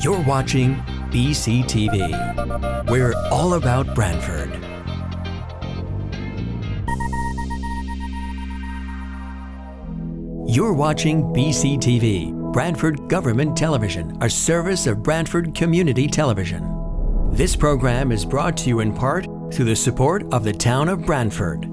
You're watching BCTV. We're all about Brantford. You're watching BCTV, Brantford Government Television, a service of Brantford Community Television. This program is brought to you in part through the support of the town of Brantford.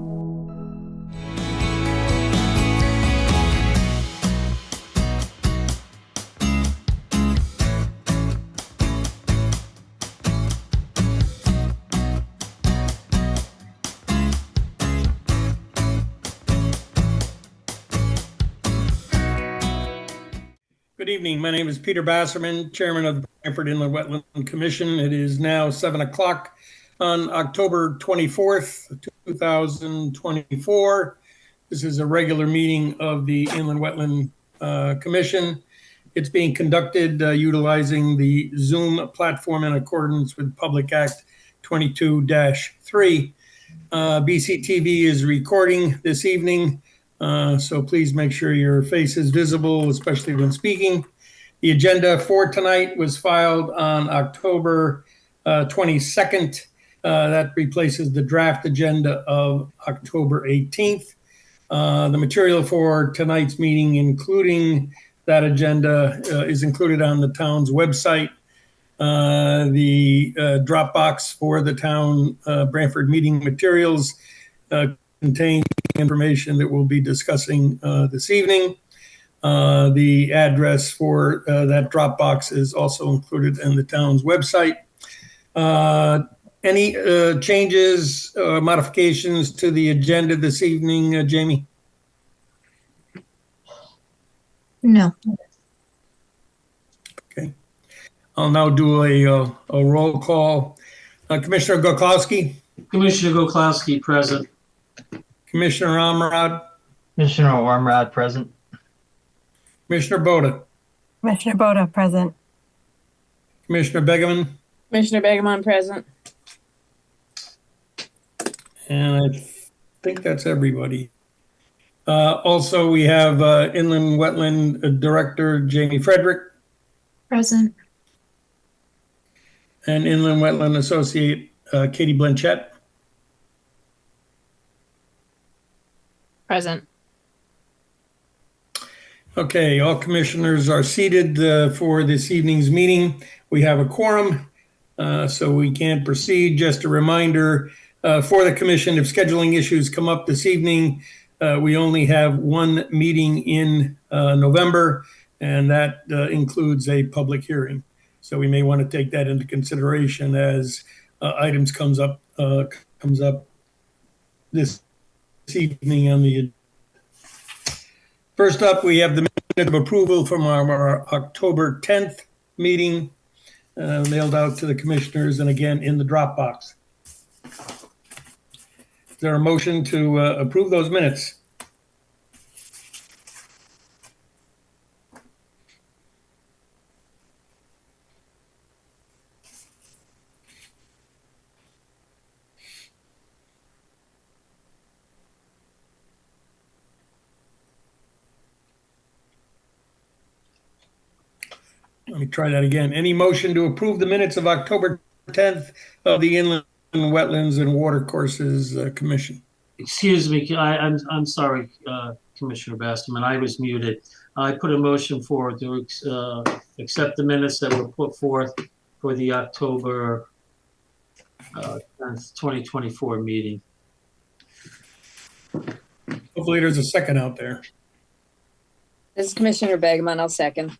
Good evening. My name is Peter Basserman, Chairman of the Brantford Inland Wetland Commission. It is now 7 o'clock on October 24th, 2024. This is a regular meeting of the Inland Wetland Commission. It's being conducted utilizing the Zoom platform in accordance with Public Act 22-3. BCTV is recording this evening. So please make sure your face is visible, especially when speaking. The agenda for tonight was filed on October 22nd. That replaces the draft agenda of October 18th. The material for tonight's meeting, including that agenda, is included on the town's website. The Dropbox for the town Brantford meeting materials contains information that we'll be discussing this evening. The address for that Dropbox is also included in the town's website. Any changes or modifications to the agenda this evening, Jamie? No. Okay. I'll now do a roll call. Commissioner Gokowski? Commissioner Gokowski, present. Commissioner Amrad? Commissioner Ormrod, present. Commissioner Boda? Commissioner Boda, present. Commissioner Begeman? Commissioner Begeman, present. And I think that's everybody. Also, we have Inland Wetland Director Jamie Frederick Present. and Inland Wetland Associate Katie Blanchett. Present. Okay, all commissioners are seated for this evening's meeting. We have a quorum, so we can proceed. Just a reminder for the commission, if scheduling issues come up this evening, we only have one meeting in November, and that includes a public hearing. So we may want to take that into consideration as items comes up this evening on the agenda. First up, we have the minute of approval from our October 10th meeting, mailed out to the commissioners and again in the Dropbox. Is there a motion to approve those minutes? Let me try that again. Any motion to approve the minutes of October 10th of the Inland Wetlands and Watercourses Commission? Excuse me, I'm sorry, Commissioner Basserman, I was muted. I put a motion forward to accept the minutes that were put forth for the October 10th, 2024 meeting. Hopefully there's a second out there. This is Commissioner Begeman. I'll second.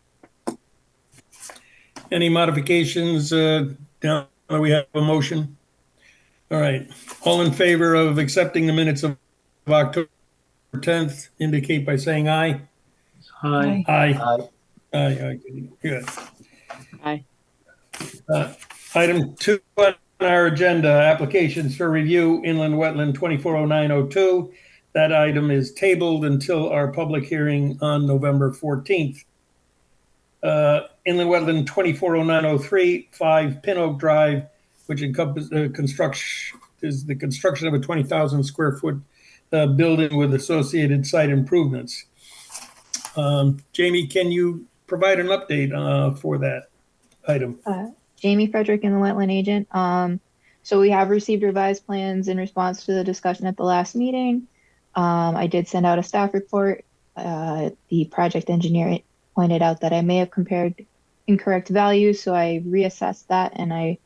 Any modifications now that we have a motion? All right. All in favor of accepting the minutes of October 10th indicate by saying aye. Aye. Aye. Aye. Good. Aye. Item 2 on our agenda, applications for review, Inland Wetland 240902. That item is tabled until our public hearing on November 14th. Inland Wetland 240903, 5 Pin Oak Drive, which encompasses the construction of a 20,000 square foot building with associated site improvements. Jamie, can you provide an update for that? item? Jamie Frederick and the wetland agent. So we have received revised plans in response to the discussion at the last meeting. I did send out a staff report. The project engineer pointed out that I may have compared incorrect values, so I reassessed that and I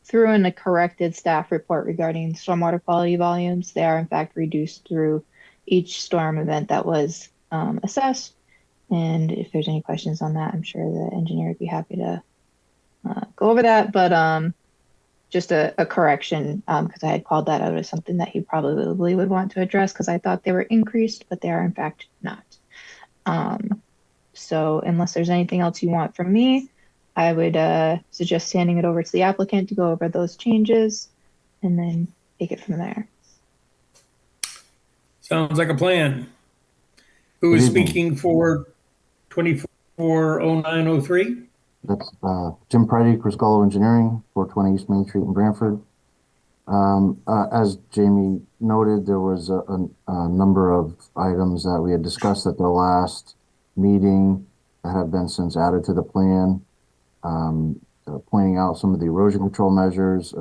threw in a corrected staff report regarding stormwater quality volumes. They are in fact reduced through each storm event that was assessed. And if there's any questions on that, I'm sure the engineer would be happy to go over that. But just a correction, because I had called that out as something that he probably would want to address because I thought they were increased, but they are in fact not. So unless there's anything else you want from me, I would suggest handing it over to the applicant to go over those changes and then take it from there. Sounds like a plan. Who is speaking for 240903? That's Jim Priddy, Criscollo Engineering, 420 East Main Street in Brantford. As Jamie noted, there was a number of items that we had discussed at the last meeting that have been since added to the plan, pointing out some of the erosion control measures,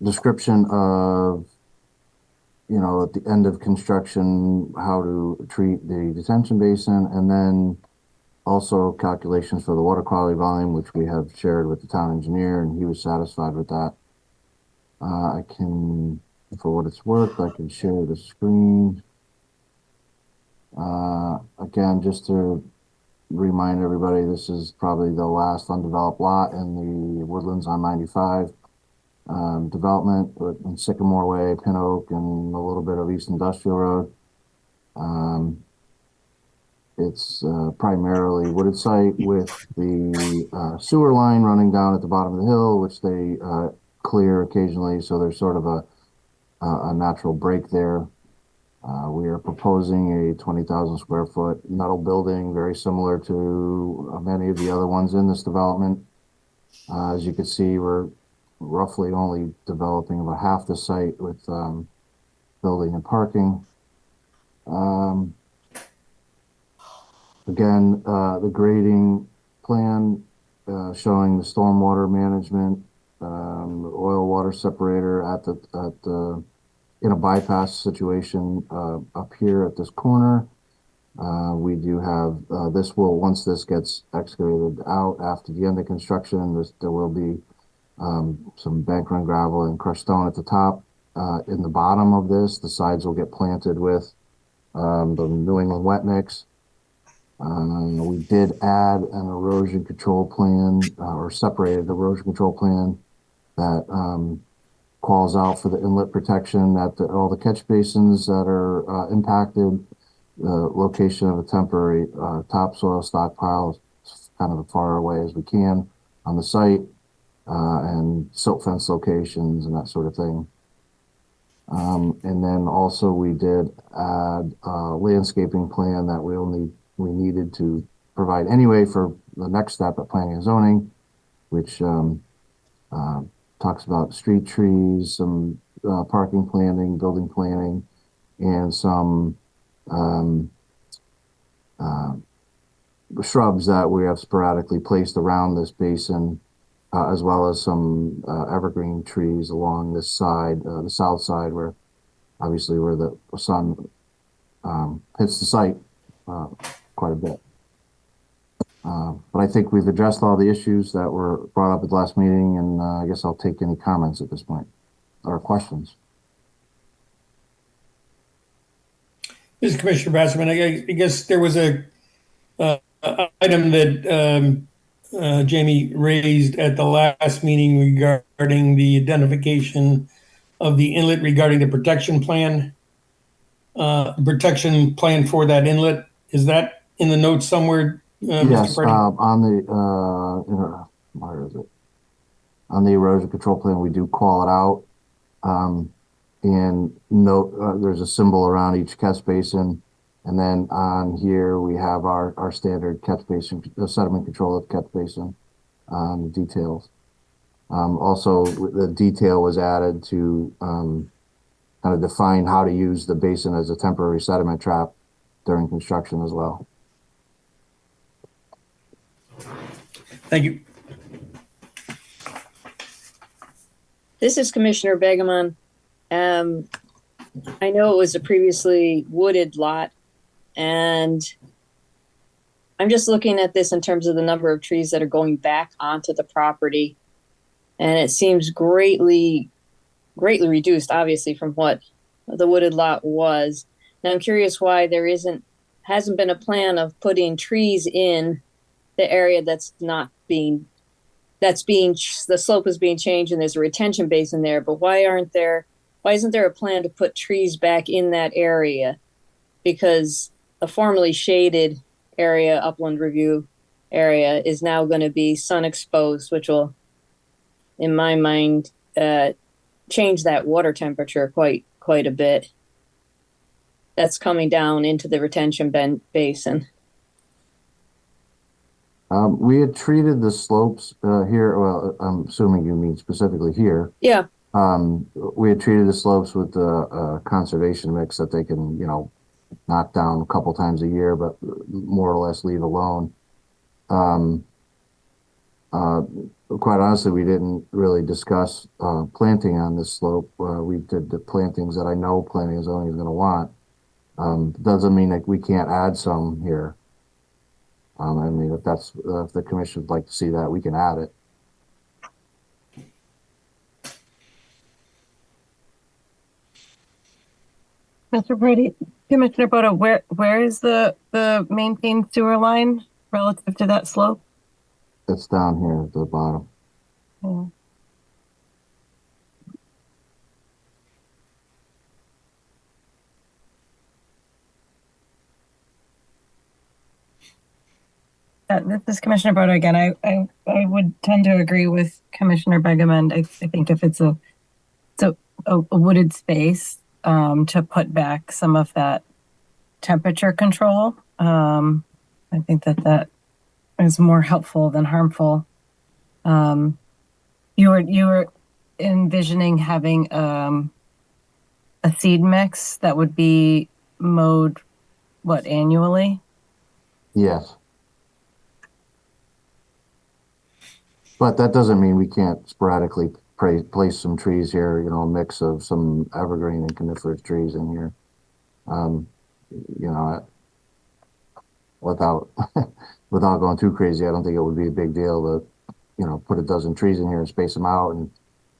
description of, you know, at the end of construction, how to treat the detention basin, and then also calculations for the water quality volume, which we have shared with the town engineer, and he was satisfied with that. I can, for what it's worth, I can share the screen. Again, just to remind everybody, this is probably the last undeveloped lot in the Woodlands on 95 development in Sycamore Way, Pin Oak, and a little bit of East Industrial Road. It's primarily wooded site with the sewer line running down at the bottom of the hill, which they clear occasionally. So there's sort of a natural break there. We are proposing a 20,000 square foot metal building, very similar to many of the other ones in this development. As you can see, we're roughly only developing about half the site with building and parking. Again, the grading plan showing the stormwater management, oil water separator at the in a bypass situation up here at this corner. We do have this will, once this gets excavated out after the end of construction, there will be some bank run gravel and crushed stone at the top. In the bottom of this, the sides will get planted with the New England wet mix. We did add an erosion control plan or separated erosion control plan that calls out for the inlet protection at all the catch basins that are impacted, the location of a temporary topsoil stockpile as kind of as far away as we can on the site, and silt fence locations and that sort of thing. And then also we did add a landscaping plan that we needed to provide anyway for the next step at planning and zoning, which talks about street trees, some parking planning, building planning, and some shrubs that we have sporadically placed around this basin, as well as some evergreen trees along this side, the south side, where obviously where the sun hits the site quite a bit. But I think we've addressed all the issues that were brought up at the last meeting, and I guess I'll take any comments at this point or questions. This is Commissioner Basserman. I guess there was a item that Jamie raised at the last meeting regarding the identification of the inlet regarding the protection plan for that inlet. Is that in the notes somewhere, Yes, Mr. Priddy? on the where is it? On the erosion control plan, we do call it out, and note there's a symbol around each catch basin, and then on here we have our standard catch basin, sediment control of catch basin details. Also, the detail was added to kind of define how to use the basin as a temporary sediment trap during construction as well. Thank you. This is Commissioner Begeman. I know it was a previously wooded lot, and I'm just looking at this in terms of the number of trees that are going back onto the property. And it seems greatly reduced, obviously, from what the wooded lot was. Now I'm curious why there hasn't been a plan of putting trees in the area the slope is being changed and there's a retention basin there, but why isn't there a plan to put trees back in that area? Because a formerly shaded area, upland review area, is now going to be sun exposed, which will, in my mind, change that water temperature quite a bit. That's coming down into the retention basin. We had treated the slopes here. Well, I'm assuming you mean specifically here. Yeah. We had treated the slopes with the conservation mix that they can, knock down a couple times a year, but more or less leave alone. Quite honestly, we didn't really discuss planting on this slope. We did the plantings that I know planting and zoning is going to want. Doesn't mean that we can't add some here. I mean, if the commission would like to see that, we can add it. Mr. Brady, Commissioner Boda, where is the maintained sewer line relative to that slope? It's down here at the bottom. Yeah. This is Commissioner Boda again. I would tend to agree with Commissioner Begeman. I think if it's a wooded space, to put back some of that temperature control, I think that is more helpful than harmful. You were envisioning having a seed mix that would be mowed annually? Yes. But that doesn't mean we can't sporadically place some trees here, a mix of some evergreen and coniferous trees in here. Without without going too crazy, I don't think it would be a big deal to, put a dozen trees in here and space them out, and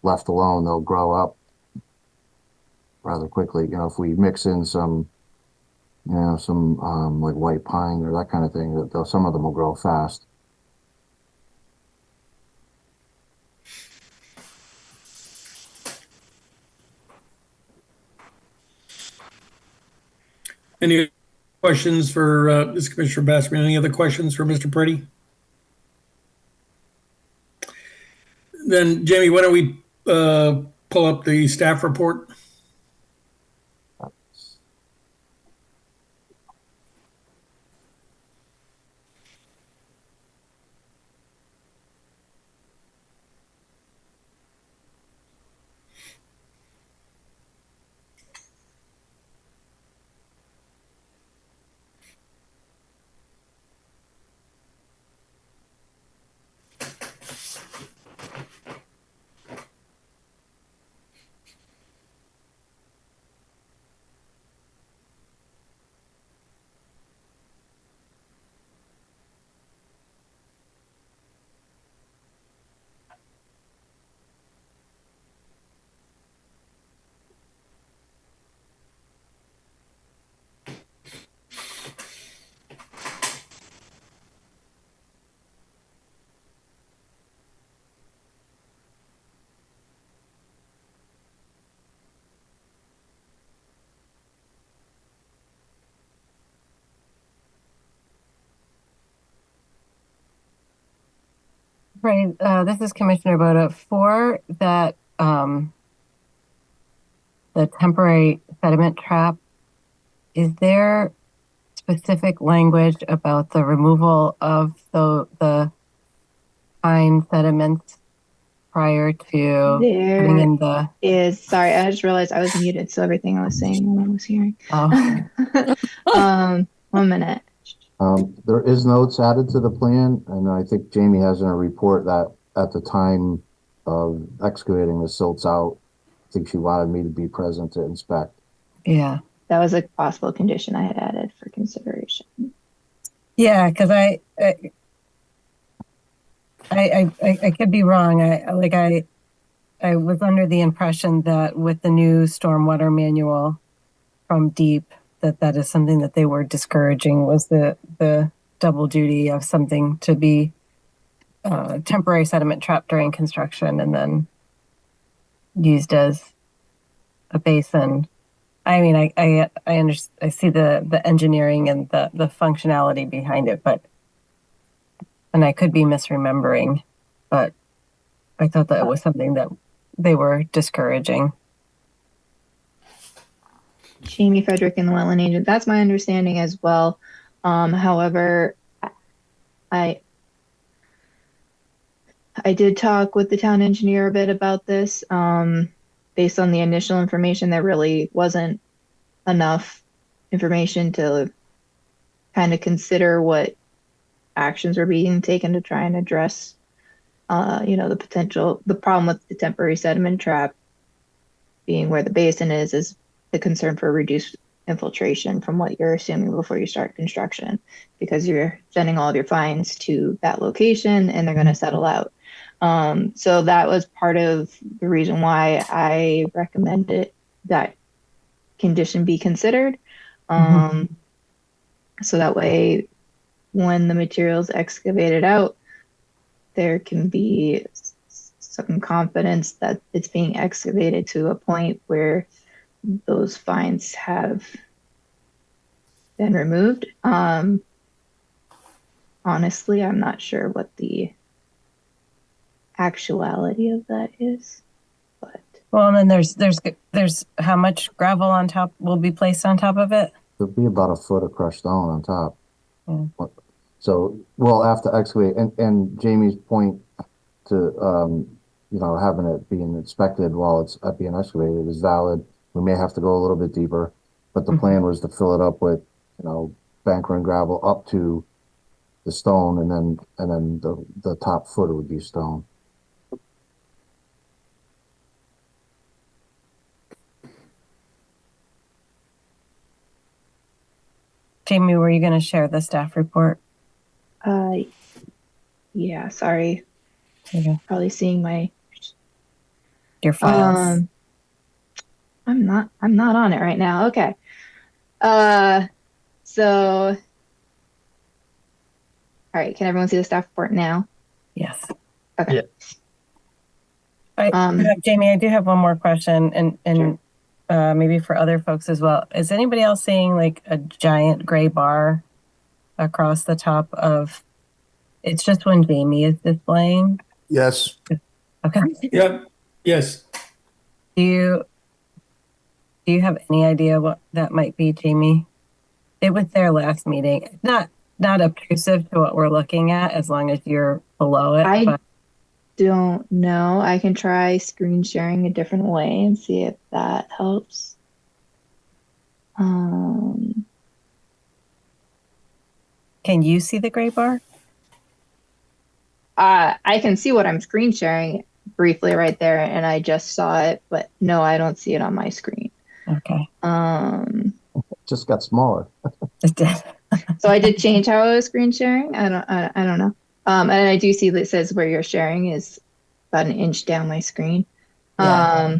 left alone, they'll grow up rather quickly. If we mix in some like white pine or that kind of thing, some of them will grow fast. Any questions for this Commissioner Bassman? Any other questions for Mr. Priddy? Then, Jamie, why don't we pull up the staff report? Right. This is Commissioner Boda. For that, the temporary sediment trap, is there specific language about the removal of the fine sediments prior to putting in the? Sorry, I just realized I was muted, so everything I was saying no one was hearing. Oh. 1 minute. There is notes added to the plan, and I think Jamie has in a report that at the time of excavating the silts out, I think she wanted me to be present to inspect. Yeah. That was a possible condition I had added for consideration. Yeah, because I could be wrong. I was under the impression that with the new stormwater manual from Deep, that is something that they were discouraging, was the double duty of something to be temporary sediment trap during construction and then used as a basin. I mean, I see the engineering and the functionality behind it, and I could be misremembering, but I thought that it was something that they were discouraging. Jamie Frederick and the wetland agent. That's my understanding as well. However, I did talk with the town engineer a bit about this. Based on the initial information, there really wasn't enough information to kind of consider what actions are being taken to try and address, the problem with the temporary sediment trap being where the basin is the concern for reduced infiltration from what you're assuming before you start construction, because you're sending all of your fines to that location and they're going to settle out. So that was part of the reason why I recommended that condition be considered. So that way, when the material's excavated out, there can be some confidence that it's being excavated to a point where those fines have been removed. Honestly, I'm not sure what the actuality of that is, but Well, and then there's how much gravel on top will be placed on top of it? There'll be about a foot of crushed stone on top. Yeah. So we'll have to excavate. And Jamie's point to having it being inspected while it's being excavated is valid. We may have to go a little bit deeper, but the plan was to fill it up with, bank run gravel up to the stone, and then the top foot would be stone. Jamie, were you going to share the staff report? yeah, sorry. Okay. Probably seeing Your files. I'm not on it right now. Okay. So all right, can everyone see the staff report now? Yes. Okay. Yeah. Jamie, I do have one more question, and Sure. maybe for other folks as well. Is anybody else seeing like a giant gray bar across the top of? It's just when Jamie is displaying. Yes. Okay. Yep. Yes. Do you have any idea what that might be, Jamie? It was there last meeting. Not obtrusive to what we're looking at, as long as you're below it. I but don't know. I can try screen sharing a different way and see if that helps. can you see the gray bar? I can see what I'm screen sharing briefly right there, and I just saw it, but no, I don't see it on my screen. Okay. Just got smaller. It did. So I did change how I was screen sharing. I don't know. And I do see that it says where you're sharing is about an inch down my screen. Yeah.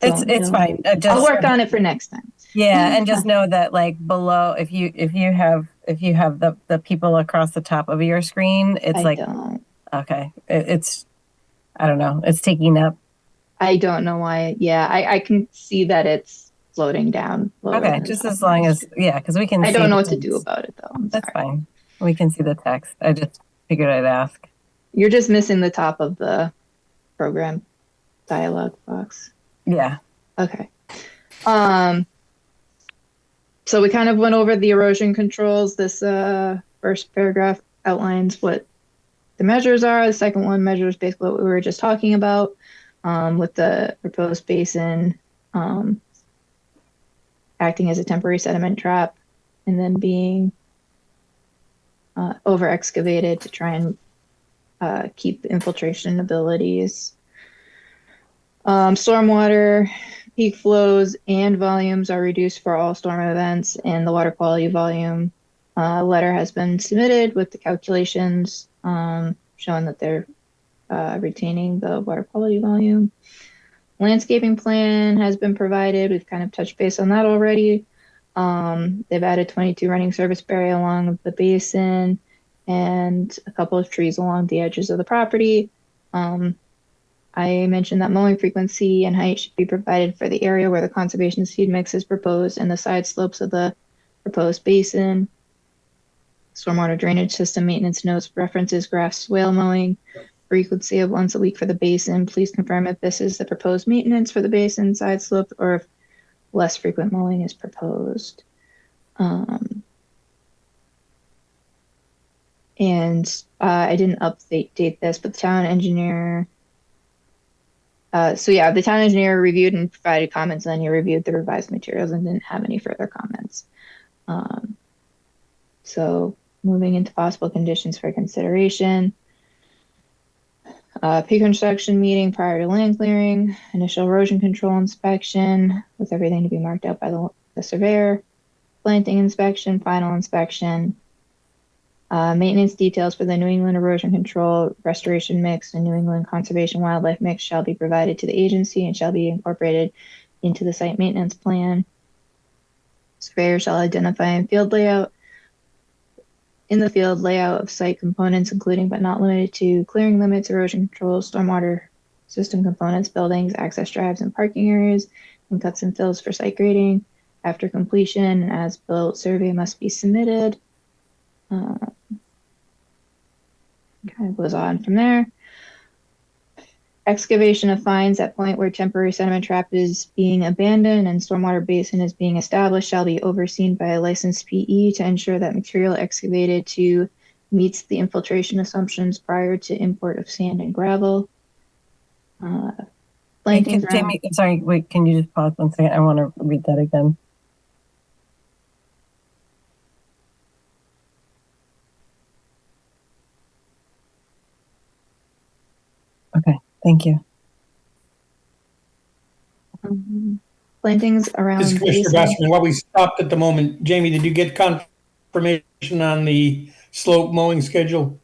It's fine. I'll work on it for next time. Yeah, and just know that like below, if you have the people across the top of your screen, it's don't. Okay. It's I don't know. It's taking up. I don't know why. Yeah, I can see that it's floating down. Okay, just as long as because we can. I don't know what to do about it though. That's fine. We can see the text. I just figured I'd ask. You're just missing the top of the program dialog box. Yeah. Okay. So we kind of went over the erosion controls. This first paragraph outlines what the measures are. The second one measures basically what we were just talking about, with the proposed basin acting as a temporary sediment trap. and then being over excavated to try and keep infiltration abilities. Stormwater peak flows and volumes are reduced for all storm events, and the water quality volume letter has been submitted with the calculations showing that they're retaining the water quality volume. Landscaping plan has been provided. We've kind of touched base on that already. They've added 22 running service area along the basin and a couple of trees along the edges of the property. I mentioned that mowing frequency and height should be provided for the area where the conservation seed mix is proposed and the side slopes of the proposed basin. Stormwater drainage system maintenance notes references grass swale mowing. Frequency of once a week for the basin. Please confirm if this is the proposed maintenance for the basin side slope or if less frequent mowing is proposed. I didn't update this, but the town engineer. The town engineer reviewed and provided comments, and then he reviewed the revised materials and didn't have any further comments. So moving into possible conditions for consideration. Pre-construction meeting prior to land clearing, initial erosion control inspection with everything to be marked out by the surveyor, planting inspection, final inspection, maintenance details for the New England erosion control restoration mix and New England conservation wildlife mix shall be provided to the agency and shall be incorporated into the site maintenance plan. Surveyor shall identify in the field layout of site components, including but not limited to clearing limits, erosion control, stormwater system components, buildings, access drives, and parking areas, and cuts and fills for site grading. After completion, an as-built survey must be submitted. Kind of goes on from there. Excavation of fines at point where temporary sediment trap is being abandoned and stormwater basin is being established shall be overseen by a licensed PE to ensure that material excavated to meets the infiltration assumptions prior to import of sand and gravel. Jamie, sorry, wait, can you just pause 1 second? I want to read that again. Okay, thank you. Plantings around This is Commissioner Bassman. While we stopped at the moment, Jamie, did you get confirmation on the slope mowing schedule?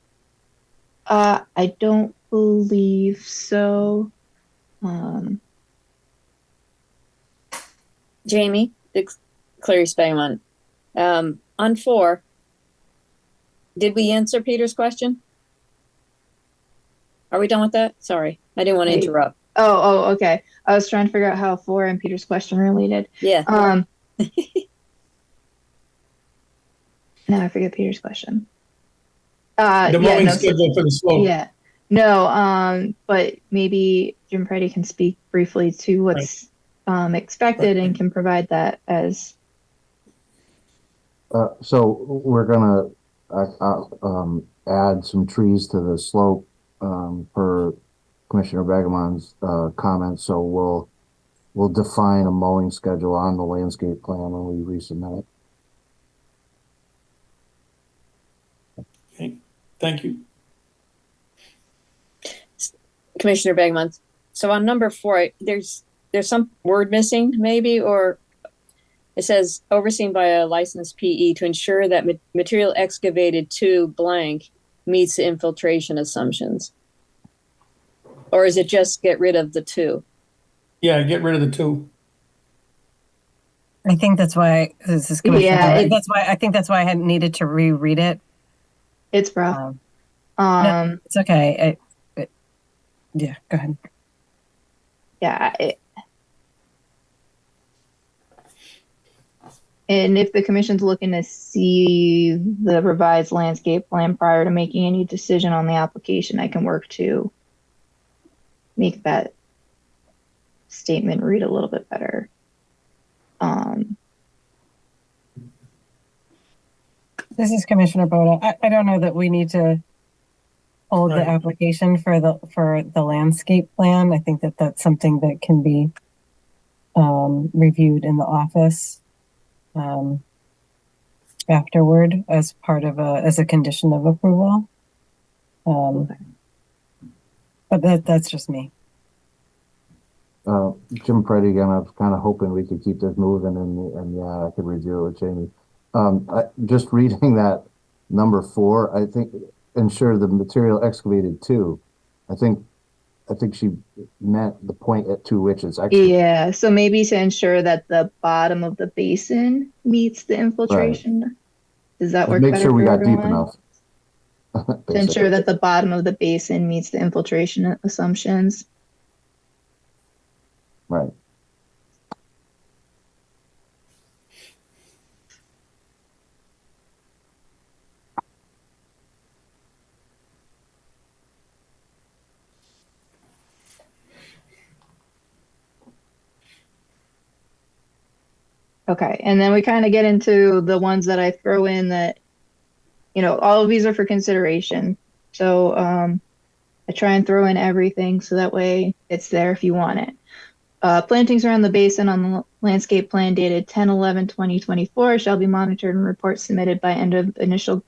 I don't believe so. Jamie, Clary Spangman. On 4, did we answer Peter's question? Are we done with that? Sorry, I didn't want to interrupt. Oh, okay. I was trying to figure out how 4 and Peter's question related. Yeah. Now I forget Peter's question. The mowing schedule for the slope. Yeah. No, but maybe Jim Preddy can speak briefly to what's expected and can provide that as. So we're gonna add some trees to the slope per Commissioner Begeman's comments. So we'll define a mowing schedule on the landscape plan when we resubmit it. Okay, thank you. Commissioner Begeman. So on number 4, there's some word missing maybe, or it says overseen by a licensed PE to ensure that material excavated to blank meets the infiltration assumptions. Or is it just get rid of the 2? Yeah, get rid of the 2. I think that's why this is Commissioner. Yeah, I think that's why I had needed to reread it. It's rough. No, it's okay. Yeah, go ahead. Yeah. And if the commission's looking to see the revised landscape plan prior to making any decision on the application, I can work to make that statement read a little bit better. This is Commissioner Boda. I don't know that we need to hold the application for the landscape plan. I think that that's something that can be reviewed in the office. afterward as part of as a condition of approval. But that's just me. Jim Preddy again. I was kind of hoping we could keep this moving, and yeah, I could review it with Jamie. Just reading that number 4, I think ensure the material excavated too. I think she meant the point to which it's excavated. Yeah, so maybe to ensure that the bottom of the basin meets the infiltration. Does that Just work make better sure we for got deep everyone? enough. To Basically. ensure that the bottom of the basin meets the infiltration assumptions. Right. Okay, and then we kind of get into the ones that I throw in that, all of these are for consideration. So I try and throw in everything so that way it's there if you want it. Plantings around the basin on the landscape plan dated 10/11/2024 shall be monitored and reports submitted by end of initial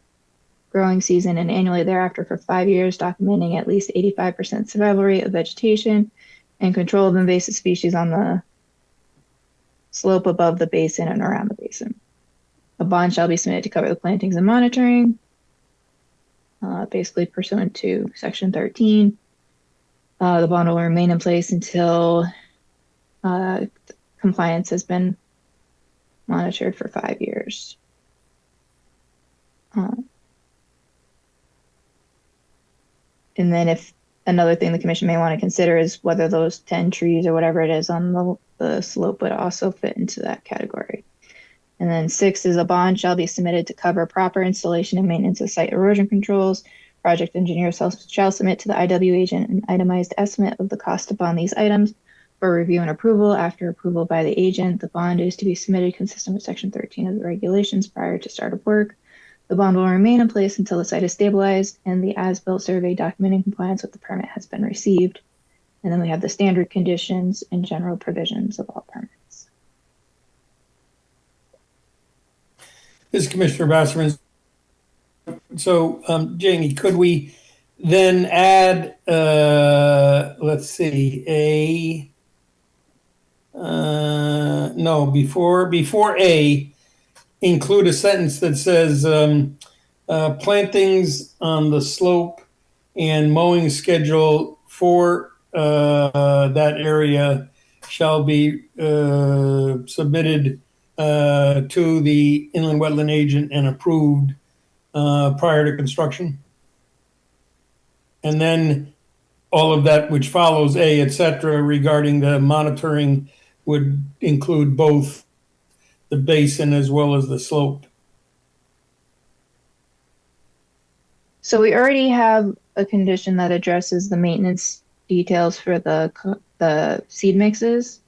growing season and annually thereafter for 5 years, documenting at least 85% survival rate of vegetation and control of invasive species on the slope above the basin and around the basin. A bond shall be submitted to cover the plantings and monitoring, basically pursuant to Section 13. The bond will remain in place until compliance has been monitored for 5 years. And then if another thing the commission may want to consider is whether those 10 trees or whatever it is on the slope would also fit into that category. And then 6 is a bond shall be submitted to cover proper installation and maintenance of site erosion controls. Project engineer shall submit to the IW agent an itemized estimate of the cost to bond these items for review and approval. After approval by the agent, the bond is to be submitted consistent with Section 13 of the regulations prior to start of work. The bond will remain in place until the site is stabilized and the as-built survey documenting compliance with the permit has been received. And then we have the standard conditions and general provisions of all permits. This is Commissioner Basserman. So, Jamie, could we then add, let's see, before A, include a sentence that says plantings on the slope and mowing schedule for that area shall be submitted to the inland wetland agent and approved prior to construction. And then all of that which follows A, et cetera, regarding the monitoring would include both the basin as well as the slope. So we already have a condition that addresses the maintenance details for the seed mixes.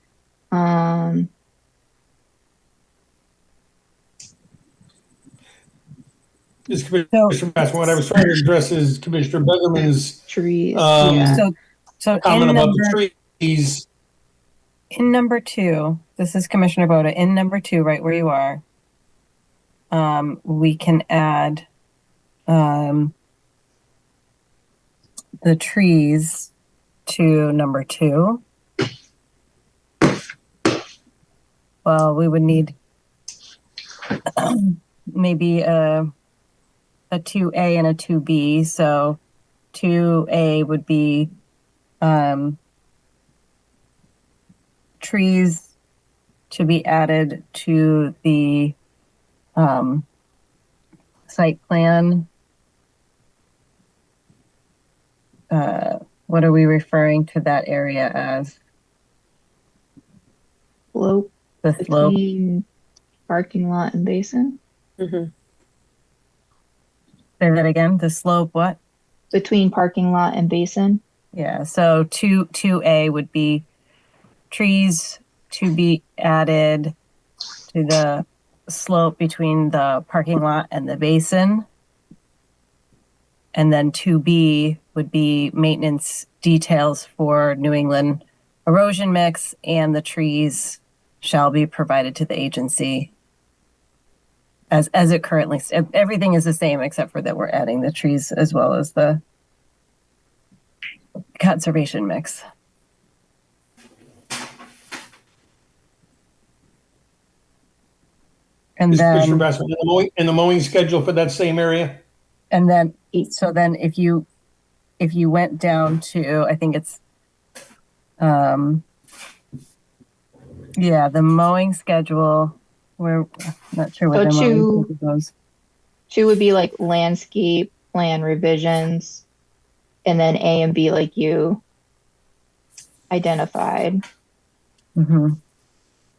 Just Commissioner Bass, what I was trying to address is Commissioner Begerman's trees. So comment about the trees. In number 2, this is Commissioner Boda. In number 2, right where you are, we can add the trees to number 2. Well, we would need maybe a 2A and a 2B. So 2A would be trees to be added to the site plan. What are we referring to that area as? Slope The slope between parking lot and basin. Mm-hmm. Say that again. The slope what? Between parking lot and basin. Yeah. So 2A would be trees to be added to the slope between the parking lot and the basin. And then 2B would be maintenance details for New England erosion mix, and the trees shall be provided to the agency as it currently, everything is the same except for that we're adding the trees as well as the conservation mix. And Commissioner then, Bassman, and the mowing schedule for that same area? and then, so then if you went down to, I think it's, yeah, the mowing schedule, we're not sure what So the mowing schedule goes. 2 would be like landscape plan revisions, and then A and B like you identified. Mm-hmm.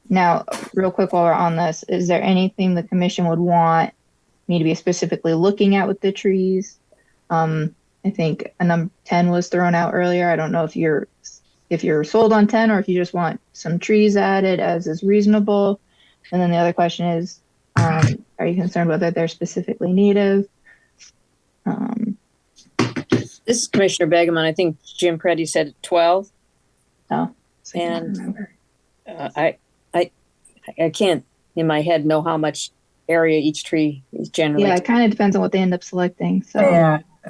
Now, real quick while we're on this, is there anything the commission would want me to be specifically looking at with the trees? I think a number 10 was thrown out earlier. I don't know if you're sold on 10 or if you just want some trees added as is reasonable. And then the other question is, are you concerned whether they're specifically native? This is Commissioner Begeman. I think Jim Preddy said 12. No, so I can't And remember. I can't in my head know how much area each tree is generally. Yeah, it kind of depends on what they end up selecting. So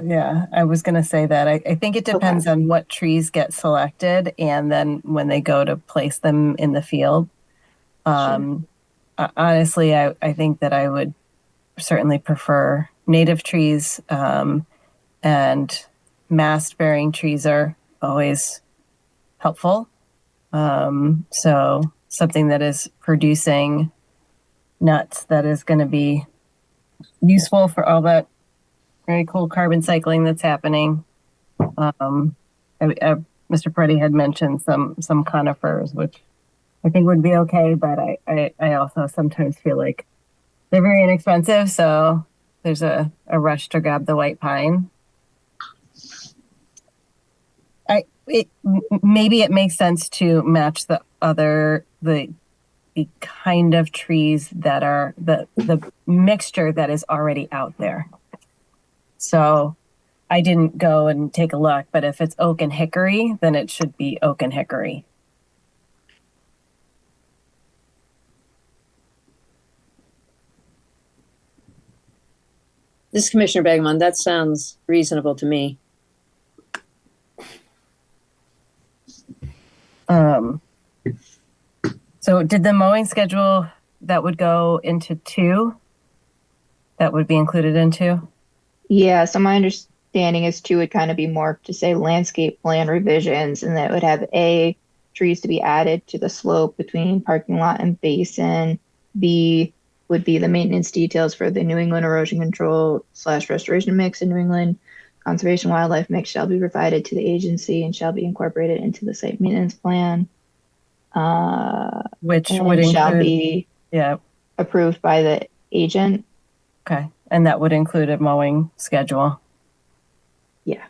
Yeah, I was going to say that. I think it depends on what trees get selected and then when they go to place them in the field. Honestly, I think that I would certainly prefer native trees, and mast-bearing trees are always helpful. So something that is producing nuts that is going to be useful for all that very cool carbon cycling that's happening. Mr. Preddy had mentioned some conifers, which I think would be okay, but I also sometimes feel like they're very inexpensive, so there's a rush to grab the white pine. Maybe it makes sense to match the kind of trees that are the mixture that is already out there. So I didn't go and take a look, but if it's oak and hickory, then it should be oak and hickory. This is Commissioner Begeman. That sounds reasonable to me. So did the mowing schedule that would go into 2? That would be included in 2? yeah, so my understanding is 2 would kind of be more to say landscape plan revisions, and that would have A, trees to be added to the slope between parking lot and basin. B would be the maintenance details for the New England erosion control / restoration mix and New England conservation wildlife mix shall be provided to the agency and shall be incorporated into the site maintenance plan. Which and would shall include, be yeah, approved by the agent. okay, and that would include a mowing schedule. Yeah.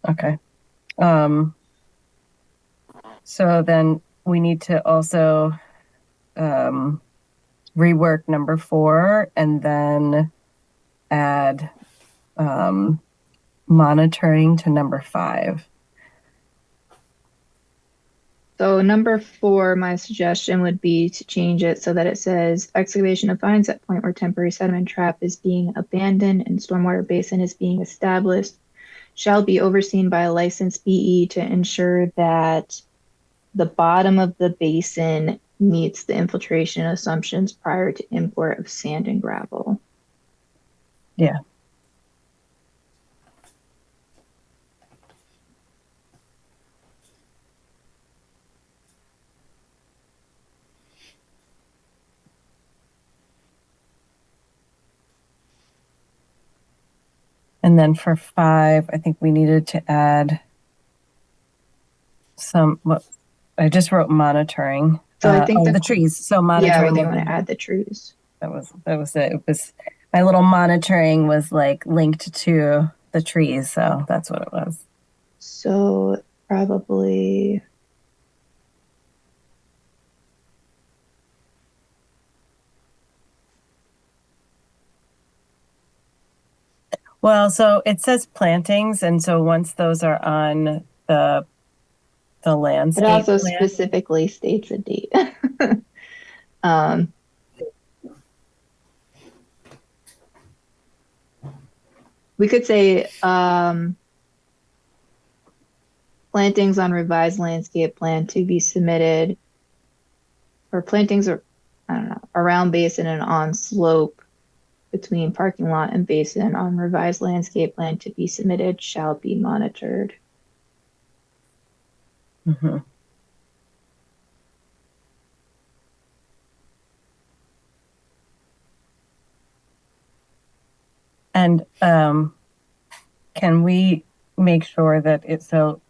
Okay. So then we need to also rework number 4 and then add monitoring to number 5. So number 4, my suggestion would be to change it so that it says excavation of fines at point where temporary sediment trap is being abandoned and stormwater basin is being established shall be overseen by a licensed BE to ensure that the bottom of the basin meets the infiltration assumptions prior to import of sand and gravel. Yeah. And then for 5, I think we needed to add what I just wrote monitoring. So I think the trees. So monitoring. Yeah, we want to add the trees. That was it. It was my little monitoring was like linked to the trees, so that's what it was. So probably. Well, so it says plantings, and so once those are on the landscape, it also plan, specifically states a date. We could say plantings on revised landscape plan to be submitted, or plantings are, I don't know, around basin and on slope between parking lot and basin on revised landscape plan to be submitted shall be monitored. Mhm. And can we make sure that it's so?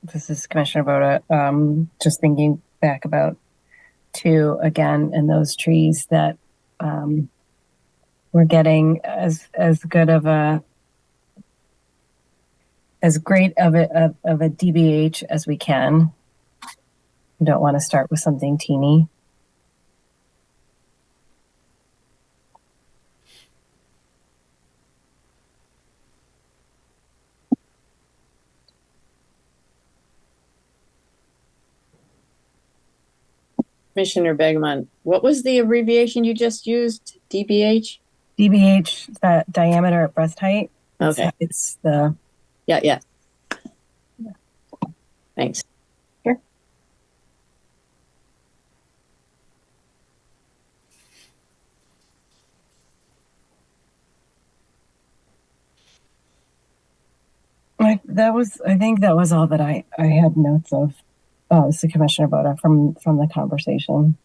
This is Commissioner Boda. Just thinking back about two again, and those trees that we're getting as good of a as great of a DBH as we can. We don't want to start with something teeny. Commissioner Begemont, what was the abbreviation you just used? DBH? DBH, that diameter at breast height. Okay. It's the Yeah. Thanks. Sure. I think that was all that I had notes of. This is Commissioner Boda from the conversation.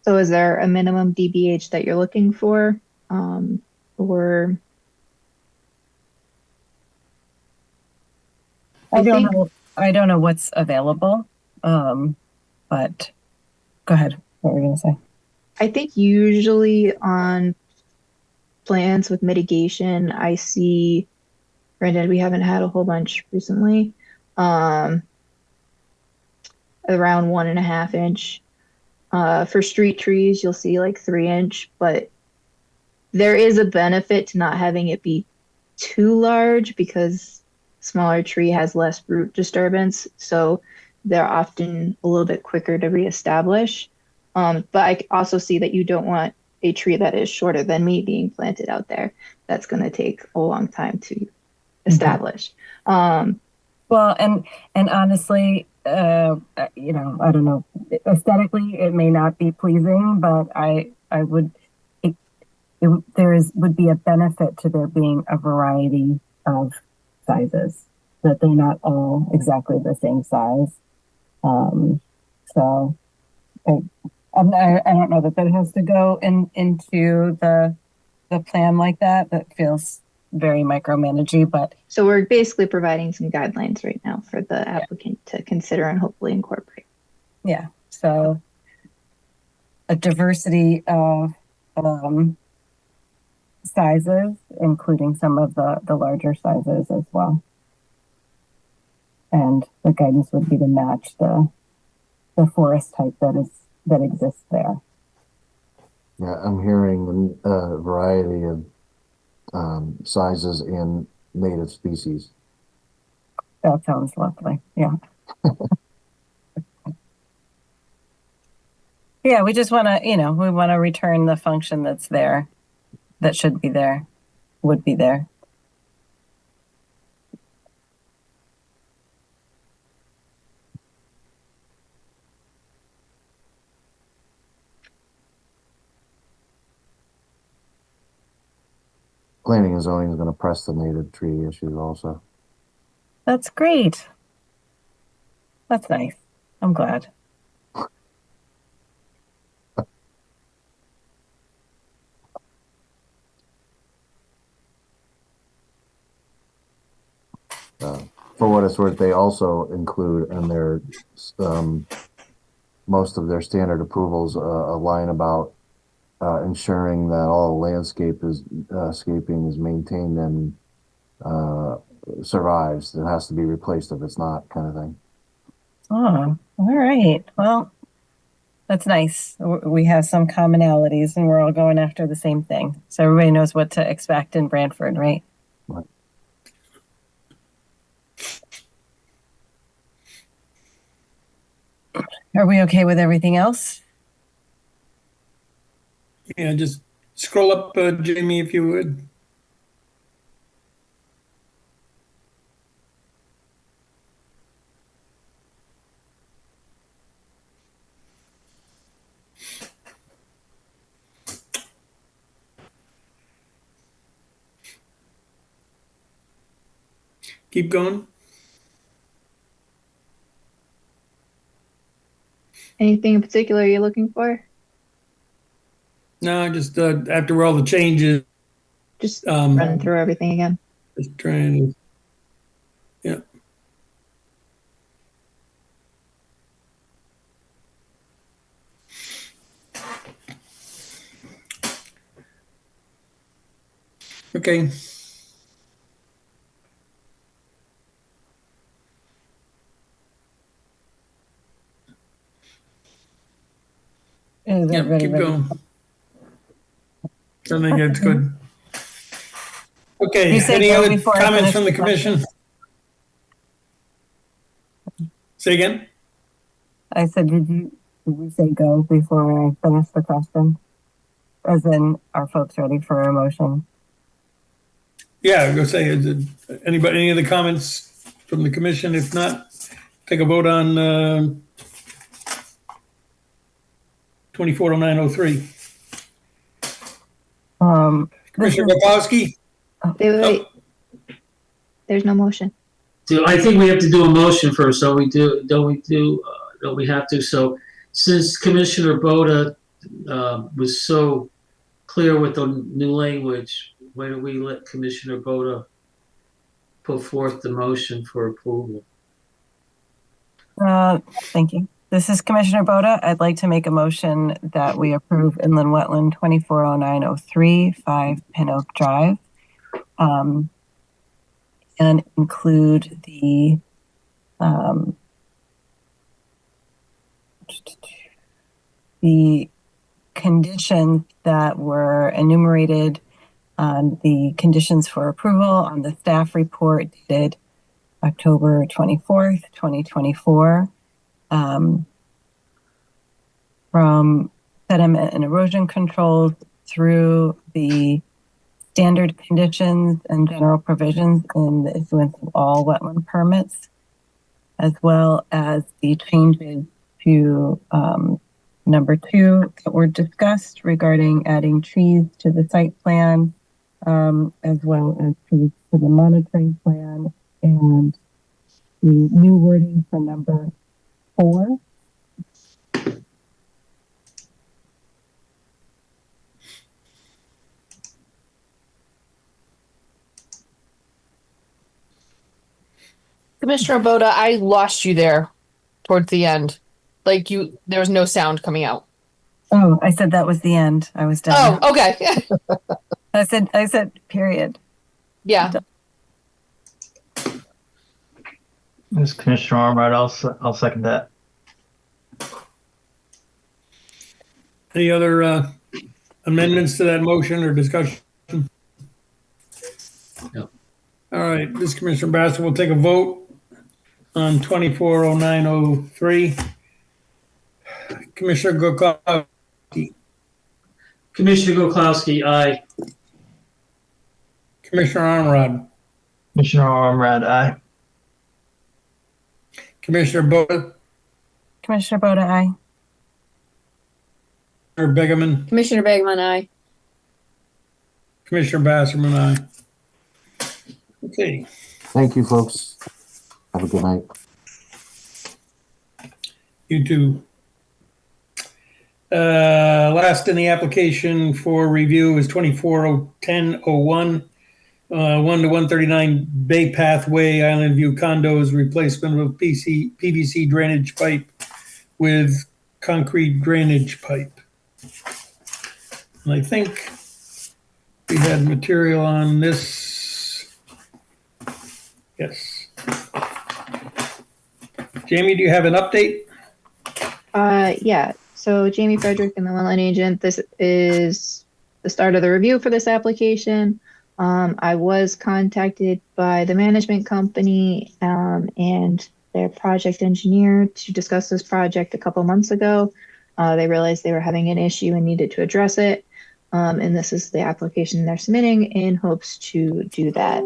So is there a minimum DBH that you're looking for? Or I don't know what's available. But go ahead. What were you gonna say? I think usually on plans with mitigation, I see, granted, we haven't had a whole bunch recently, around 1.5 inch. For street trees, you'll see like 3 inch, but there is a benefit to not having it be too large because smaller tree has less root disturbance. So they're often a little bit quicker to reestablish. But I also see that you don't want a tree that is shorter than me being planted out there. That's going to take a long time to establish. Well, and honestly, I don't know. Aesthetically, it may not be pleasing, but I would. Would be a benefit to there being a variety of sizes, that they're not all exactly the same size. So I don't know that has to go into the plan like that. That feels very micromanagey, but so we're basically providing some guidelines right now for the applicant to consider and hopefully incorporate. Yeah. So a diversity of sizes, including some of the larger sizes as well. And the guidance would be to match the forest type that exists there. Yeah, I'm hearing a variety of sizes and native species. That sounds lovely. Yeah. Yeah, we just want to, we want to return the function that's there, that should be there, would be there. Planning and zoning is going to press the native tree issue also. That's great. That's nice. I'm glad. For what it's worth, they also include in their most of their standard approvals a line about ensuring that all landscaping is maintained and survives. It has to be replaced if it's not, kind of thing. Oh, all right. Well, that's nice. We have some commonalities and we're all going after the same thing. So everybody knows what to expect in Brantford, right? Right. Are we okay with everything else? Yeah, just scroll up, Jamie, if you would. Keep going. Anything in particular you're looking for? No, just after all the changes, Just um, running through everything again. just trying to, yeah. Okay. Is Yeah, everybody keep ready? going. I think that's good. Okay, You say any go other before I comments finish from the the question? commission? Say again? I said, did you say go before I finish the question? As in, are folks ready for a motion? Yeah, I'm gonna say, is it, anybody, any other comments from the commission? If not, take a vote on 240903. This Commissioner is, Gopowski? Wait. There's no motion. So I think we have to do a motion first, so we do, don't we have to? So since Commissioner Boda was so clear with the new language, why don't we let Commissioner Boda put forth the motion for approval? thank you. This is Commissioner Boda. I'd like to make a motion that we approve inland wetland 240903 5 Pin Oak Drive. And include the conditions that were enumerated on the conditions for approval on the staff report dated October 24th, 2024, from sediment and erosion controls through the standard conditions and general provisions in the issuance of all wetland permits, as well as the changes to number 2 that were discussed regarding adding trees to the site plan, as well as trees to the monitoring plan, and the new wording for number 4. Commissioner Boda, I lost you there towards the end. Like there was no sound coming out. Oh, I said that was the end. I was done. Oh, okay. I said period. Yeah. This is Commissioner Ormrod. I'll second that. Any other amendments to that motion or discussion? No. All right, this Commissioner Bassel will take a vote on 240903. Commissioner Gopowski, Commissioner Gokowski, aye. Commissioner Armrod, Commissioner Ormrod, aye. Commissioner Boda, Commissioner Boda, aye. Commissioner Begeman, Commissioner Bagman, aye. Commissioner Basserman, aye. Okay, Thank you, folks. Have a good night. you too. Last in the application for review is 241001, 1 to 139 Bay Pathway, Island View condos, replacement of PVC drainage pipe with concrete drainage pipe. And I think we had material on this. Yes. Jamie, do you have an update? Yeah. So Jamie Frederick and the Wetland Agent, this is the start of the review for this application. I was contacted by the management company and their project engineer to discuss this project a couple months ago. They realized they were having an issue and needed to address it. And this is the application they're submitting in hopes to do that.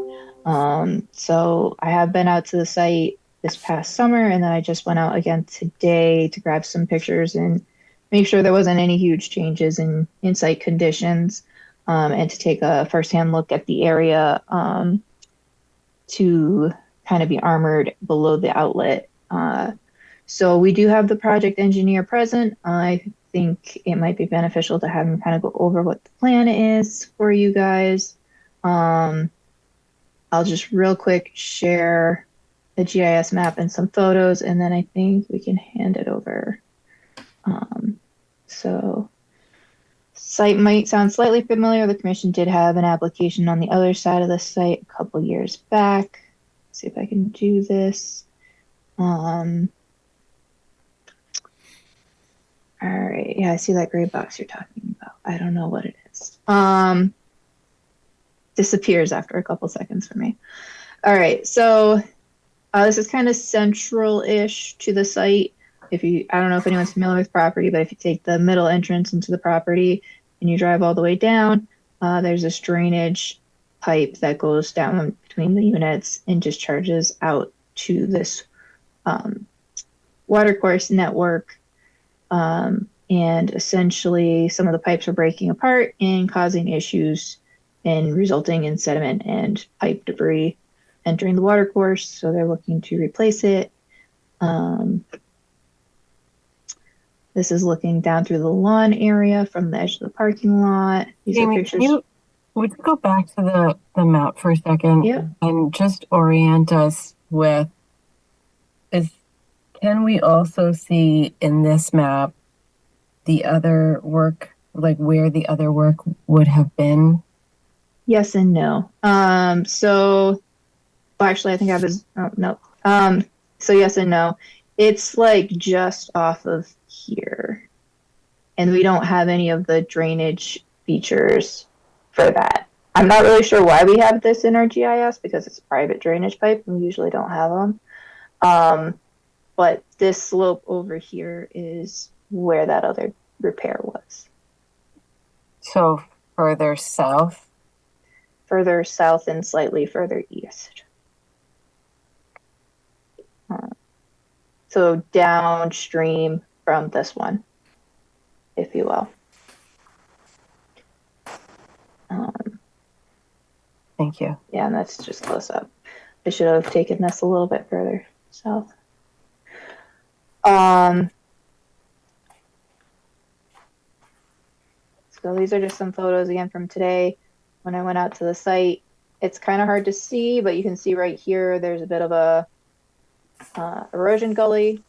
So I have been out to the site this past summer, and then I just went out again today to grab some pictures and make sure there wasn't any huge changes in site conditions, and to take a firsthand look at the area to kind of be armored below the outlet. So we do have the project engineer present. I think it might be beneficial to have him kind of go over what the plan is for you guys. I'll just real quick share the GIS map and some photos, and then I think we can hand it over. So site might sound slightly familiar. The commission did have an application on the other side of the site a couple years back. Let's see if I can do this. All right, yeah, I see that gray box you're talking about. I don't know what it is. Disappears after a couple seconds for me. All right, so this is kind of central-ish to the site. I don't know if anyone's familiar with property, but if you take the middle entrance into the property and you drive all the way down, there's this drainage pipe that goes down between the units and discharges out to this watercourse network. And essentially some of the pipes are breaking apart and causing issues and resulting in sediment and pipe debris entering the watercourse. So they're looking to replace it. This is looking down through the lawn area from the edge of the parking lot. These are pictures. Would you go back to the map for a second? Yep. And just orient us with, can we also see in this map the other work, like where the other work would have been? Yes and no. So actually I think I was, oh, no. So yes and no. It's like just off of here. And we don't have any of the drainage features for that. I'm not really sure why we have this in our GIS because it's a private drainage pipe. We usually don't have them. But this slope over here is where that other repair was. So further south? Further south and slightly further east. So downstream from this one, if you will. Thank you. Yeah, and that's just close up. I should have taken this a little bit further south. So these are just some photos again from today when I went out to the site. It's kind of hard to see, but you can see right here there's a bit of a erosion gully,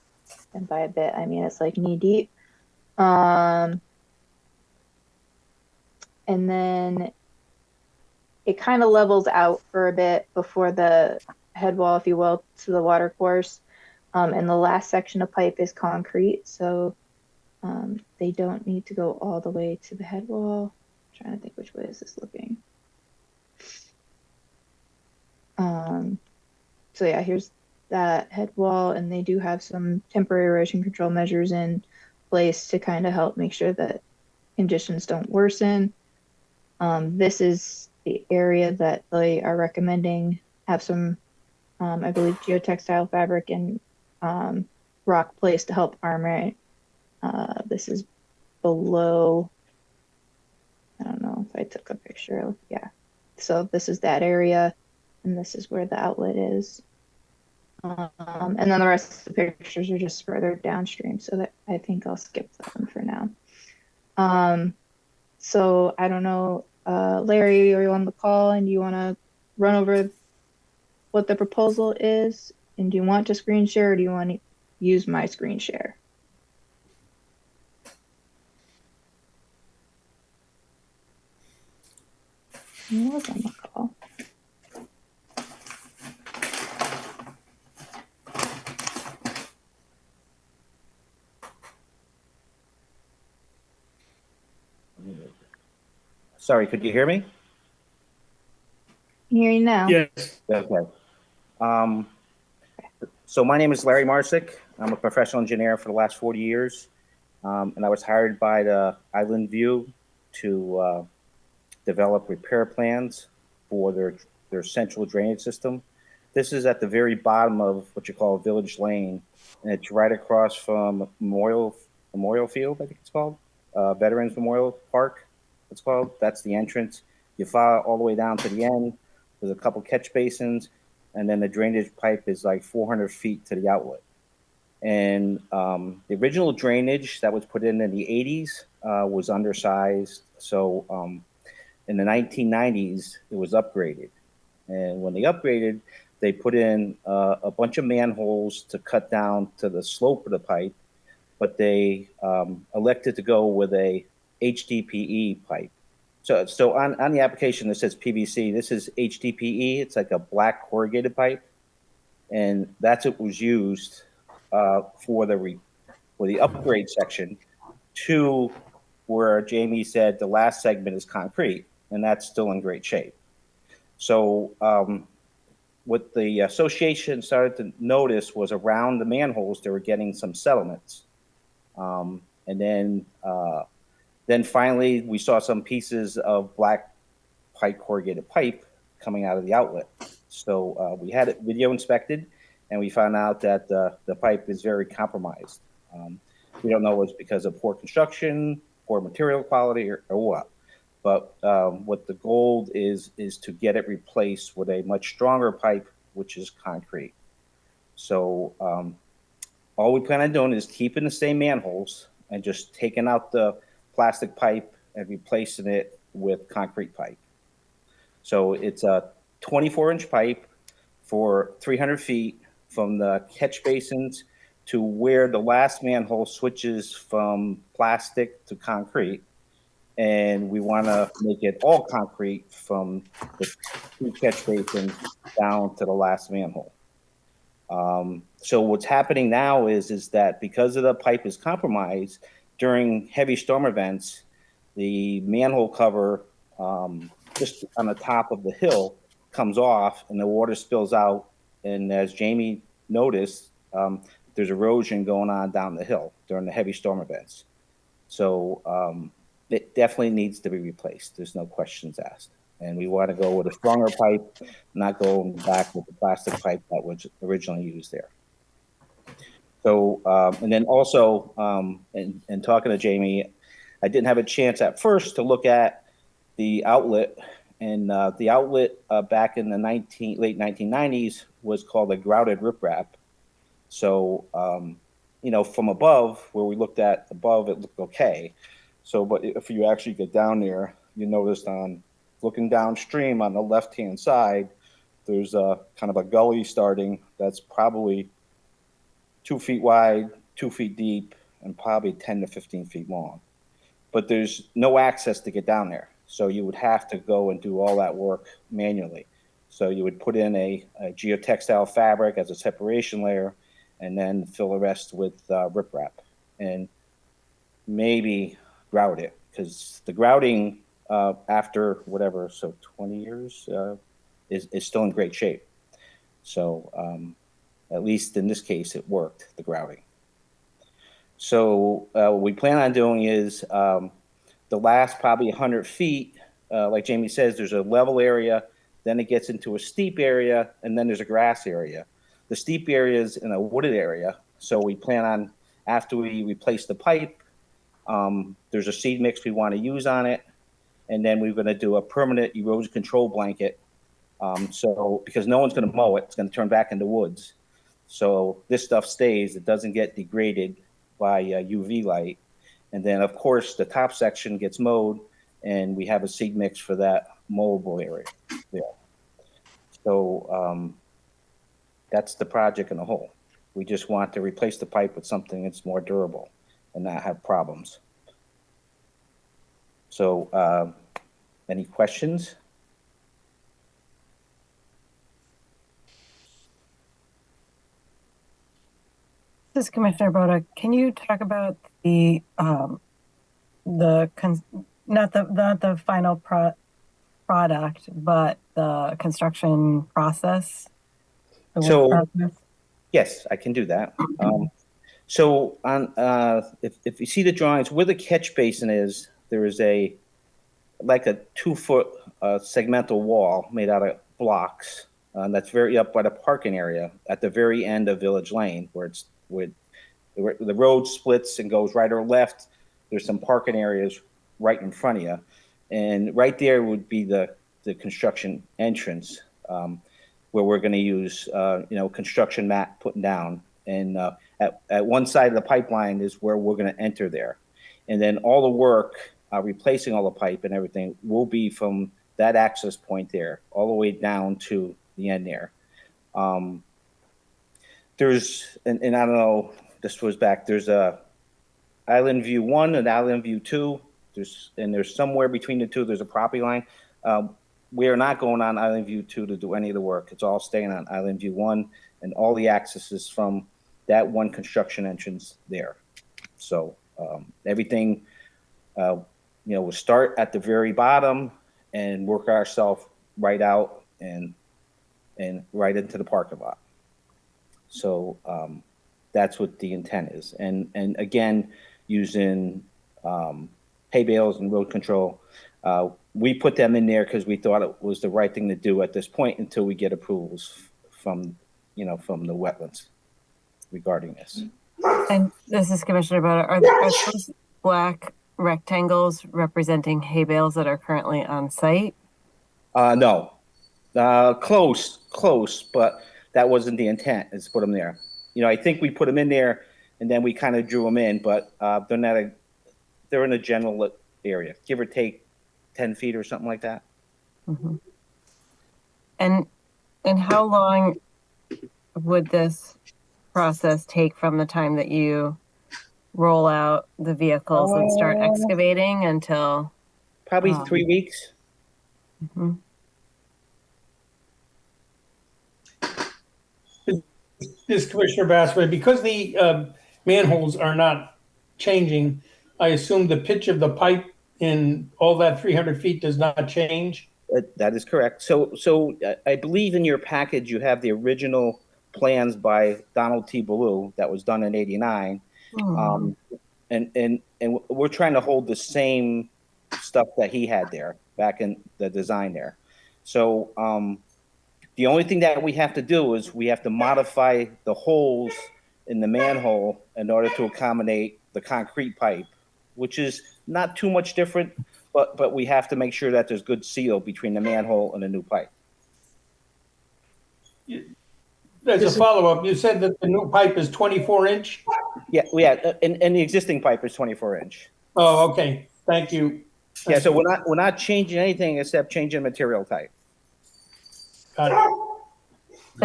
and by a bit I mean it's like knee deep. And then it kind of levels out for a bit before the head wall, if you will, to the water course. And the last section of pipe is concrete, so they don't need to go all the way to the head wall. I'm trying to think which way is this looking. So yeah, here's that head wall, and they do have some temporary erosion control measures in place to kind of help make sure that conditions don't worsen. This is the area that they are recommending have some, I believe, geotextile fabric and rock placed to help armor it. This is below, I don't know if I took a picture. Yeah. So this is that area, and this is where the outlet is. And then the rest of the pictures are just further downstream, so that I think I'll skip them for now. So I don't know, Larry, are you on the call and you want to run over what the proposal is? And do you want to screen share, or do you want to use my screen share? I was on the call. Sorry, could you hear me? Can hear you now. Yes. Okay. So my name is Larry Marsick. I'm a professional engineer for the last 40 years. And I was hired by the Island View to develop repair plans for their central drainage system. This is at the very bottom of what you call Village Lane, and it's right across from Memorial Field, I think it's called, Veterans Memorial Park, it's called. That's the entrance. You follow all the way down to the end. There's a couple catch basins, and then the drainage pipe is like 400 feet to the outlet. And the original drainage that was put in the 80s was undersized. So in the 1990s, it was upgraded. And when they upgraded, they put in a bunch of manholes to cut down to the slope of the pipe, but they elected to go with a HDPE pipe. So on the application that says PVC, this is HDPE. It's like a black corrugated pipe, and that's what was used for the upgrade section to where Jamie said the last segment is concrete, and that's still in great shape. So what the association started to notice was around the manholes, they were getting some settlements. And then finally we saw some pieces of black pipe corrugated pipe coming out of the outlet. So we had it video inspected, and we found out that the pipe is very compromised. We don't know if it's because of poor construction, poor material quality, or what. But what the goal is to get it replaced with a much stronger pipe, which is concrete. So all we plan on doing is keeping the same manholes and just taking out the plastic pipe and replacing it with concrete pipe. So it's a 24-inch pipe for 300 feet from the catch basins to where the last manhole switches from plastic to concrete. And we want to make it all concrete from the two catch basins down to the last manhole. So what's happening now is that because of the pipe is compromised during heavy storm events, the manhole cover just on the top of the hill comes off and the water spills out. And as Jamie noticed, there's erosion going on down the hill during the heavy storm events. So it definitely needs to be replaced. There's no questions asked. And we want to go with a stronger pipe, not going back with the plastic pipe that was originally used there. So, and then also, in talking to Jamie, I didn't have a chance at first to look at the outlet. And the outlet back in the late 1990s was called a grouted riprap. So, you know, from above, where we looked at above, it looked okay. So, but if you actually get down there, you noticed on looking downstream on the left-hand side, there's a kind of a gully starting that's probably 2 feet wide, 2 feet deep, and probably 10 to 15 feet long. But there's no access to get down there. So you would have to go and do all that work manually. So you would put in a geotextile fabric as a separation layer and then fill the rest with riprap and maybe grout it, because the grouting after whatever, so 20 years is still in great shape. So at least in this case, it worked, the grouting. So what we plan on doing is the last probably 100 feet, like Jamie says, there's a level area, then it gets into a steep area, and then there's a grass area. The steep area is in a wooded area. So we plan on, after we replace the pipe, there's a seed mix we want to use on it. And then we're going to do a permanent erosion control blanket. So because no one's going to mow it, it's going to turn back into woods. So this stuff stays, it doesn't get degraded by UV light. And then of course the top section gets mowed and we have a seed mix for that mowable area there. So that's the project in a whole. We just want to replace the pipe with something that's more durable and not have problems. So any questions? This is Commissioner Boda. Can you talk about not the final product, but the construction process? Yes, I can do that. So on if you see the drawings, where the catch basin is, there is like a 2-foot segmental wall made out of blocks. That's very up by the parking area at the very end of Village Lane, where the road splits and goes right or left. There's some parking areas right in front of you, and right there would be the construction entrance. where we're going to use, construction mat putting down. And at one side of the pipeline is where we're going to enter there. And then all the work, replacing all the pipe and everything, will be from that access point there, all the way down to the end there. There's, and I don't know, this was back, there's a Island View 1 and Island View 2. There's somewhere between the two, there's a property line. We are not going on Island View 2 to do any of the work. It's all staying on Island View 1, and all the access is from that one construction entrance there. So everything, we'll start at the very bottom and work ourselves right out and right into the parking lot. So that's what the intent is. And again, using hay bales and road control. We put them in there because we thought it was the right thing to do at this point until we get approvals from the wetlands regarding this. And this is Commissioner Boda. Are those black rectangles representing hay bales that are currently on site? No, close, but that wasn't the intent, is to put them there. I think we put them in there and then we kind of drew them in, but they're in a general area, give or take 10 feet or something like that. Mm-hmm. And how long would this process take from the time that you roll out the vehicles and start excavating until? Probably 3 weeks. Mm-hmm. This is Commissioner Bassman. Because the manholes are not changing, I assume the pitch of the pipe in all that 300 feet does not change? That is correct. So I believe in your package you have the original plans by Donald T. Ballou that was done in '89, and we're trying to hold the same stuff that he had there back in the design there. So the only thing that we have to do is we have to modify the holes in the manhole in order to accommodate the concrete pipe, which is not too much different, but we have to make sure that there's good seal between the manhole and the new pipe. As a follow-up, you said that the new pipe is 24-inch? Yeah, and the existing pipe is 24-inch. Oh, okay. Thank you. Yeah, so we're not changing anything except changing material type. Got it.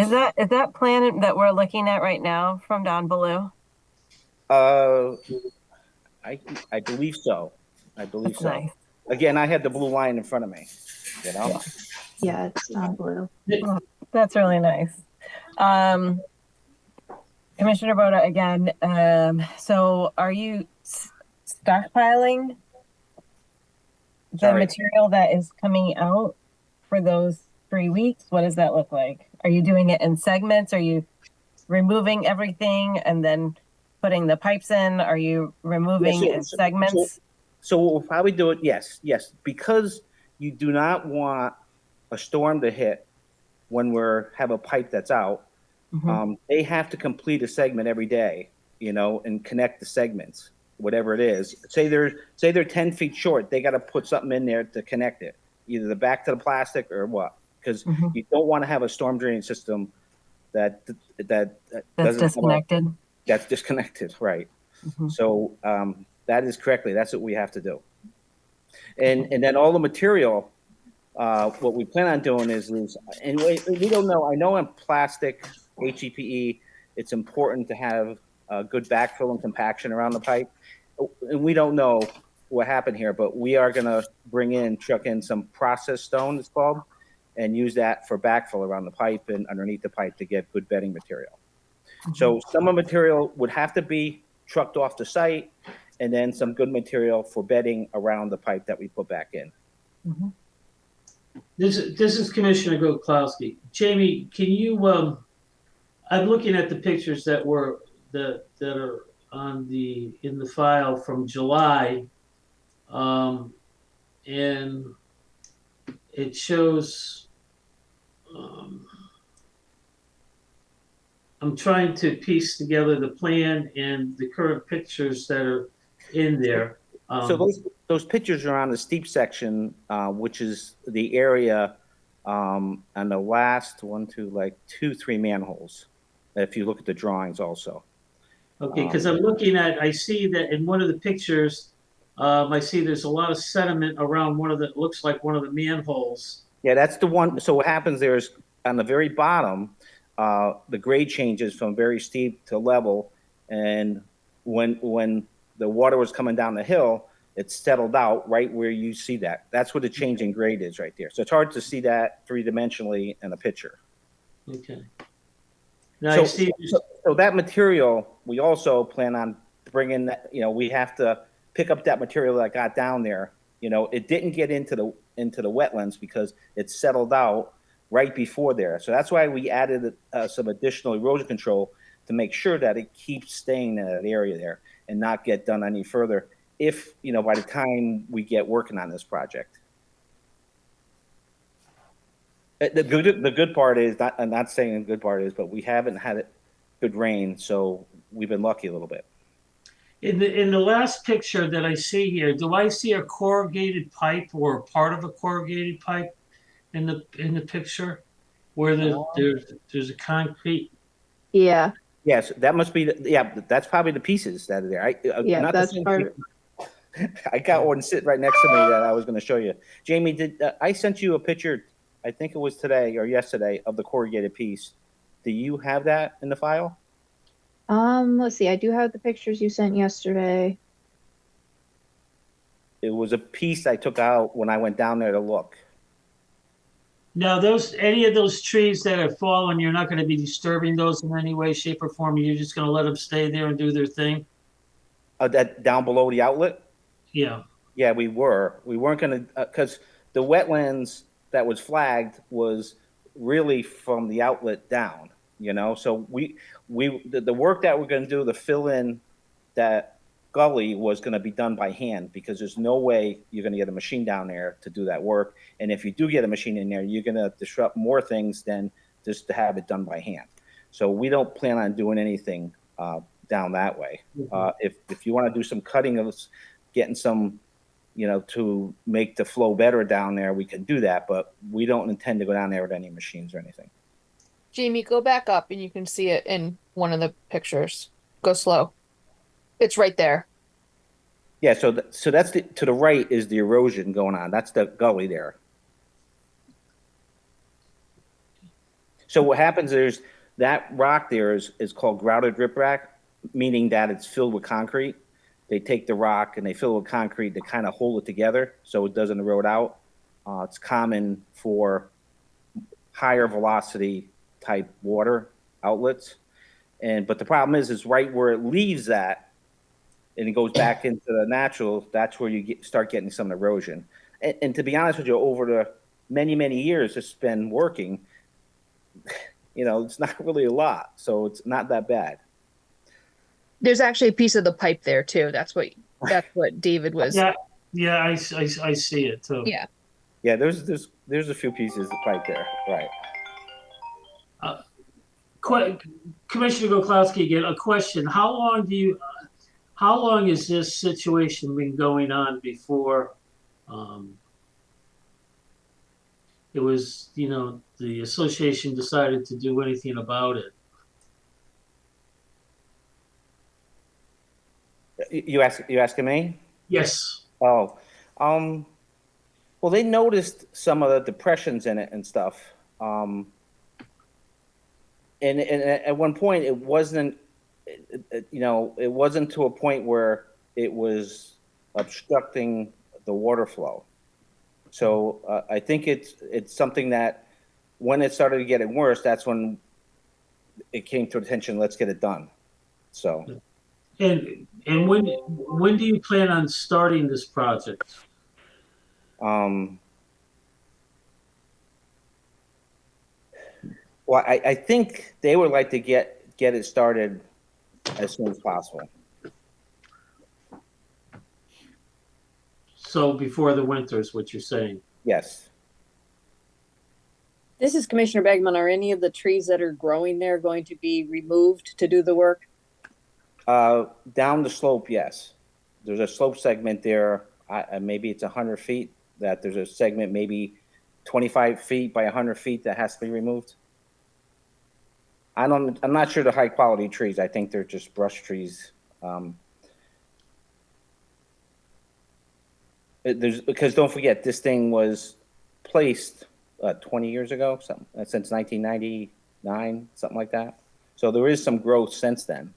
Is that plan that we're looking at right now from Don Ballou? I believe so. I believe That's so. nice. Again, I had the blue line in front of me. Yeah, it's not blue. Oh, that's really nice. Commissioner Boda again. So are you stockpiling the material that is coming out for those 3 weeks? What does that look like? Are you doing it in segments? Are you removing everything and then putting the pipes in? Are you removing in segments? So we'll probably do it, yes, because you do not want a storm to hit when have a pipe that's out. Mm-hmm. They have to complete a segment every day, and connect the segments, whatever it is. Say they're 10 feet short, they got to put something in there to connect it, either the back to the plastic or what, because you don't want to have a storm drainage system that's disconnected. That's disconnected, right? Mm-hmm. So that is correctly. That's what we have to do. And then all the material, what we plan on doing is and we don't know. I know in plastic, HDPE, it's important to have good backfill and compaction around the pipe. And we don't know what happened here, but we are going to truck in some processed stone, it's called, and use that for backfill around the pipe and underneath the pipe to get good bedding material. Mm-hmm. So some of the material would have to be trucked off the site, and then some good material for bedding around the pipe that we put back in. Mm-hmm. This is Commissioner Goklowski. Jamie, can you? I'm looking at the pictures that are in the file from July, and it shows. I'm trying to piece together the plan and the current pictures that are in there. So those pictures are on the steep section, which is the area And the last one, two, like two, three manholes. If you look at the drawings also. Okay, because I'm looking at, I see that in one of the pictures, I see there's a lot of sediment around one of the, looks like one of the manholes. Yeah, that's the one. So what happens there is on the very bottom, the grade changes from very steep to level. And when the water was coming down the hill, it settled out right where you see that. That's where the change in grade is right there. So it's hard to see that three-dimensionally in a picture. Okay. Now I see. So that material, we also plan on bringing that, we have to pick up that material that got down there. It didn't get into the wetlands because it settled out right before there. So that's why we added some additional erosion control to make sure that it keeps staying in that area there and not get done any further if, by the time we get working on this project. The good part is, I'm not saying the good part is, but we haven't had good rain, so we've been lucky a little bit. In the last picture that I see here, do I see a corrugated pipe or part of a corrugated pipe in the picture where there's a concrete? Yeah, Yes, that must be that's probably the pieces that are there. yeah, not that's part of. I got one sitting right next to me that I was going to show you. Jamie, did I sent you a picture? I think it was today or yesterday of the corrugated piece. Do you have that in the file? Let's see. I do have the pictures you sent yesterday. It was a piece I took out when I went down there to look. Now, any of those trees that have fallen, you're not going to be disturbing those in any way, shape, or form. You're just going to let them stay there and do their thing. That down below the outlet. Yeah. Yeah, we were. We weren't going to because the wetlands that was flagged was really from the outlet down. So the work that we're going to do to fill in that gully was going to be done by hand because there's no way you're going to get a machine down there to do that work. And if you do get a machine in there, you're going to disrupt more things than just to have it done by hand. So we don't plan on doing anything down that way. If you want to do some cutting of getting some, to make the flow better down there, we can do that, but we don't intend to go down there with any machines or anything. Jamie, go back up and you can see it in one of the pictures. Go slow. It's right there. Yeah, so that's to the right is the erosion going on. That's the gully there. So what happens is that rock there is called grouted riprap, meaning that it's filled with concrete. They take the rock and they fill it with concrete to kind of hold it together so it doesn't erode out. It's common for higher velocity type water outlets. But the problem is right where it leaves that and it goes back into the natural, that's where you start getting some erosion. And to be honest with you, over the many, many years it's been working, it's not really a lot. So it's not that bad. There's actually a piece of the pipe there too. That's what David was. Yeah, I see it too. Yeah. Yeah, there's a few pieces of pipe there, right? Commissioner Goklowski again. A question: How long has this situation been going on before it was, the association decided to do anything about it? You asking me? Yes. Oh, well, they noticed some of the depressions in it and stuff. And at one point, it wasn't, it wasn't to a point where it was obstructing the water flow. So I think it's something that when it started getting worse, that's when it came to attention. Let's get it done. So. And when do you plan on starting this project? Well, I think they would like to get it started as soon as possible. So before the winter is what you're saying? Yes. This is Commissioner Begman. Are any of the trees that are growing there going to be removed to do the work? Down the slope, yes. There's a slope segment there. Maybe it's 100 feet. That there's a segment maybe 25 feet by 100 feet that has to be removed. I'm not sure the high quality trees. I think they're just brush trees. Because don't forget, this thing was placed 20 years ago, something since 1999, something like that. So there is some growth since then.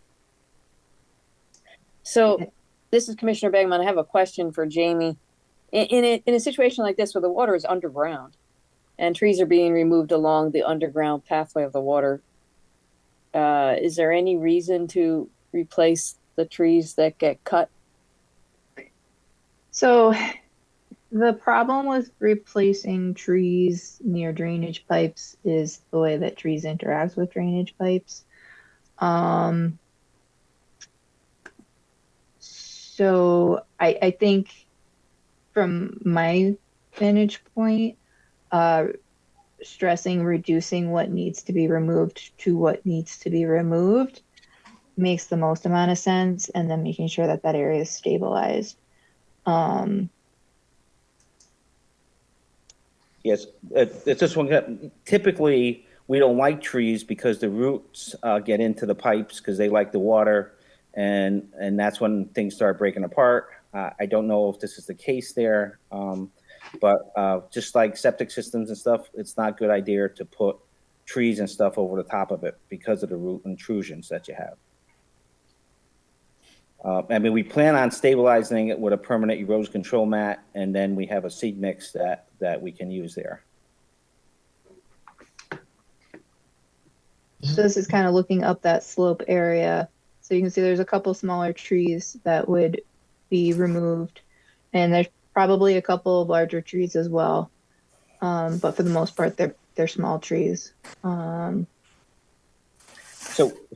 So this is Commissioner Bergman. I have a question for Jamie. In a situation like this where the water is underground and trees are being removed along the underground pathway of the water, is there any reason to replace the trees that get cut? So the problem with replacing trees near drainage pipes is the way that trees interact with drainage pipes. So I think from my vantage point, stressing reducing what needs to be removed to what needs to be removed makes the most amount of sense, and then making sure that that area is stabilized. Yes, it's this one. Typically, we don't like trees because the roots get into the pipes because they like the water, and that's when things start breaking apart. I don't know if this is the case there, but just like septic systems and stuff, it's not a good idea to put trees and stuff over the top of it because of the root intrusions that you have. I mean, we plan on stabilizing it with a permanent erosion control mat, and then we have a seed mix that we can use there. So this is kind of looking up that slope area. So you can see there's a couple smaller trees that would be removed, and there's probably a couple of larger trees as well. But for the most part, they're small trees. So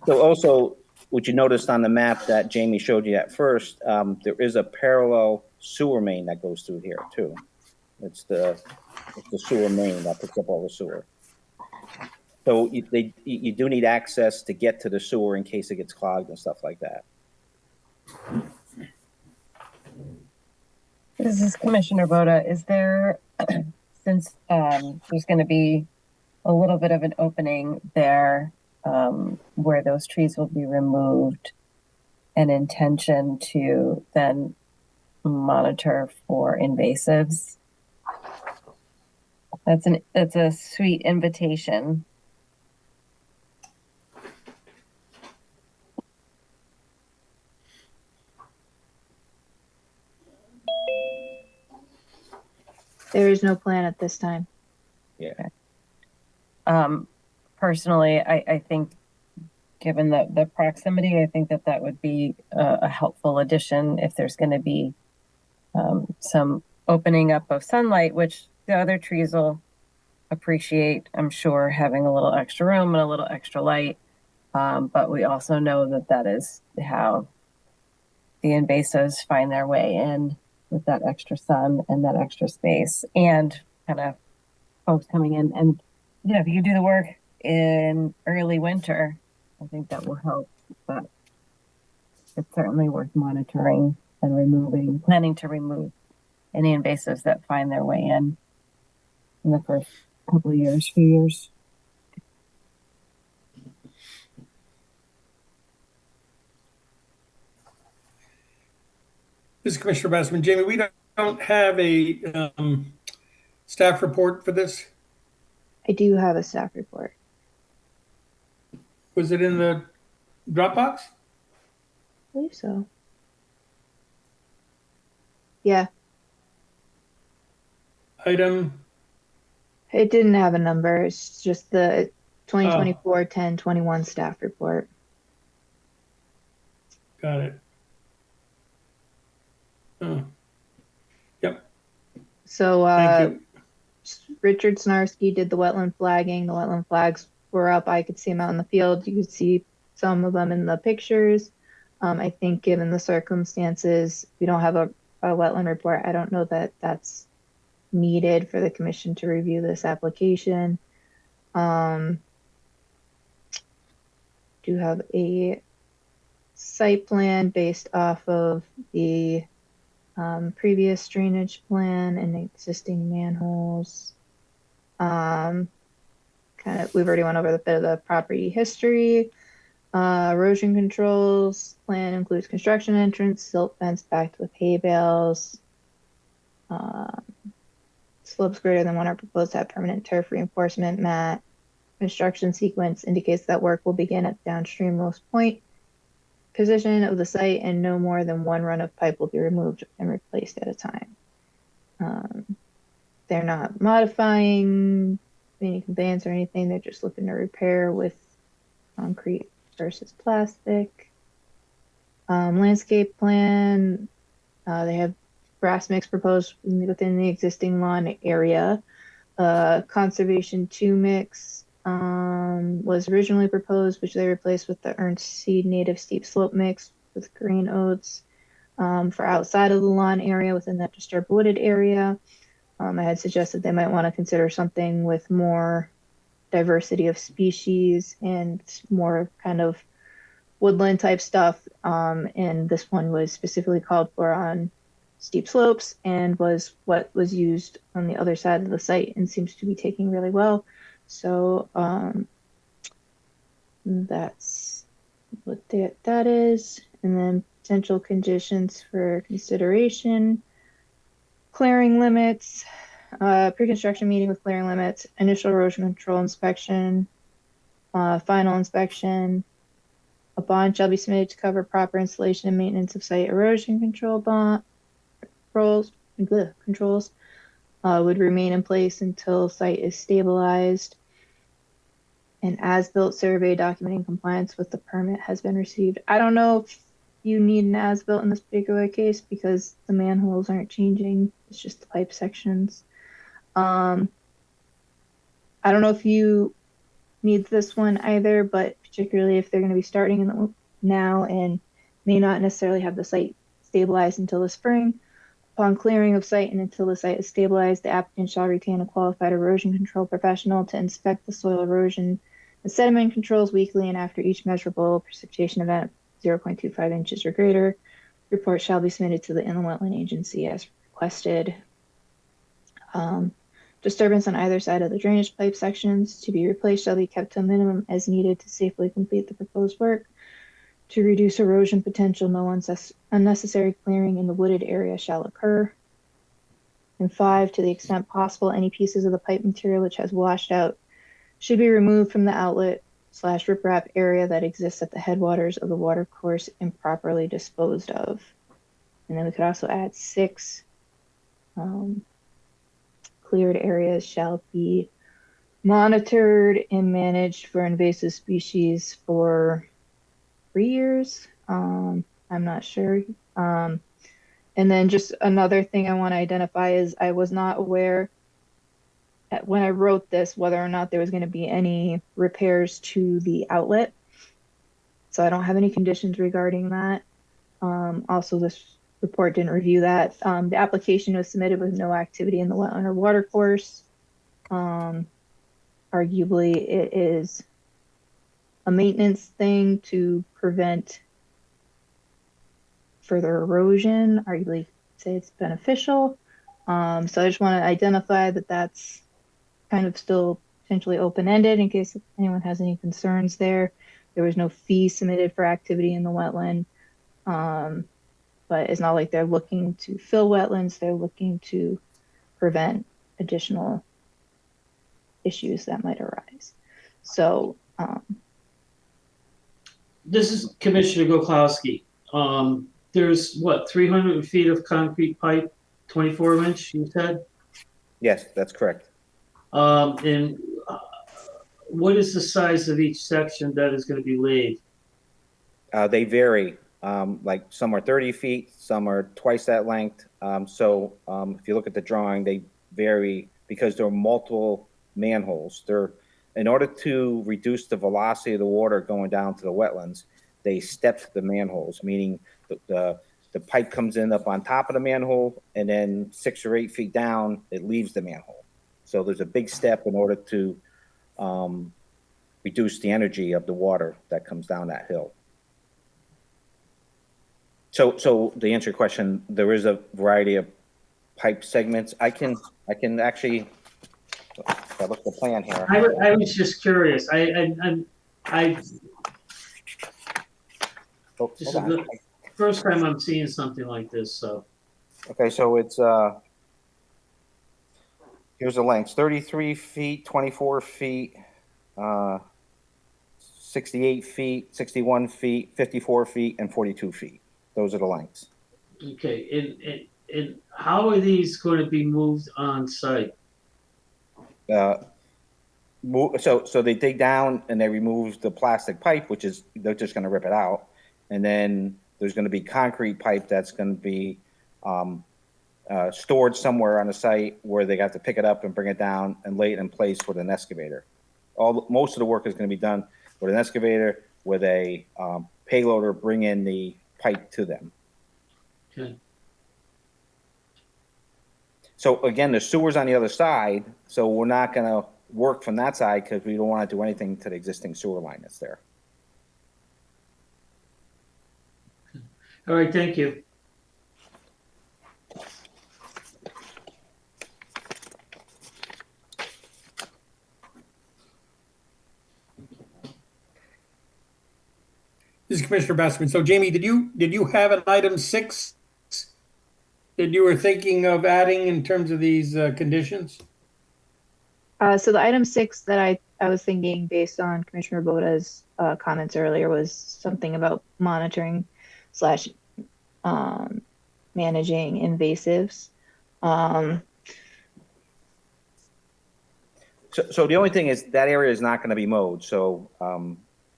also, what you noticed on the map that Jamie showed you at first, there is a parallel sewer main that goes through here too. It's the sewer main that picks up all the sewer. So you do need access to get to the sewer in case it gets clogged and stuff like that. This is Commissioner Boda. Is there, since there's going to be a little bit of an opening there where those trees will be removed, an intention to then monitor for invasives? That's a sweet invitation. There is no plan at this time. Yeah. Personally, I think, given the proximity, I think that would be a helpful addition if there's going to be some opening up of sunlight, which the other trees will appreciate, I'm sure, having a little extra room and a little extra light. But we also know that is how the invasives find their way in, with that extra sun and that extra space, and kind of folks coming in. And if you do the work in early winter, I think that will help. But it's certainly worth monitoring and planning to remove any invasives that find their way in the first few years. This is Commissioner Bassman. Jamie, we don't have a staff report for this. I do have a staff report. Was it in the Dropbox? I believe so. Yeah. Item? It didn't have a number. It's just the 2024-10-21 staff report. Got it. Yep. So Thank you. Richard Snarski did the wetland flagging. The wetland flags were up. I could see them out in the field. You could see some of them in the pictures. I think given the circumstances, we don't have a wetland report. I don't know that that's needed for the commission to review this application. Do have a site plan based off of the previous drainage plan and existing manholes. Kind of, we've already went over the bit of the property history. Erosion controls plan includes construction entrance, silt fence backed with hay bales. Slopes greater than 1 are proposed to have permanent turf reinforcement mat. Construction sequence indicates that work will begin at downstream most point position of the site, and no more than 1 run of pipe will be removed and replaced at a time. They're not modifying any conveyance or anything. They're just looking to repair with concrete versus plastic. Landscape plan, they have grass mix proposed within the existing lawn area. Conservation 2 mix was originally proposed, which they replaced with the Ernst Seed native steep slope mix with green oats for outside of the lawn area within that disturbed wooded area. I had suggested they might want to consider something with more diversity of species and more kind of woodland type stuff. And this one was specifically called for on steep slopes and was what was used on the other side of the site and seems to be taking really well. So that's what that is. And then potential conditions for consideration. Clearing limits, pre-construction meeting with clearing limits, initial erosion control inspection, final inspection. A bond shall be submitted to cover proper installation and maintenance of site erosion control controls would remain in place until site is stabilized. An as-built survey documenting compliance with the permit has been received. I don't know if you need an as-built in this particular case because the manholes aren't changing. It's just the pipe sections. I don't know if you need this one either, but particularly if they're going to be starting in the, now and may not necessarily have the site stabilized until the spring. Upon clearing of site and until the site is stabilized, the applicant shall retain a qualified erosion control professional to inspect the soil erosion and sediment controls weekly and after each measurable precipitation event 0.25 inches or greater. Report shall be submitted to the Inland Wetland Agency as requested. Disturbance on either side of the drainage pipe sections to be replaced shall be kept to a minimum as needed to safely complete the proposed work. To reduce erosion potential, no unnecessary clearing in the wooded area shall occur. And 5, to the extent possible, any pieces of the pipe material which has washed out should be removed from the outlet/riprap area that exists at the headwaters of the water course and properly disposed of. And then we could also add 6. Cleared areas shall be monitored and managed for invasive species for 3 years. I'm not sure. And then just another thing I want to identify is I was not aware when I wrote this whether or not there was going to be any repairs to the outlet. So I don't have any conditions regarding that. Also, this report didn't review that. The application was submitted with no activity in the wetland or water course. Arguably, it is a maintenance thing to prevent further erosion. Arguably, say it's beneficial. So I just want to identify that that's kind of still potentially open-ended in case anyone has any concerns there. There was no fee submitted for activity in the wetland. But it's not like they're looking to fill wetlands. They're looking to prevent additional issues that might arise. So This is Commissioner Goklowski. There's what, 300 feet of concrete pipe, 24-inch, you said? Yes, that's correct. And what is the size of each section that is going to be laid? They vary. Like some are 30 feet, some are twice that length. So if you look at the drawing, they vary because there are multiple manholes. In order to reduce the velocity of the water going down to the wetlands, they stepped the manholes, meaning the pipe comes in up on top of the manhole, and then 6 or 8 feet down, it leaves the manhole. So there's a big step in order to reduce the energy of the water that comes down that hill. So to answer your question, there is a variety of pipe segments. I can actually, If I look at the plan here. I was just curious. I Oh, this hold is on. the first time I'm seeing something like this. So Okay, so it's here's the lengths: 33 feet, 24 feet, 68 feet, 61 feet, 54 feet, and 42 feet. Those are the lengths. okay, and how are these going to be moved on site? Uh, so they dig down and they remove the plastic pipe, which is they're just going to rip it out, and then there's going to be concrete pipe that's going to be stored somewhere on the site where they have to pick it up and bring it down and lay it in place with an excavator. Most of the work is going to be done with an excavator with a payloader bring in the pipe to them. Okay. So again, the sewer's on the other side, so we're not going to work from that side because we don't want to do anything to the existing sewer line that's there. All right, thank you. This is Commissioner Bassman. So Jamie, did you have an item 6 that you were thinking of adding in terms of these conditions? So the item 6 that I was thinking based on Commissioner Boda's comments earlier was something about monitoring slash managing invasives. So the only thing is that area is not going to be mowed. So,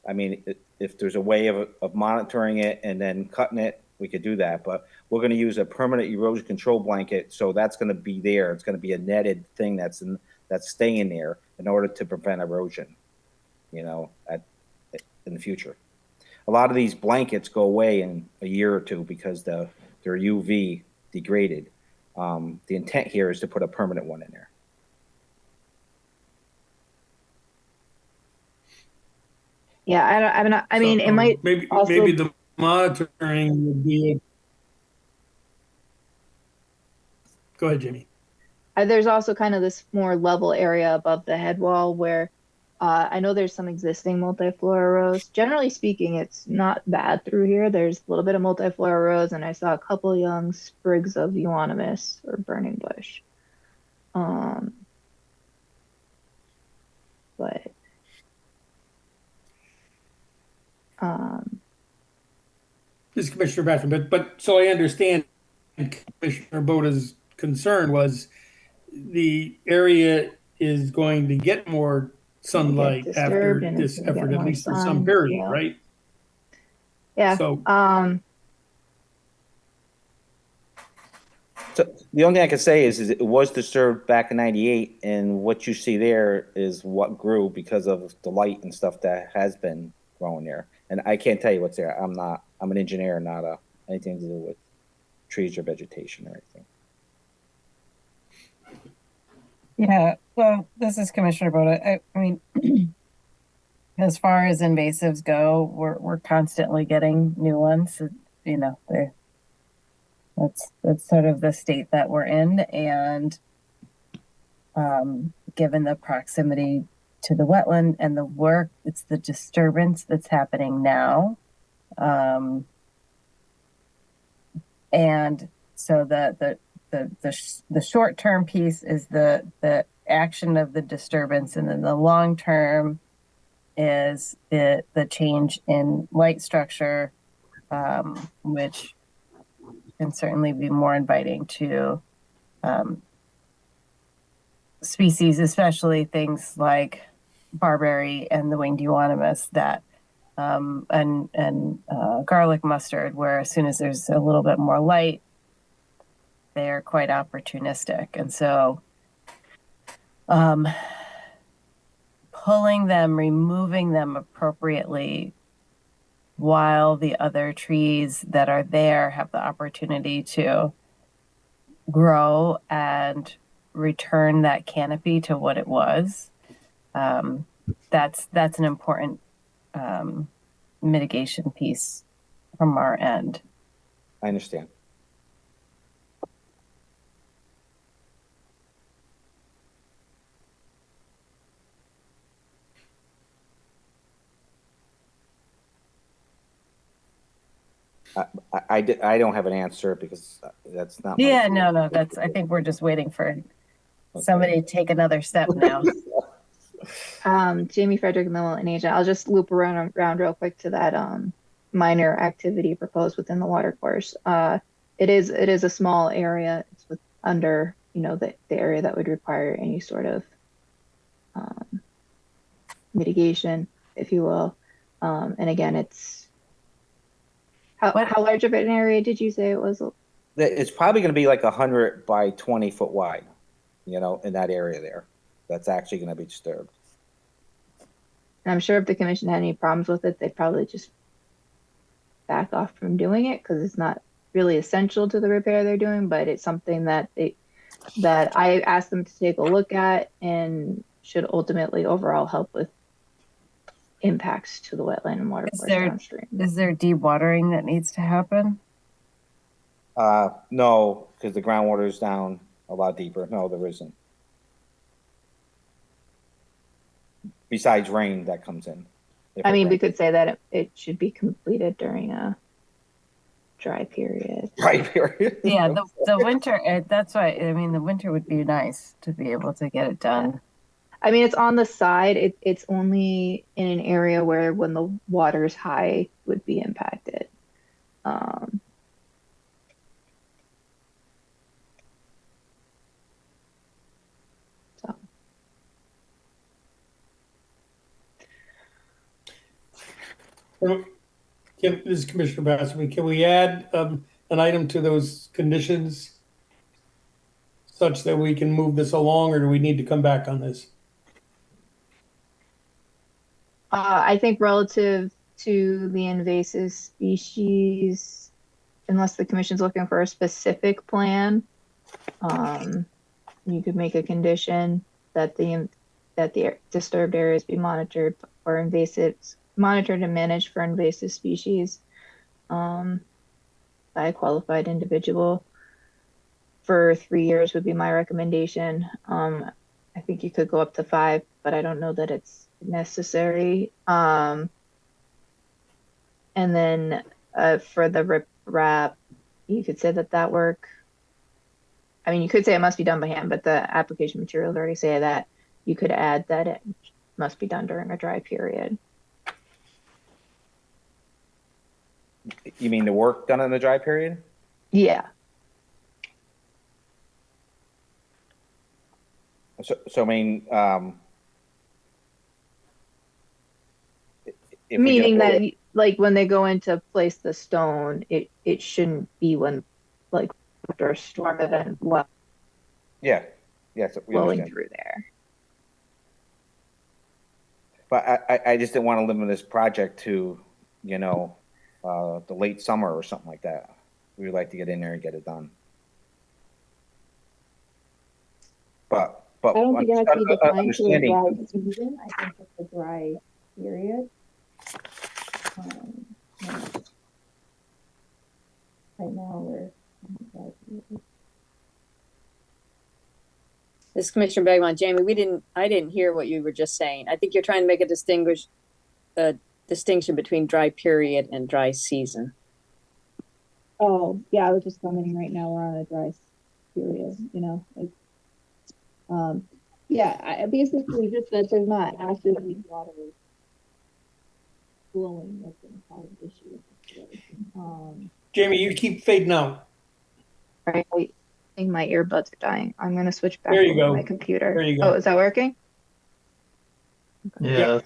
I mean, if there's a way of monitoring it and then cutting it, we could do that. But we're going to use a permanent erosion control blanket. So that's going to be there. It's going to be a netted thing that's staying there in order to prevent erosion, in the future. A lot of these blankets go away in a year or two because they're UV degraded. The intent here is to put a permanent one in there. Yeah, I mean, it might maybe also maybe the monitoring would be. Go ahead, Jamie. there's also kind of this more level area above the head wall where I know there's some existing multiflora rows. Generally speaking, it's not bad through here. There's a little bit of multiflora rows, and I saw a couple young sprigs of euonymus or burning bush. But This is Commissioner Bassman, but so I understand Commissioner Boda's concern was the area is going to get more sunlight get after disturbed and it's this gonna get effort, at more least for some sun. period, Yeah. right? Yeah. So So the only thing I can say is it was disturbed back in '98, and what you see there is what grew because of the light and stuff that has been growing there. And I can't tell you what's there. I'm an engineer, not anything to do with trees or vegetation or anything. Yeah, well, this is Commissioner Boda. I mean, as far as invasives go, we're constantly getting new ones. That's sort of the state that we're in, and given the proximity to the wetland and the work, it's the disturbance that's happening now, and so the short term piece is the action of the disturbance, and then the long term is the change in light structure, which can certainly be more inviting to species, especially things like barberry and the winged euonymus that and garlic mustard, where as soon as there's a little bit more light, they are quite opportunistic. And so pulling them, removing them appropriately while the other trees that are there have the opportunity to grow and return that canopy to what it was. That's an important mitigation piece from our end. I understand. I don't have an answer because that's not my Yeah, field. no, I think we're just waiting for somebody to take another step now. Jamie Frederick and the Wetland agent. I'll just loop around real quick to that minor activity proposed within the water course. It is a small area. It's under the area that would require any sort of um, mitigation, if you will. And again, it's how large of an area did you say it was? It's probably going to be like 100 by 20 foot wide, in that area there. That's actually going to be disturbed. And I'm sure if the commission had any problems with it, they'd probably just back off from doing it because it's not really essential to the repair they're doing, but it's something that I asked them to take a look at and should ultimately overall help with impacts to the wetland and water course downstream. Is there dewatering that needs to happen? No, because the groundwater is down a lot deeper. No, there isn't. Besides rain that comes in. I mean, we could say that it should be completed during a dry period. Dry period. Yeah, the winter, that's why, I mean, the winter would be nice to be able to get it done. I mean, it's on the side. It's only in an area where when the water's high would be impacted. This is Commissioner Bassamy. Can we add an item to those conditions such that we can move this along, or do we need to come back on this? I think relative to the invasive species, unless the commission's looking for a specific plan, you could make a condition that the disturbed areas be monitored and managed for invasive species by a qualified individual for 3 years would be my recommendation. I think you could go up to 5, but I don't know that it's necessary. And then for the rip wrap, you could say that work. I mean, you could say it must be done by hand, but the application materials already say that. You could add that it must be done during a dry period. You mean the work done in the dry period? Yeah. So I mean, meaning that like when they go in to place the stone, it shouldn't be when like after a storm event yeah, so we flowing understand. through there. But I just didn't want to limit this project to, the late summer or something like that. We would like to get in there and get it done. But I don't think it has to be defined to a understanding. dry season. I think it's a dry period. Right now we're This is Commissioner Bergman. Jamie, I didn't hear what you were just saying. I think you're trying to make a distinction between dry period and dry season. Oh, yeah, I was just commenting right now we're on a dry period, yeah, I basically just that there's not actively water flowing that's going to cause an issue. Jamie, you keep fading out. Right, I think my earbuds are dying. I'm going to switch back There you over go. to my computer. There you go. Oh, is that working? Yeah.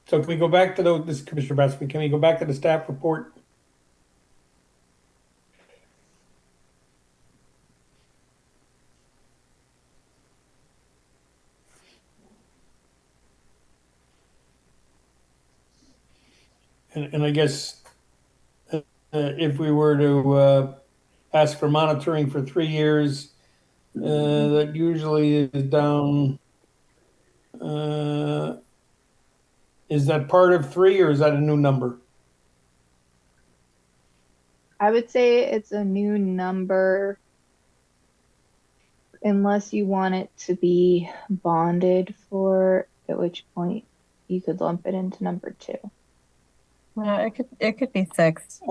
So can we go back to this is Commissioner Bassamy, can we go back to the staff report? And I guess if we were to ask for monitoring for 3 years, that usually is down. Is that part of 3 or is that a new number? I would say it's a new number unless you want it to be bonded for, at which point you could lump it into number 2. No, it could be 6.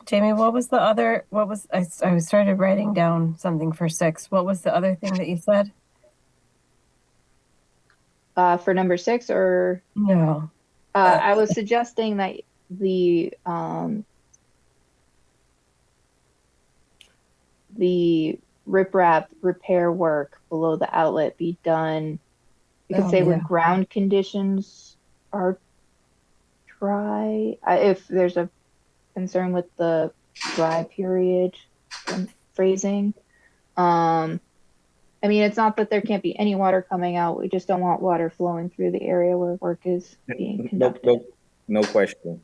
Jamie, what was the other, I started writing down something for 6. What was the other thing that you said? For number 6, or No. I was suggesting that the riprap repair work below the outlet be done, you could Oh, say yeah. when ground conditions are dry, if there's a concern with the dry period phrasing. I mean, it's not that there can't be any water coming out. We just don't want water flowing through the area where work is being conducted. No question.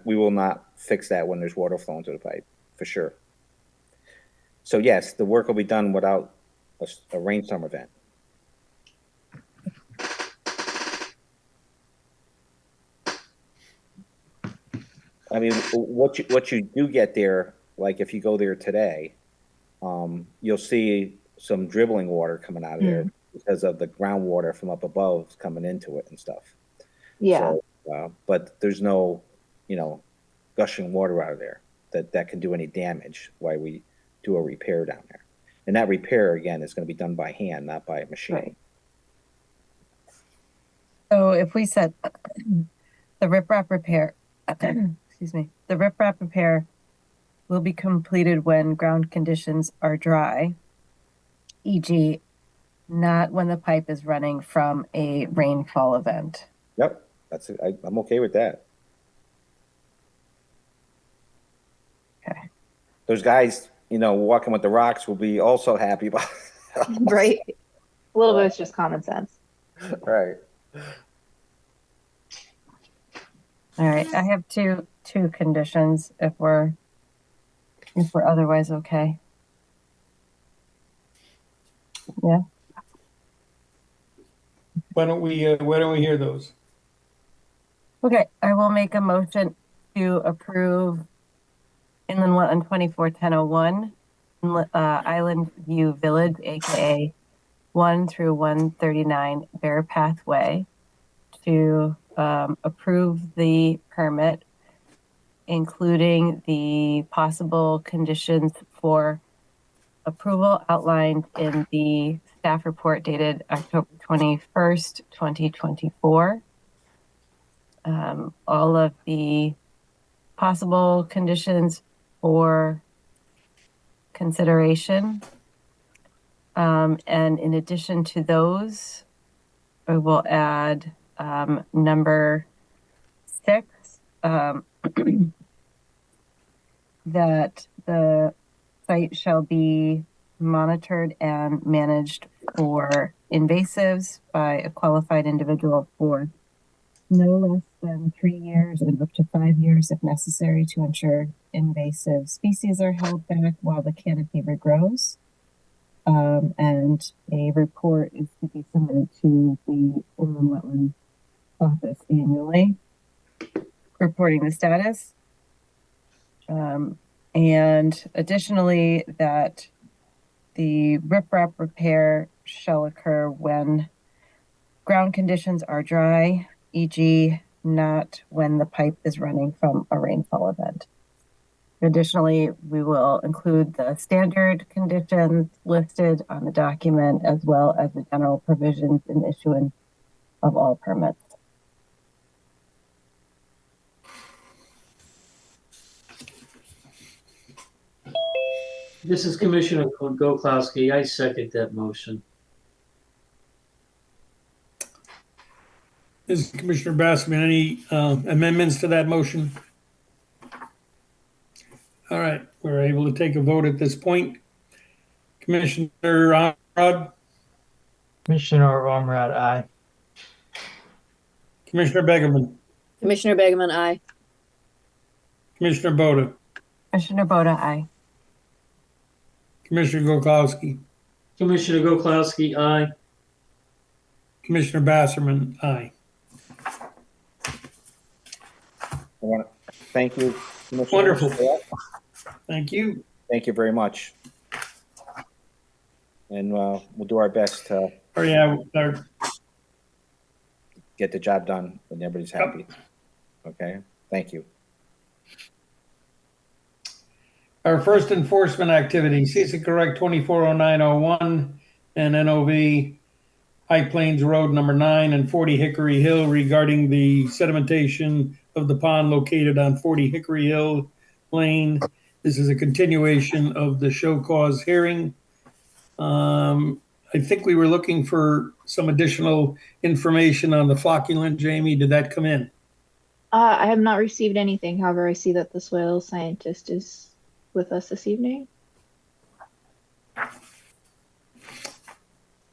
We will not fix that when there's water flowing through the pipe, for sure. So yes, the work will be done without a rainstorm event. I mean, what you do get there, like if you go there today, you'll see some dribbling water coming out of there because of the groundwater from up above coming into it and stuff. Yeah. So, but there's no, gushing water out of there that can do any damage while we do a repair down there. And that repair, again, is going to be done by hand, not by a machine. Right. So if we said the riprap repair, excuse me, the riprap repair will be completed when ground conditions are dry, e.g., not when the pipe is running from a rainfall event. Yep, I'm okay with that. Okay. Those guys, walking with the rocks will be also happy about it. Right. A little bit is just common sense. Right. All right. I have two conditions if we're otherwise okay. Yeah. Why don't we hear those? Okay. I will make a motion to approve Inland Wetland 24-1001, Island View Village, aka 1 through 139 Bear Pathway, to approve the permit, including the possible conditions for approval outlined in the staff report dated October 21st, 2024. All of the possible conditions for consideration. And in addition to those, I will add number 6, that the site shall be monitored and managed for invasives by a qualified individual for no less than 3 years and up to 5 years if necessary to ensure invasive species are held back while the canopy regrows. And a report is to be submitted to the Inland Wetland Office annually, reporting the status. And additionally, that the riprap repair shall occur when ground conditions are dry, e.g., not when the pipe is running from a rainfall event. Additionally, we will include the standard conditions listed on the document as well as the general provisions in issuance of all permits. This is Commissioner Goklowski. I second that motion. This is Commissioner Bassman. Any amendments to that motion? All right, we're able to take a vote at this point. Commissioner Arad, Commissioner Ormerod, aye. Commissioner Begerman, Commissioner Begeman, aye. Commissioner Boda, Commissioner Boda, aye. Commissioner Gokowski, Commissioner Goklowski, aye. Commissioner Basserman, aye. want to thank you, Commissioner. Wonderful. Thank you. Thank you very much. And we'll do our best to Oh, yeah. get the job done when everybody's happy. Okay, thank you. Our first enforcement activity, CC Correct 240901 and NOV High Plains Road number 9 and 40 Hickory Hill regarding the sedimentation of the pond located on 40 Hickory Hill Lane. This is a continuation of the show cause hearing. I think we were looking for some additional information on the flocculant. Jamie, did that come in? I have not received anything. However, I see that the soil scientist is with us this evening.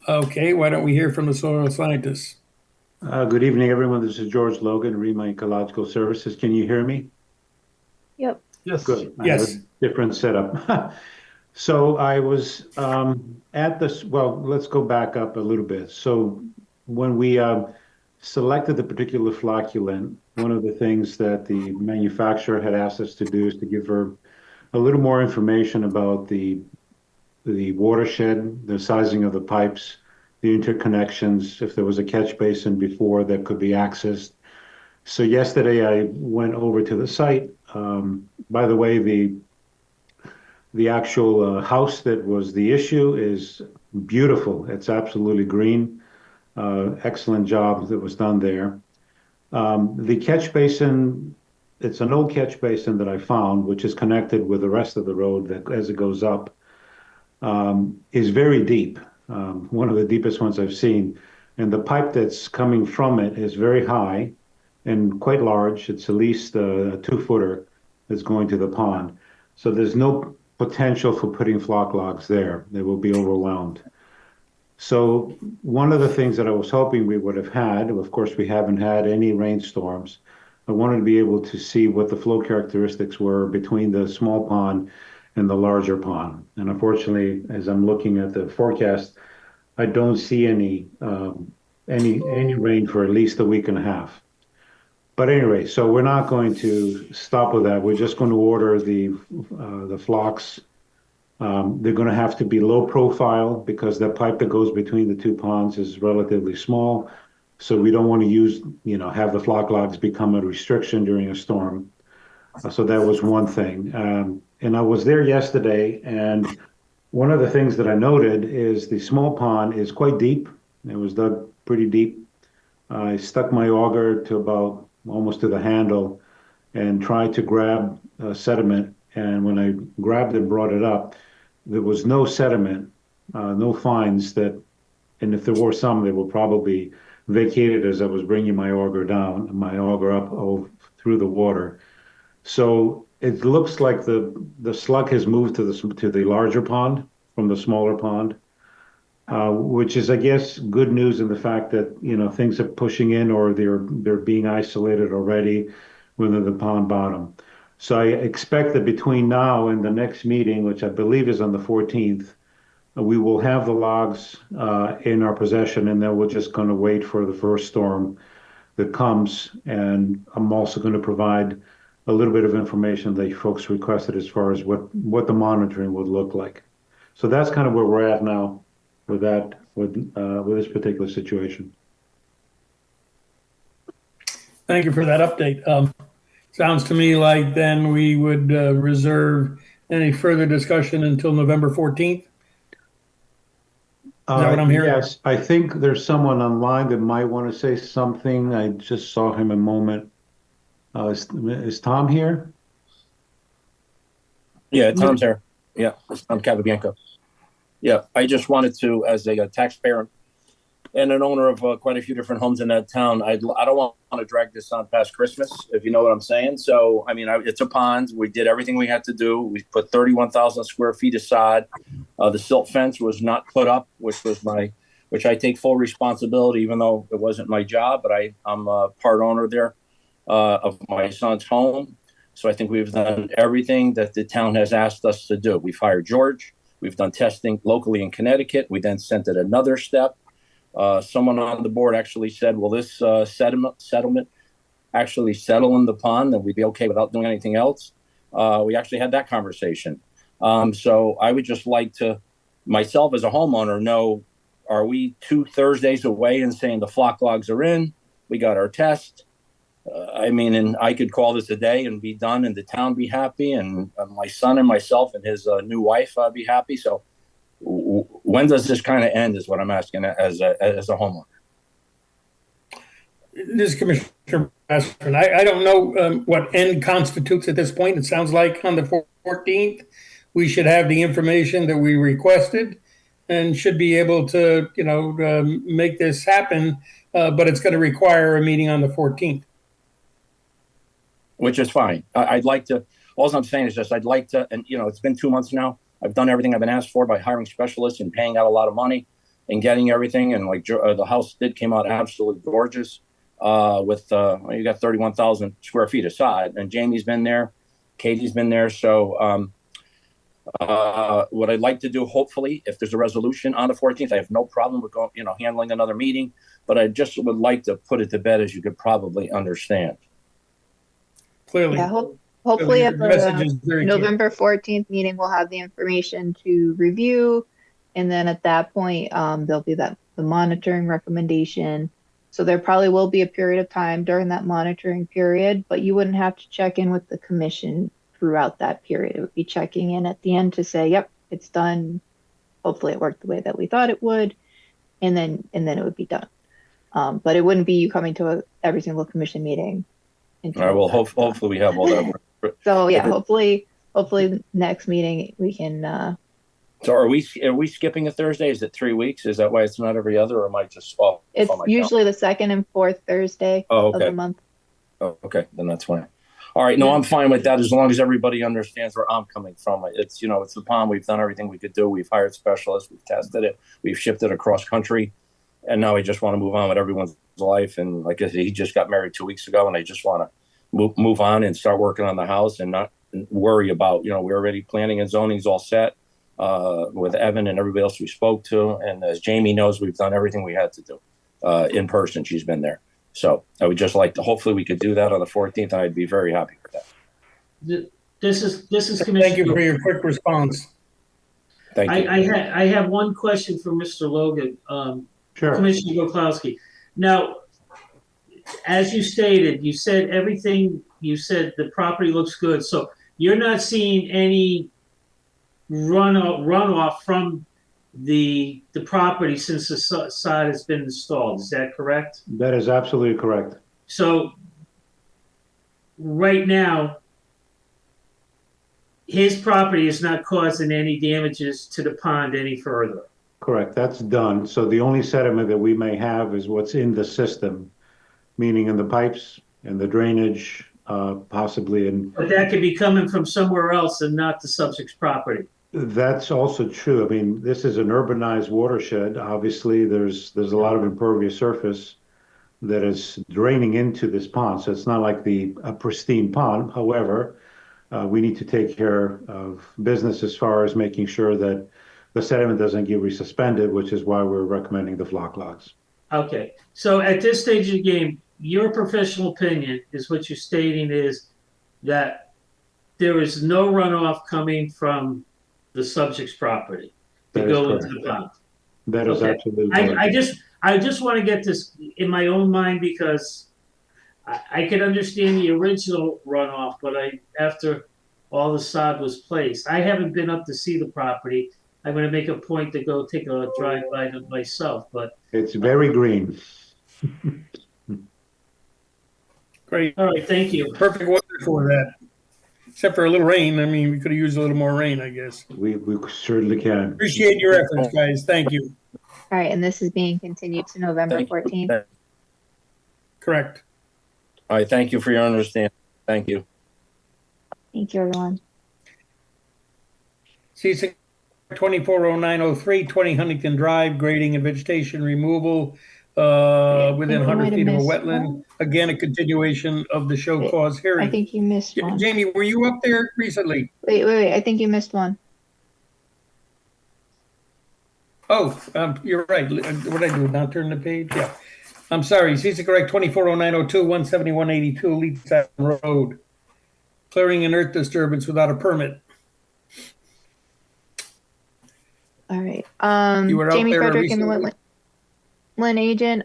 Okay, why don't we hear from the soil scientist? Good evening, everyone. This is George Logan, REMA Ecological Services. Can you hear me? Yep. Yes. Good. I Yes. have a different setup. So I was at this, well, let's go back up a little bit. So when we selected the particular flocculant, one of the things that the manufacturer had asked us to do is to give her a little more information about the watershed, the sizing of the pipes, the interconnections, if there was a catch basin before that could be accessed. So yesterday I went over to the site. By the way, the actual house that was the issue is beautiful. It's absolutely green. Excellent job that was done there. The catch basin, it's an old catch basin that I found, which is connected with the rest of the road that as it goes up, is very deep. One of the deepest ones I've seen. And the pipe that's coming from it is very high and quite large. It's at least a 2-footer that's going to the pond. So there's no potential for putting flock logs there. They will be overwhelmed. So one of the things that I was hoping we would have had, of course, we haven't had any rainstorms. I wanted to be able to see what the flow characteristics were between the small pond and the larger pond. And unfortunately, as I'm looking at the forecast, I don't see any rain for at least a week and a half. But anyway, so we're not going to stop with that. We're just going to order the flocks. They're going to have to be low profile because the pipe that goes between the two ponds is relatively small. So we don't want to use, have the flock logs become a restriction during a storm. So that was one thing. And I was there yesterday, and one of the things that I noted is the small pond is quite deep. It was dug pretty deep. I stuck my auger to about almost to the handle and tried to grab sediment. And when I grabbed it and brought it up, there was no sediment, no fines that, and if there were some, they were probably vacated as I was bringing my auger up through the water. So it looks like the slug has moved to the larger pond from the smaller pond, which is, I guess, good news in the fact that things are pushing in or they're being isolated already within the pond bottom. So I expect that between now and the next meeting, which I believe is on the 14th, we will have the logs in our possession, and then we're just going to wait for the first storm that comes. And I'm also going to provide a little bit of information that you folks requested as far as what the monitoring would look like. So that's kind of where we're at now with this particular situation. Thank you for that update. Sounds to me like then we would reserve any further discussion until November 14th. Is that what I'm hearing? Yes, I think there's someone online that might want to say something. I just saw him a moment. Is Tom here? Yeah, Tom's here. Yeah, I'm Capabianco. Yeah, I just wanted to, as a taxpayer and an owner of quite a few different homes in that town, I don't want to drag this on past Christmas, if you know what I'm saying. So, I mean, it's a pond. We did everything we had to do. We put 31,000 square feet aside. The silt fence was not put up, which I take full responsibility, even though it wasn't my job, but I'm a part owner there of my son's home. So I think we've done everything that the town has asked us to do. We've hired George. We've done testing locally in Connecticut. We then sent it another step. Someone on the board actually said, well, this settlement actually settle in the pond, that we'd be okay without doing anything else. We actually had that conversation. So I would just like to, myself as a homeowner, know, are we 2 Thursdays away and saying the flock logs are in? We got our test. I mean, and I could call this a day and be done, and the town be happy, and my son and myself and his new wife be happy. So when does this kind of end is what I'm asking as a homeowner. This is Commissioner Bassford. I don't know what end constitutes at this point. It sounds like on the 14th, we should have the information that we requested and should be able to, make this happen. But it's going to require a meeting on the 14th. Which is fine. I'd like to, all I'm saying is just, I'd like to, and it's been 2 months now. I've done everything I've been asked for by hiring specialists and paying out a lot of money and getting everything. And like the house came out absolutely gorgeous. You got 31,000 square feet aside, and Jamie's been there, Katie's been there. So what I'd like to do, hopefully, if there's a resolution on the 14th, I have no problem with handling another meeting, but I just would like to put it to bed, as you could probably understand. Clearly. Yeah, hopefully at the the November 14th meeting, we'll have the information to review. And then at that point, there'll be the monitoring recommendation. So there probably will be a period of time during that monitoring period, but you wouldn't have to check in with the commission throughout that period. It would be checking in at the end to say, yep, it's done. Hopefully it worked the way that we thought it would. And then it would be done. But it wouldn't be you coming to every single commission meeting. All right. Well, hopefully we have all that. So yeah, hopefully next meeting we can. So are we skipping a Thursday? Is it 3 weeks? Is that why it's not every other, or am I just off? It's usually the second and fourth Thursday of the month. Oh, okay, then that's fine. All right, no, I'm fine with that as long as everybody understands where I'm coming from. It's it's the pond. We've done everything we could do. We've hired specialists. We've tested it. We've shipped it across country, and now we just want to move on with everyone's life. And like I said, he just got married 2 weeks ago, and I just want to move on and start working on the house and not worry about we're already planning and zoning's all set. With Evan and everybody else we spoke to. And as Jamie knows, we've done everything we had to do in person. She's been there. So I would just like to, hopefully we could do that on the 14th. And I'd be very happy with that. This is Thank you for your quick response. Thank you. I have one question for Mr. Logan. Sure. Commissioner Goklowski. Now, as you stated, you said everything, you said the property looks good. So you're not seeing any runoff from the property since the sod has been installed. Is that correct? That is absolutely correct. So right now, his property is not causing any damages to the pond any further. Correct. That's done. So the only sediment that we may have is what's in the system, meaning in the pipes and the drainage, possibly in. But that could be coming from somewhere else and not the subject's property. That's also true. I mean, this is an urbanized watershed. Obviously, there's a lot of impervious surface that is draining into this pond. So it's not like a pristine pond. However, we need to take care of business as far as making sure that the sediment doesn't get resuspended, which is why we're recommending the flock logs. Okay. So at this stage of the game, your professional opinion is what you're stating is that there is no runoff coming from the subject's property to go into the pond. That is absolutely correct. I just want to get this in my own mind because I could understand the original runoff, but after all the sod was placed, I haven't been up to see the property. I'm going to make a point to go take a drive by it myself, but it's very green. Great. All right, thank you. Perfect weather for that. Except for a little rain. I mean, we could have used a little more rain, I guess. We certainly can. Appreciate your efforts, guys. Thank you. All right, and this is being continued to November 14th. Correct. All right. Thank you for your understanding. Thank you. Thank you, everyone. C6 240903, 20 Huntington Drive, grading and vegetation removal within 100 feet of a wetland. One. Again, a continuation of the show cause hearing. I think you missed one. Jamie, were you up there recently? Wait. I think you missed one. Oh, you're right. What did I do? Not turn the page? Yeah. I'm sorry, CC correct 240902, 17182 Leeds Island Road. Clearing an earth disturbance without a permit. All right. You were out Jamie there Frederick and the recently? Wetland agent.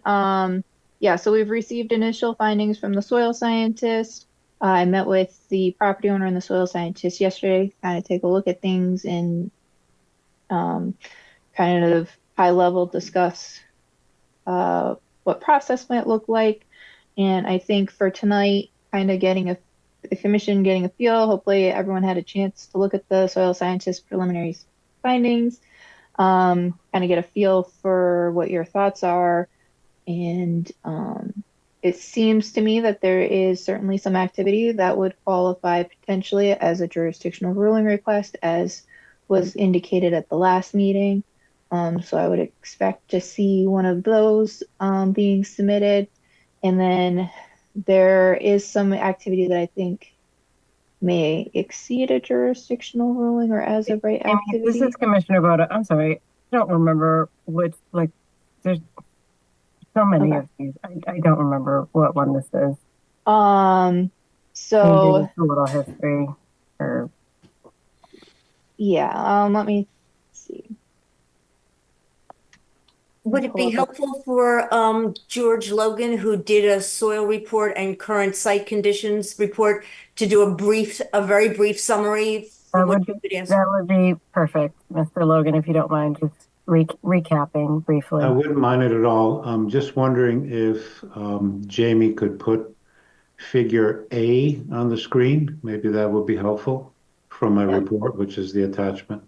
Yeah, so we've received initial findings from the soil scientist. I met with the property owner and the soil scientist yesterday, kind of take a look at things and kind of high level discuss what process might look like. And I think for tonight, kind of the commission getting a feel. Hopefully, everyone had a chance to look at the soil scientist preliminary findings, kind of get a feel for what your thoughts are. And it seems to me that there is certainly some activity that would qualify potentially as a jurisdictional ruling request, as was indicated at the last meeting. So I would expect to see one of those being submitted. And then there is some activity that I think may exceed a jurisdictional ruling or as of right This activity. is Commissioner Boda. I'm sorry. I don't remember there's so many Okay. of these. I don't remember what one this is. So Maybe a little history or yeah, let me see. Would it be helpful for George Logan, who did a soil report and current site conditions report, to do a very brief summary from what you could answer? that would be perfect, Mr. Logan, if you don't mind just recapping briefly. I wouldn't mind it at all. I'm just wondering if Jamie could put figure A on the screen. Maybe that would be helpful from my report, which is the attachment.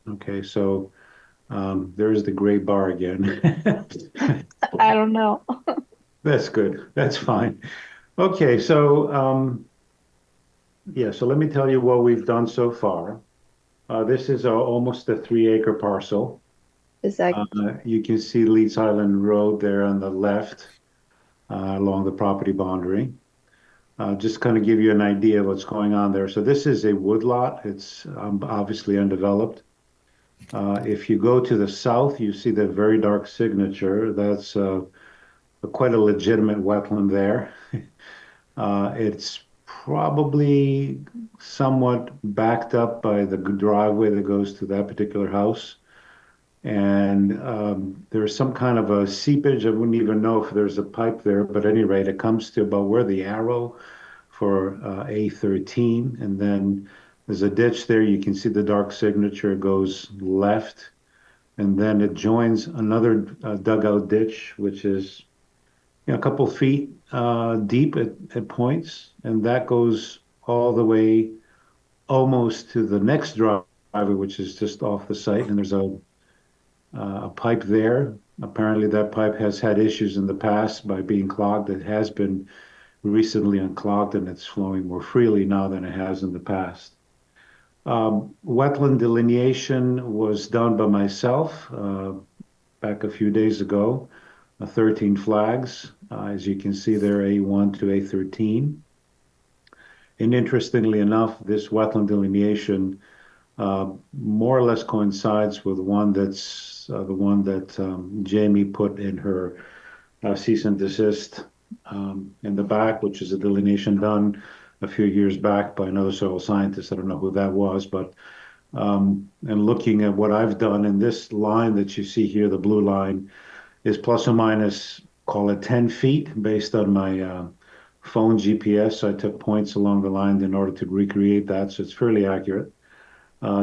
Okay, so there's the gray bar again. I don't know. That's good. That's fine. Okay, so yeah, so let me tell you what we've done so far. This is almost a 3-acre parcel. Is that you can see Leeds Island Road there on the left along the property boundary. Just kind of give you an idea of what's going on there. So this is a woodlot. It's obviously undeveloped. If you go to the south, you see the very dark signature. That's quite a legitimate wetland there. It's probably somewhat backed up by the driveway that goes to that particular house. And there's some kind of a seepage. I wouldn't even know if there's a pipe there, but at any rate, it comes to about where the arrow for A13. And then there's a ditch there. You can see the dark signature goes left. And then it joins another dugout ditch, which is a couple feet deep at points. And that goes all the way almost to the next driveway, which is just off the site. And there's a pipe there. Apparently, that pipe has had issues in the past by being clogged. It has been recently unclogged and it's flowing more freely now than it has in the past. Wetland delineation was done by myself back a few days ago. 13 flags, as you can see there, A1 to A13. And interestingly enough, this wetland delineation more or less coincides with one that's the one that Jamie put in her cease and desist in the back, which is a delineation done a few years back by another soil scientist. I don't know who that was, but and looking at what I've done, in this line that you see here, the blue line, is plus or minus, call it 10 feet based on my phone GPS. I took points along the line in order to recreate that, so it's fairly accurate.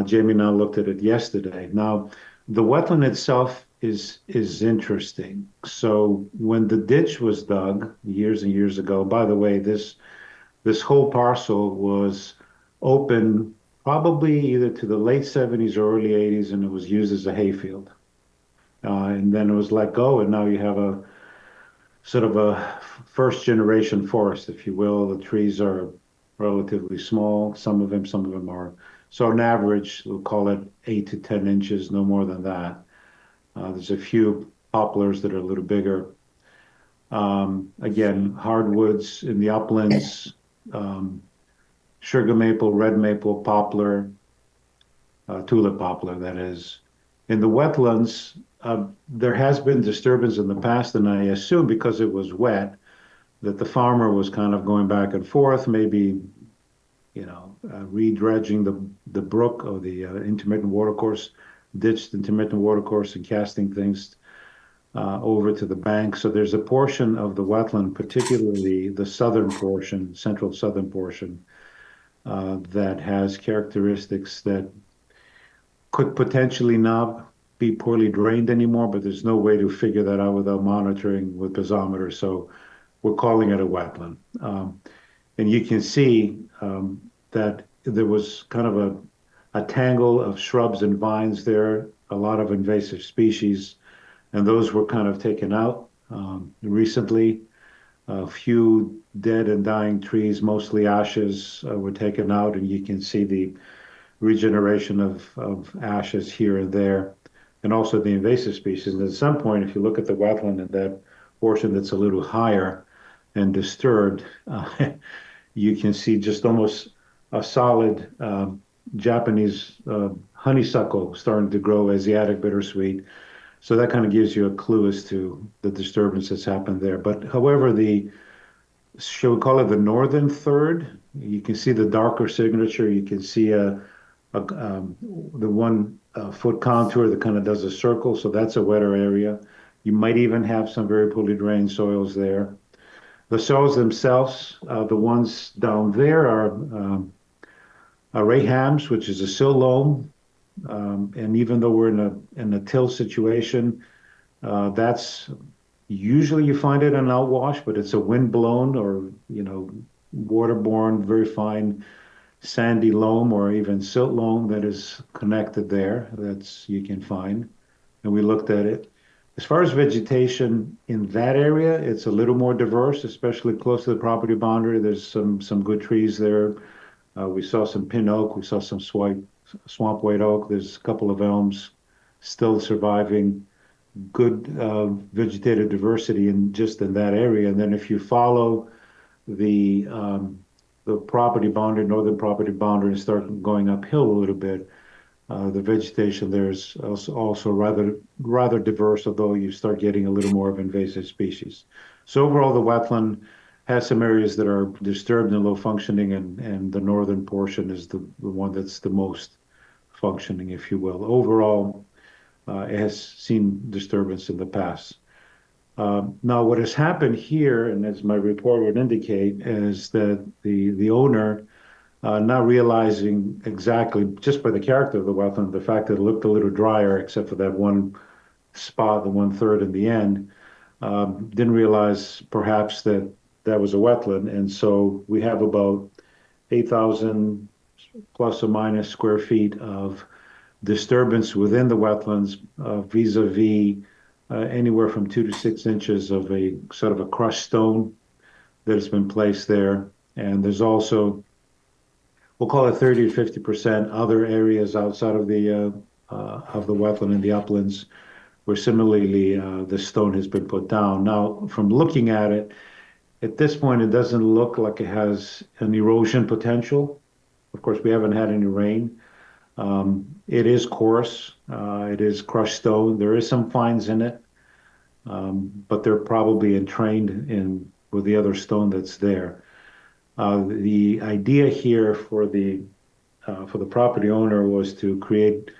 Jamie and I looked at it yesterday. Now, the wetland itself is interesting. So when the ditch was dug years and years ago, by the way, this whole parcel was open probably either to the late 70s or early 80s, and it was used as a hayfield. And then it was let go, and now you have a sort of a first generation forest, if you will. The trees are relatively small, some of them are. So on average, we'll call it 8 to 10 inches, no more than that. There's a few poplars that are a little bigger. Again, hardwoods in the uplands, sugar maple, red maple, poplar, tulip poplar, that is. In the wetlands, there has been disturbance in the past, and I assume because it was wet, that the farmer was kind of going back and forth, maybe, re-dredging the brook or the intermittent water course, ditched intermittent water course and casting things over to the bank. So there's a portion of the wetland, particularly the southern portion, central southern portion, that has characteristics that could potentially not be poorly drained anymore, but there's no way to figure that out without monitoring with piezometers. So we're calling it a wetland. And you can see that there was kind of a tangle of shrubs and vines there, a lot of invasive species, and those were kind of taken out recently. A few dead and dying trees, mostly ashes, were taken out, and you can see the regeneration of ashes here and there, and also the invasive species. And at some point, if you look at the wetland and that portion that's a little higher and disturbed, you can see just almost a solid Japanese honeysuckle starting to grow, Asiatic bittersweet. So that kind of gives you a clue as to the disturbance that's happened there. But however, shall we call it the northern third? You can see the darker signature. You can see the 1 foot contour that kind of does a circle. So that's a wetter area. You might even have some very poorly drained soils there. The soils themselves, the ones down there are Rahams, which is a sill loam. And even though we're in a till situation, that's usually you find it in outwash, but it's a wind-blown or, waterborne, very fine sandy loam or even silt loam that is connected there. You can find. And we looked at it. As far as vegetation in that area, it's a little more diverse, especially close to the property boundary. There's some good trees there. We saw some pin oak. We saw some swamp white oak. There's a couple of elms still surviving. Good vegetative diversity in that area. And then if you follow the property boundary, northern property boundary, and start going uphill a little bit, the vegetation there is also rather diverse, although you start getting a little more of invasive species. So overall, the wetland has some areas that are disturbed and low functioning, and the northern portion is the one that's the most functioning, if you will. Overall, it has seen disturbance in the past. Now, what has happened here, and as my report would indicate, is that the owner, not realizing exactly, just by the character of the wetland, the fact that it looked a little drier, except for that one spot, the 1/3 in the end, didn't realize perhaps that that was a wetland. And so we have about 8,000 plus or minus square feet of disturbance within the wetlands, vis-a-vis anywhere from 2 to 6 inches of a sort of a crushed stone that has been placed there. And there's also, we'll call it 30 to 50% other areas outside of the wetland in the uplands where similarly the stone has been put down. Now, from looking at it, at this point, it doesn't look like it has an erosion potential. Of course, we haven't had any rain. It is coarse. It is crushed stone. There is some fines in it, but they're probably entrained with the other stone that's there. The idea here for the property owner was to create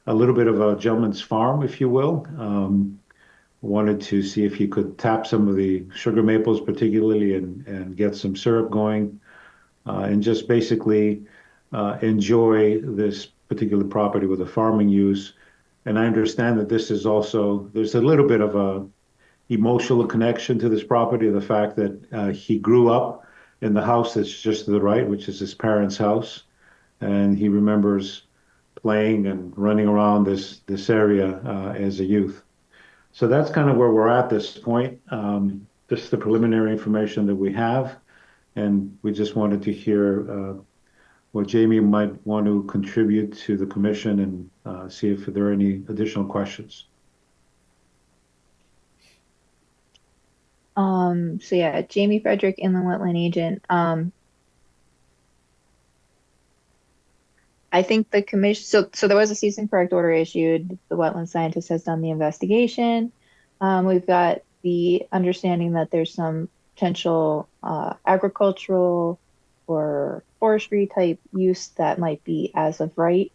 a little bit of a gentleman's farm, if you will. Wanted to see if he could tap some of the sugar maples, particularly, and get some syrup going, and just basically enjoy this particular property with a farming use. And I understand that this is also, there's a little bit of a emotional connection to this property, the fact that he grew up in the house that's just to the right, which is his parents' house. And he remembers playing and running around this area as a youth. So that's kind of where we're at this point. This is the preliminary information that we have. And we just wanted to hear what Jamie might want to contribute to the commission and see if there are any additional questions. So yeah, Jamie Frederick, inland wetland agent. I think the commission, so there was a cease and correct order issued. The wetland scientist has done the investigation. We've got the understanding that there's some potential agricultural or forestry type use that might be as of right.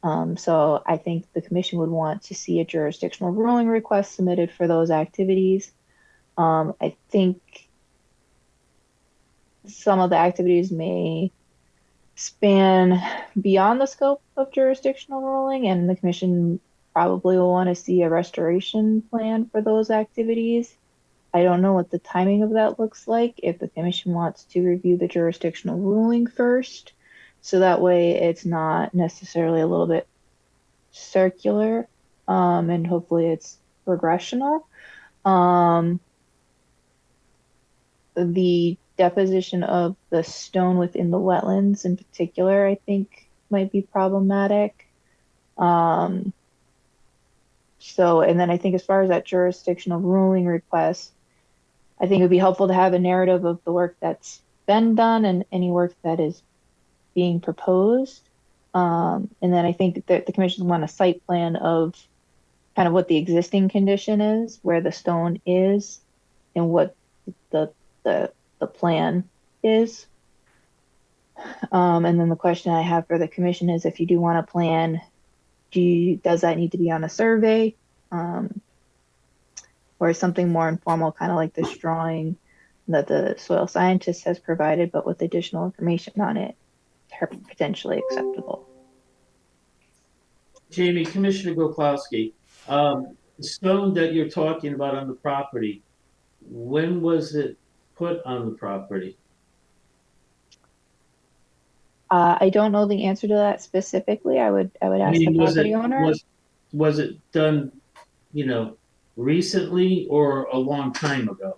So I think the commission would want to see a jurisdictional ruling request submitted for those activities. I think some of the activities may span beyond the scope of jurisdictional ruling, and the commission probably will want to see a restoration plan for those activities. I don't know what the timing of that looks like, if the commission wants to review the jurisdictional ruling first, so that way it's not necessarily a little bit circular, and hopefully it's regressional. The deposition of the stone within the wetlands in particular, I think might be problematic. So, and then I think as far as that jurisdictional ruling request, I think it would be helpful to have a narrative of the work that's been done and any work that is being proposed. And then I think that the commission want a site plan of kind of what the existing condition is, where the stone is, and what the the plan is. And then the question I have for the commission is, if you do want a plan, does that need to be on a survey? Or something more informal, kind of like this drawing that the soil scientist has provided, but with additional information on it, potentially acceptable. Jamie, Commissioner Goklowski, the stone that you're talking about on the property, when was it put on the property? I don't know the answer to that specifically. I would ask the property owner. Was it done, recently or a long time ago?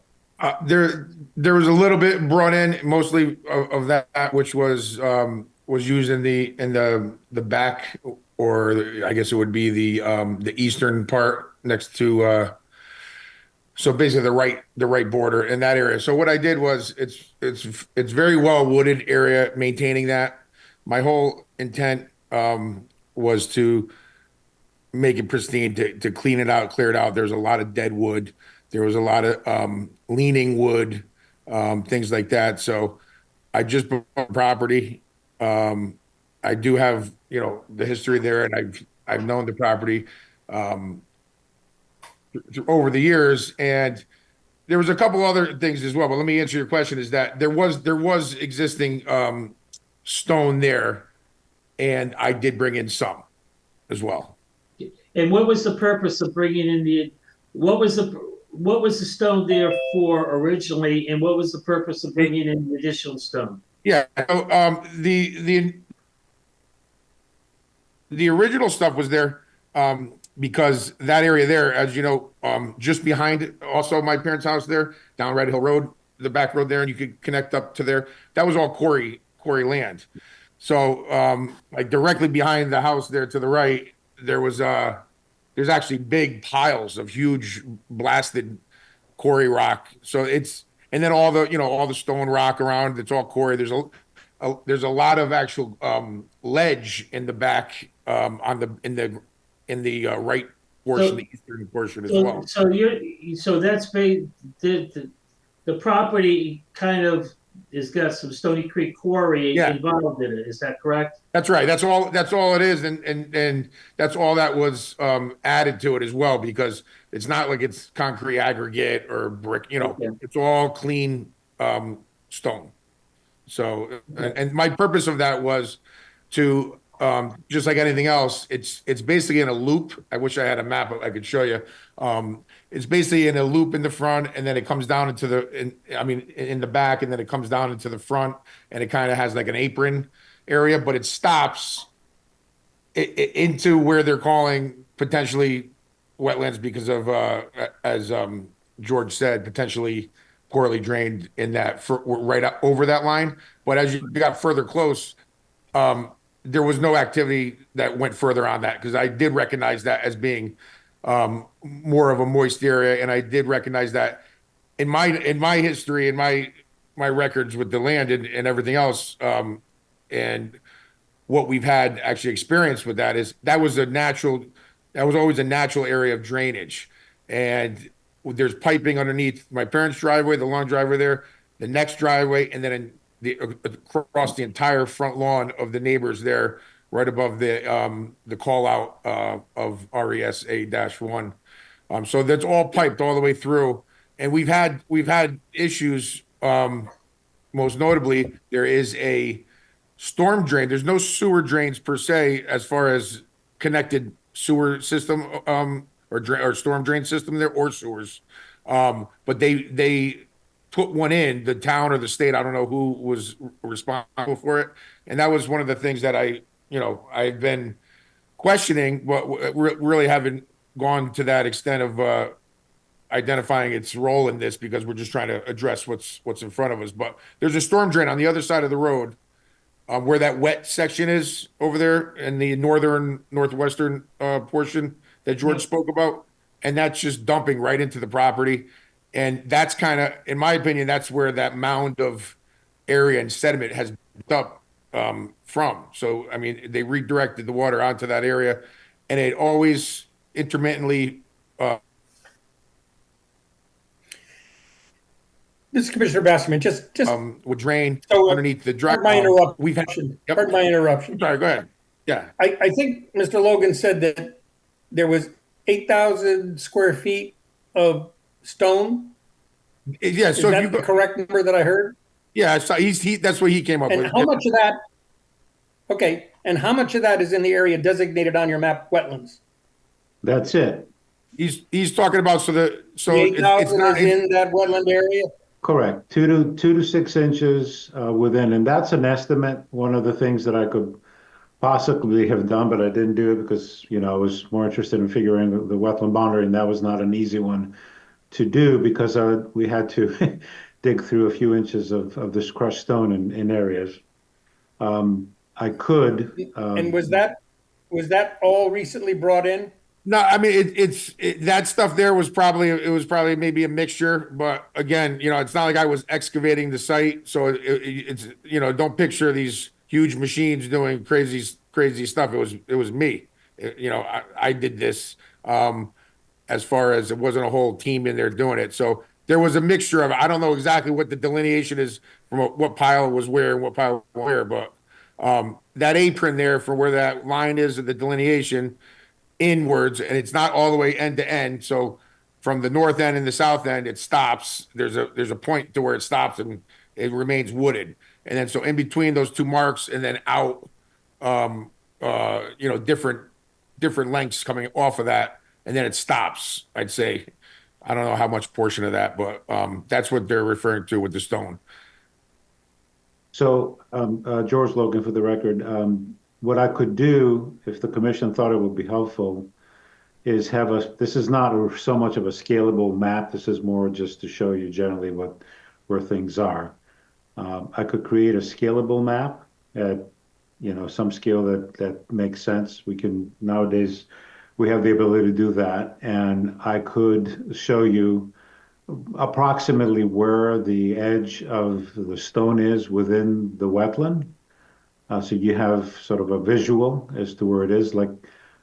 There was a little bit brought in, mostly of that which was used in the back, or I guess it would be the eastern part next to so basically the right border in that area. So what I did was it's very well wooded area, maintaining that. My whole intent was to make it pristine, to clean it out, clear it out. There's a lot of dead wood. There was a lot of leaning wood, things like that. So I just bought property. I do have, the history there, and I've known the property over the years, and there was a couple other things as well. But let me answer your question: is that there was existing stone there, and I did bring in some as well. And what was the purpose of bringing in what was the stone there for originally, and what was the purpose of bringing in the additional stone? Yeah, so, the original stuff was there because that area there, as you know, just behind also my parents' house there, down Red Hill Road, the back road there, and you could connect up to there. That was all quarry land. So like directly behind the house there to the right, there's actually big piles of huge blasted quarry rock. So and then all the stone rock around, it's all quarry. There's a lot of actual ledge in the back, in the right portion, the eastern portion as well. So that's the property kind of has got some Stony Creek quarry involved in it. Is that correct? That's right. That's all it is, and that's all that was added to it as well, because it's not like it's concrete aggregate or brick. It's all clean stone. So, and my purpose of that was to just like anything else, it's basically in a loop. I wish I had a map I could show you. It's basically in a loop in the front, and then it comes down into in the back, and then it comes down into the front, and it kind of has like an apron area, but it stops into where they're calling potentially wetlands because of, as George said, potentially poorly drained in that right up over that line. But as you got further close, there was no activity that went further on that, because I did recognize that as being more of a moist area, and I did recognize that in my history, in my records with the land and everything else, and what we've had actually experience with that is that was always a natural area of drainage. And there's piping underneath my parents' driveway, the long driveway there, the next driveway, and then across the entire front lawn of the neighbors there, right above the call out of RESA-1. So that's all piped all the way through. And we've had issues. Most notably, there is a storm drain. There's no sewer drains per se as far as connected sewer system or storm drain system there or sewers. But they put one in, the town or the state, I don't know who was responsible for it. And that was one of the things that I've been questioning, but really haven't gone to that extent of identifying its role in this because we're just trying to address what's in front of us. But there's a storm drain on the other side of the road, where that wet section is over there in the northwestern portion that George spoke about, and that's just dumping right into the property. And that's kind of, in my opinion, that's where that mound of area and sediment has built up from. So, I mean, they redirected the water onto that area, and it always intermittently. This is Commissioner Basserman, just would drain so, underneath the pardon my interruption. Pardon my interruption. Sorry, go ahead. Yeah. I think Mr. Logan said that there was 8,000 square feet of stone. Yeah. Is So that the correct number that I heard? Yeah. So that's what he came up And with. how much of that? Okay. And how much of that is in the area designated on your map wetlands? That's it. He's talking about The 8,000 is in that wetland area. Correct. 2 to 6 inches within, and that's an estimate. One of the things that I could possibly have done, but I didn't do it because, I was more interested in figuring the wetland boundary, and that was not an easy one to do because we had to dig through a few inches of this crushed stone in areas. I could. And was that all recently brought in? No, I mean that stuff there was probably maybe a mixture, but again, it's not like I was excavating the site, so it's don't picture these huge machines doing crazy stuff. It was me, I did this. As far as it wasn't a whole team in there doing it, so there was a mixture of. I don't know exactly what the delineation is from what pile was where and what pile was where, but that apron there for where that line is of the delineation inwards, and it's not all the way end to end. So from the north end and the south end, it stops. There's a point to where it stops and it remains wooded. And then so in between those two marks and then out, different lengths coming off of that, and then it stops. I'd say, I don't know how much portion of that, but that's what they're referring to with the stone. So, George Logan, for the record, what I could do, if the commission thought it would be helpful, is this is not so much of a scalable map. This is more just to show you generally where things are. I could create a scalable map at, some scale that makes sense. Nowadays, we have the ability to do that. And I could show you approximately where the edge of the stone is within the wetland. So you have sort of a visual as to where it is. Like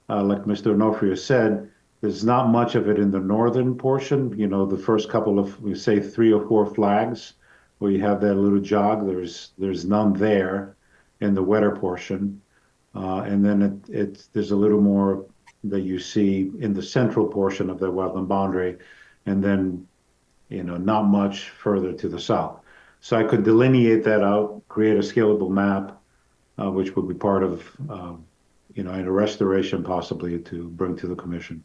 Mr. Onofrio said, there's not much of it in the northern portion. The first couple of, we say 3 or 4 flags where you have that little jog. There's none there in the wetter portion. And then there's a little more that you see in the central portion of the wetland boundary. And then, not much further to the south. So I could delineate that out, create a scalable map, which would be part of, in a restoration possibly to bring to the commission.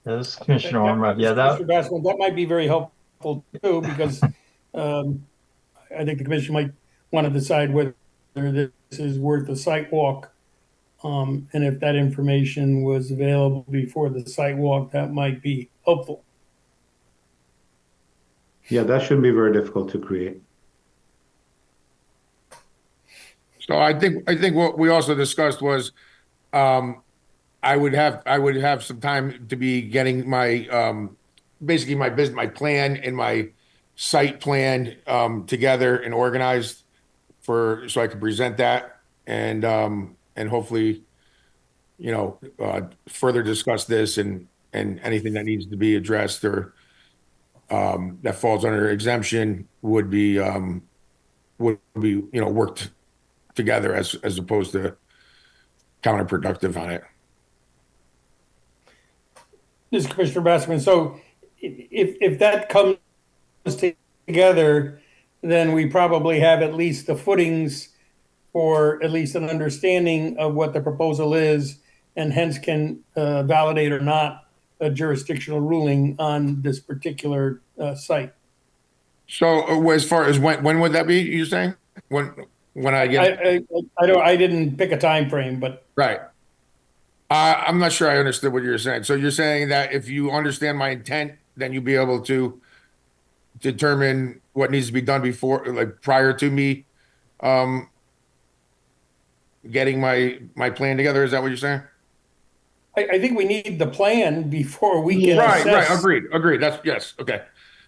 This is Commissioner Ormrod. Yeah, Mr. Bassman, that might be very helpful too, because I think the commission might want to decide whether this is worth a site walk. And if that information was available before the site walk, that might be helpful. Yeah, that shouldn't be very difficult to create. So I think what we also discussed was, I would have some time to be getting my basically my plan and my site plan together and organized so I can present that and hopefully, further discuss this and anything that needs to be addressed or that falls under exemption would be worked together as opposed to counterproductive on it. This is Commissioner Basserman. So if that comes together, then we probably have at least the footings for at least an understanding of what the proposal is, and hence can validate or not a jurisdictional ruling on this particular site. So as far as when would that be? You saying when I get? I didn't pick a time frame, but Right. I'm not sure I understood what you're saying. So you're saying that if you understand my intent, then you'll be able to determine what needs to be done before, like prior to me, getting my plan together. Is that what you're saying? I think we need the plan before we can Right. assess. Agreed. That's yes. Okay.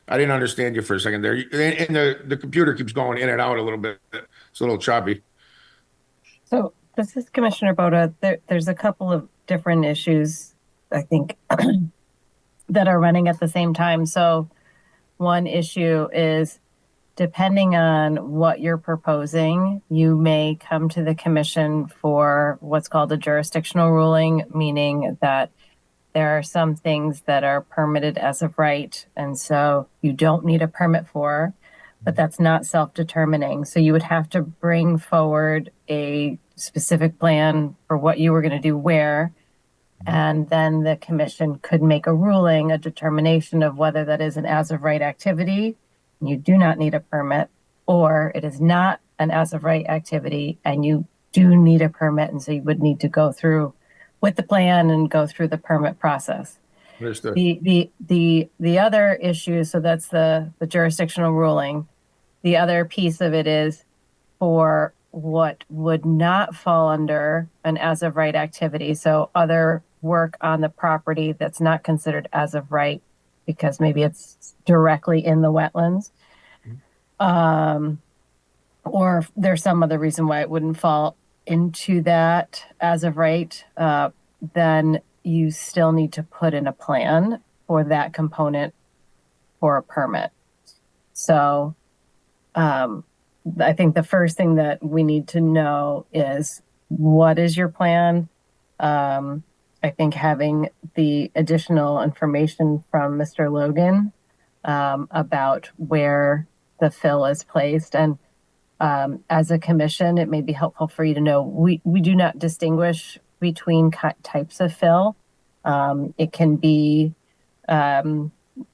I didn't understand you for a second there. And the computer keeps going in and out a little bit. It's a little choppy. So this is Commissioner Boda. There's a couple of different issues, I think, that are running at the same time. So one issue is, depending on what you're proposing, you may come to the commission for what's called a jurisdictional ruling, meaning that there are some things that are permitted as of right, and so you don't need a permit for, but that's not self-determining. So you would have to bring forward a specific plan for what you were going to do where, and then the commission could make a ruling, a determination of whether that is an as of right activity, and you do not need a permit, or it is not an as of right activity and you do need a permit, and so you would need to go through with the plan and go through the permit process. Understood. The other issue, so that's the jurisdictional ruling. The other piece of it is for what would not fall under an as of right activity. So other work on the property that's not considered as of right because maybe it's directly in the wetlands. Or if there's some other reason why it wouldn't fall into that as of right, then you still need to put in a plan for that component for a permit. So I think the first thing that we need to know is, what is your plan? I think having the additional information from Mr. Logan about where the fill is placed. And as a commission, it may be helpful for you to know we do not distinguish between types of fill. It can be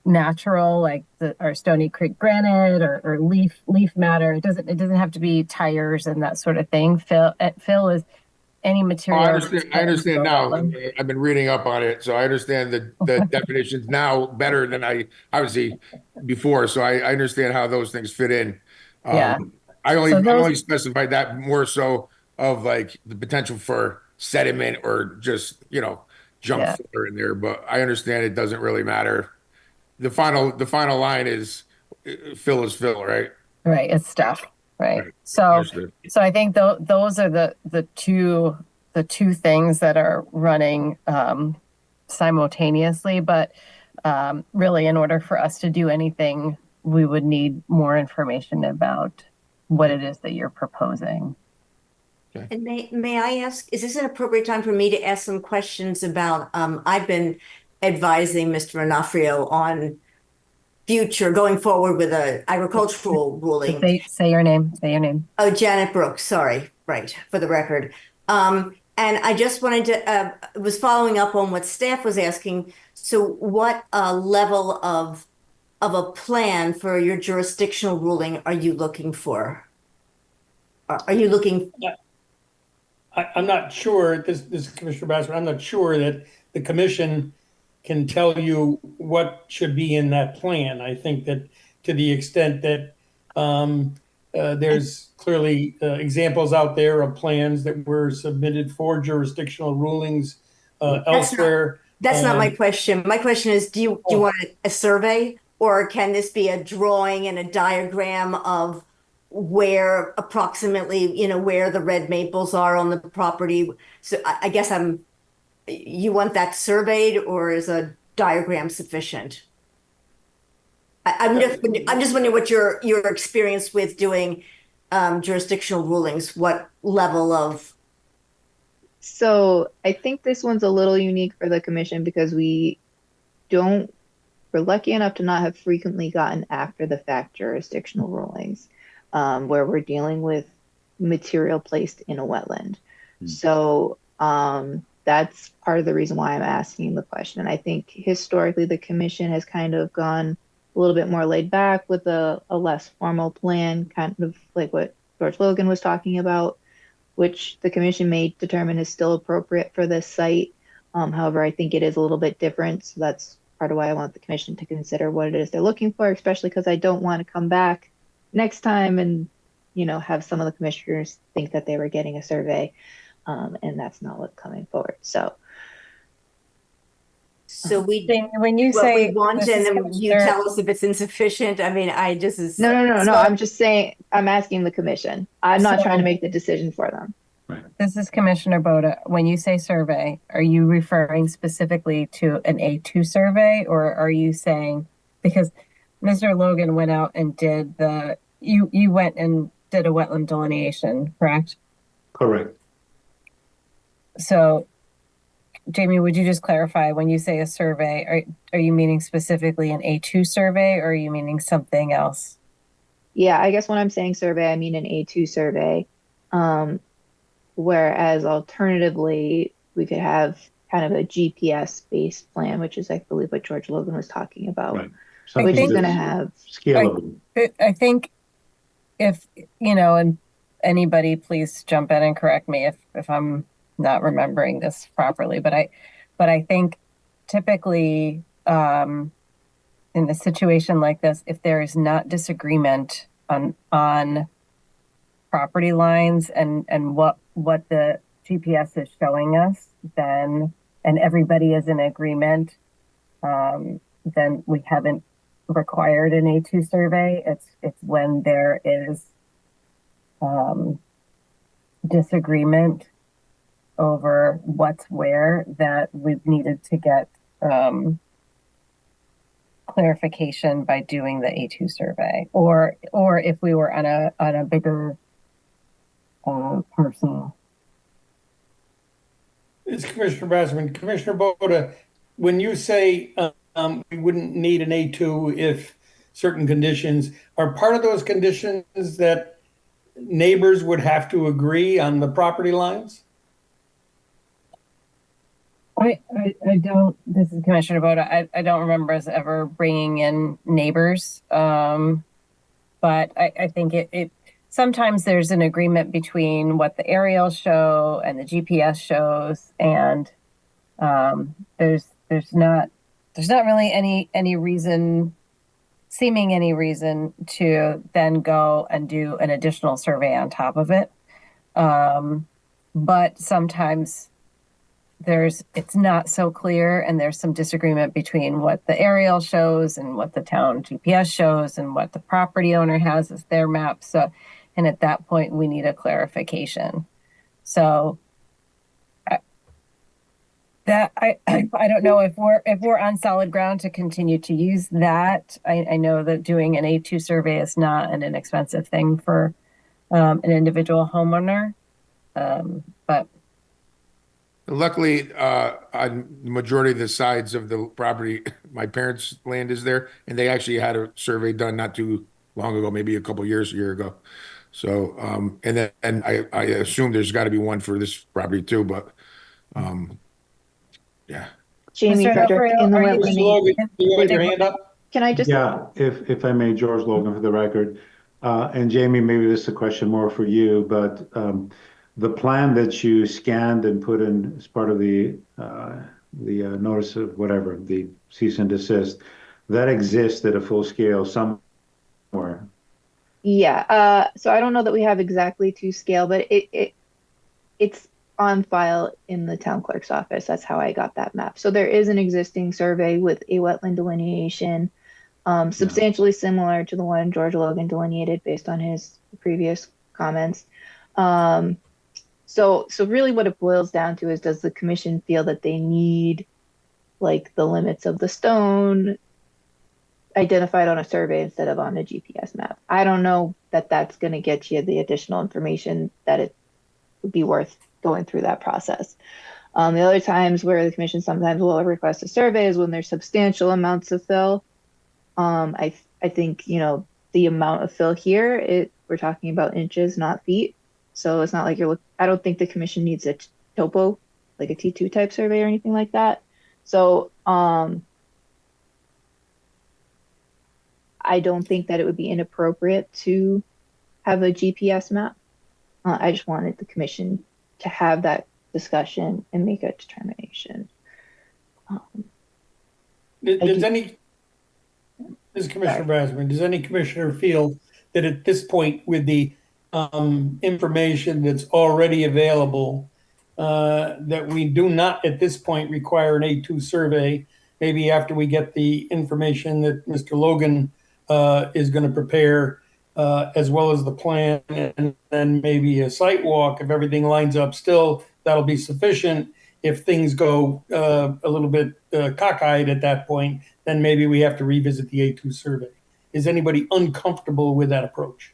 natural, like our Stony Creek granite or leaf matter. It doesn't have to be tires and that sort of thing. Fill is any material. I understand now. I've been reading up on it, so I understand the definitions now better than I obviously before. So I understand how those things fit in. Yeah. I only specified that more so of like the potential for sediment or just junk filler in there, but I understand it doesn't really matter. The final line is fill is fill, right? Right, it's stuff, right? So I think those are the two things that are running simultaneously. But really, in order for us to do anything, we would need more information about what it is that you're proposing. And may I ask, is this an appropriate time for me to ask some questions about, I've been advising Mr. Onofrio on future going forward with a agricultural ruling. Say your name. Say your name. Oh, Janet Brooks. Sorry. Right. For the record. And I just wanted to, was following up on what staff was asking. So what level of a plan for your jurisdictional ruling are you looking for? Are you looking? I'm not sure, this is Commissioner Bassman, I'm not sure that the commission can tell you what should be in that plan. I think that to the extent that there's clearly examples out there of plans that were submitted for jurisdictional rulings elsewhere. That's not my question. My question is, do you want a survey, or can this be a drawing and a diagram of where approximately, where the red maples are on the property. So I guess you want that surveyed, or is a diagram sufficient? I'm just wondering what your experience with doing jurisdictional rulings, what level of. So I think this one's a little unique for the commission because we're lucky enough to not have frequently gotten after the fact jurisdictional rulings, where we're dealing with material placed in a wetland. So that's part of the reason why I'm asking the question. I think historically the commission has kind of gone a little bit more laid back with a less formal plan, kind of like what George Logan was talking about, which the commission may determine is still appropriate for this site. However, I think it is a little bit different. So that's part of why I want the commission to consider what it is they're looking for, especially because I don't want to come back next time and, have some of the commissioners think that they were getting a survey, and that's not what's coming forward. So when you say we want, and then you tell us if it's insufficient. I mean, No. I'm just saying, I'm asking the commission. I'm not trying to make the decision for them. This is Commissioner Boda. When you say survey, are you referring specifically to an A2 survey, or are you saying, because Mr. Logan went out and did you went and did a wetland delineation, correct? Correct. So, Jamie, would you just clarify, when you say a survey, are you meaning specifically an A2 survey, or are you meaning something else? Yeah, I guess when I'm saying survey, I mean an A2 survey. Whereas alternatively, we could have kind of a GPS-based plan, which is, I believe, what George Logan was talking about, Right. which is going to have scalable. I think if, and anybody please jump in and correct me if I'm not remembering this properly, but I think typically in a situation like this, if there is not disagreement on property lines and what the GPS is showing us, then, and everybody is in agreement, then we haven't required an A2 survey. It's when there is disagreement over what's where that we've needed to get clarification by doing the A2 survey, or if we were on a bigger parcel. It's Commissioner Bassman. Commissioner Boda, when you say we wouldn't need an A2 if certain conditions, are part of those conditions that neighbors would have to agree on the property lines? I don't, this is Commissioner Boda, I don't remember us ever bringing in neighbors. But I think it sometimes there's an agreement between what the aerials show and the GPS shows, and there's not really any reason to then go and do an additional survey on top of it. But sometimes it's not so clear, and there's some disagreement between what the aerial shows and what the town GPS shows and what the property owner has as their map. So, and at that point, we need a clarification. So I don't know if we're on solid ground to continue to use that. I know that doing an A2 survey is not an inexpensive thing for an individual homeowner, but luckily, on the majority of the sides of the property, my parents' land is there, and they actually had a survey done not too long ago, maybe a year ago. So, and I assume there's got to be one for this property too, but yeah. Jamie Mr. Frederick in the Mr. Logan, you have your hand up? Can I just? Yeah, if I may, George Logan for the record. And Jamie, maybe this is a question more for you, but the plan that you scanned and put in as part of the notice of whatever, the cease and desist, that exists at a full scale somewhere. Yeah, so I don't know that we have exactly to scale, but it's on file in the town clerk's office. That's how I got that map. So there is an existing survey with a wetland delineation substantially similar to the one George Logan delineated based on his previous comments. So really what it boils down to is, does the commission feel that they need like the limits of the stone identified on a survey instead of on a GPS map? I don't know that that's going to get you the additional information that it would be worth going through that process. The other times where the commission sometimes will request a survey is when there's substantial amounts of fill. I think, you know, the amount of fill here, we're talking about inches, not feet. So it's not like I don't think the commission needs a topo, like a T2 type survey or anything like that. So I don't think that it would be inappropriate to have a GPS map. I just wanted the commission to have that discussion and make a determination. This is Commissioner Brasman. Does any commissioner feel that at this point, with the information that's already available, that we do not at this point require an A2 survey? Maybe after we get the information that Mr. Logan is going to prepare, as well as the plan, and then maybe a site walk, if everything lines up still, that'll be sufficient. If things go a little bit cockeyed at that point, then maybe we have to revisit the A2 survey. Is anybody uncomfortable with that approach?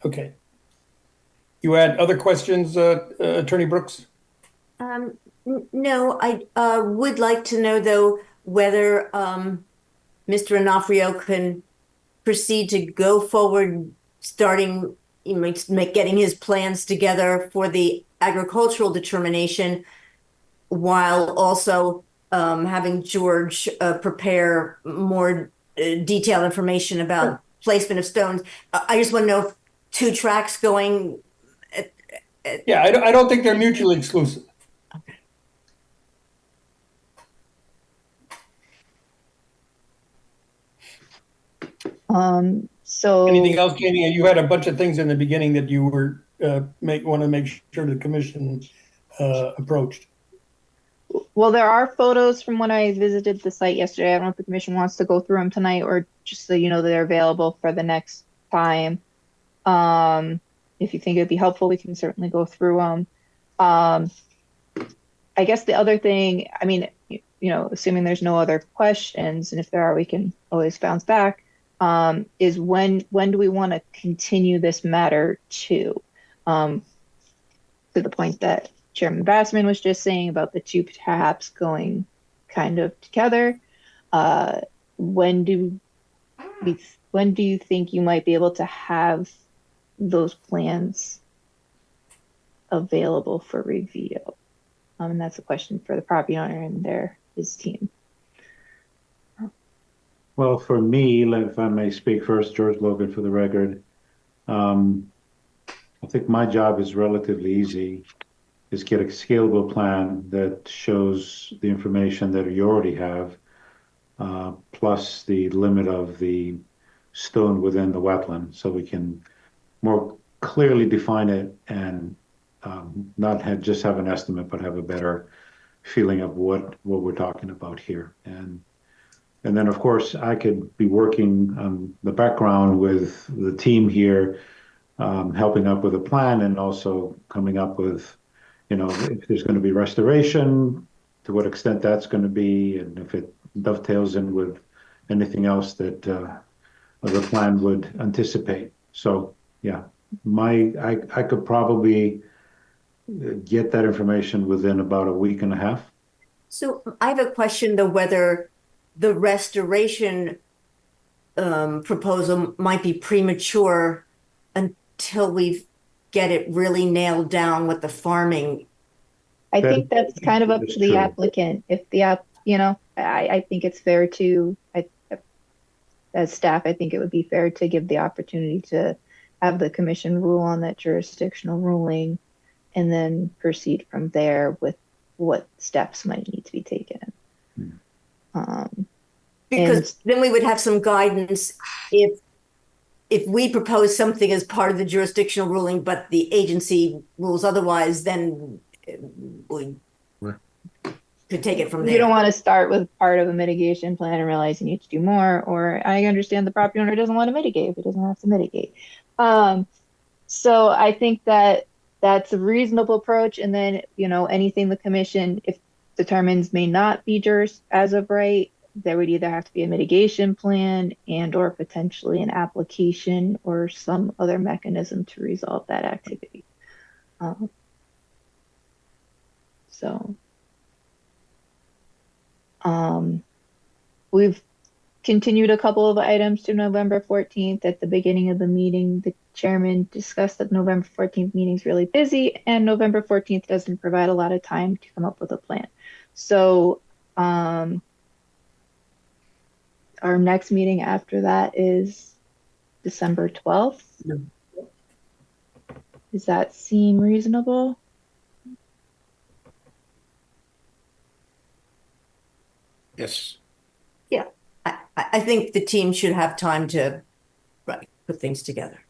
Okay. You had other questions, Attorney Brooks? No, I would like to know, though, whether Mr. Onofrio can proceed to go forward, starting, getting his plans together for the agricultural determination, while also having George prepare more detailed information about placement of stones. I just want to know if 2 tracks going. Yeah, I don't think they're mutually exclusive. So anything else, Jamie? You had a bunch of things in the beginning that you were want to make sure the commission approached. Well, there are photos from when I visited the site yesterday. I don't know if the commission wants to go through them tonight, or just so you know that they're available for the next time. If you think it'd be helpful, we can certainly go through them. I guess the other thing, I mean, assuming there's no other questions, and if there are, we can always bounce back, is when do we want to continue this matter to the point that Chairman Bassman was just saying about the 2 perhaps going kind of together. When do you think you might be able to have those plans available for review? And that's a question for the property owner and his team. Well, for me, if I may speak first, George Logan for the record, I think my job is relatively easy. Is get a scalable plan that shows the information that you already have, plus the limit of the stone within the wetland, so we can more clearly define it and not just have an estimate, but have a better feeling of what we're talking about here. And then, of course, I could be working on the background with the team here, helping up with a plan and also coming up with, if there's going to be restoration, to what extent that's going to be, and if it dovetails in with anything else that the plan would anticipate. So, yeah, I could probably get that information within about a week and a half. So I have a question, though, whether the restoration proposal might be premature until we get it really nailed down with the farming. I think that's kind of up to the applicant. If the I think it's fair to, as staff, I think it would be fair to give the opportunity to have the commission rule on that jurisdictional ruling, and then proceed from there with what steps might need to be taken. Because then we would have some guidance if we propose something as part of the jurisdictional ruling, but the agency rules otherwise, then could take it from You don't there. want to start with part of a mitigation plan and realize you need to do more, or I understand the property owner doesn't want to mitigate if he doesn't have to mitigate. So I think that that's a reasonable approach. And then, anything the commission, if determines may not be JERS as of right, there would either have to be a mitigation plan and or potentially an application or some other mechanism to resolve that activity. So we've continued a couple of items to November 14th. At the beginning of the meeting, the chairman discussed that November 14th meeting is really busy and November 14th doesn't provide a lot of time to come up with a plan. So our next meeting after that is December 12th. Does that seem reasonable? Yes. Yeah, I think the team should have time to put things together.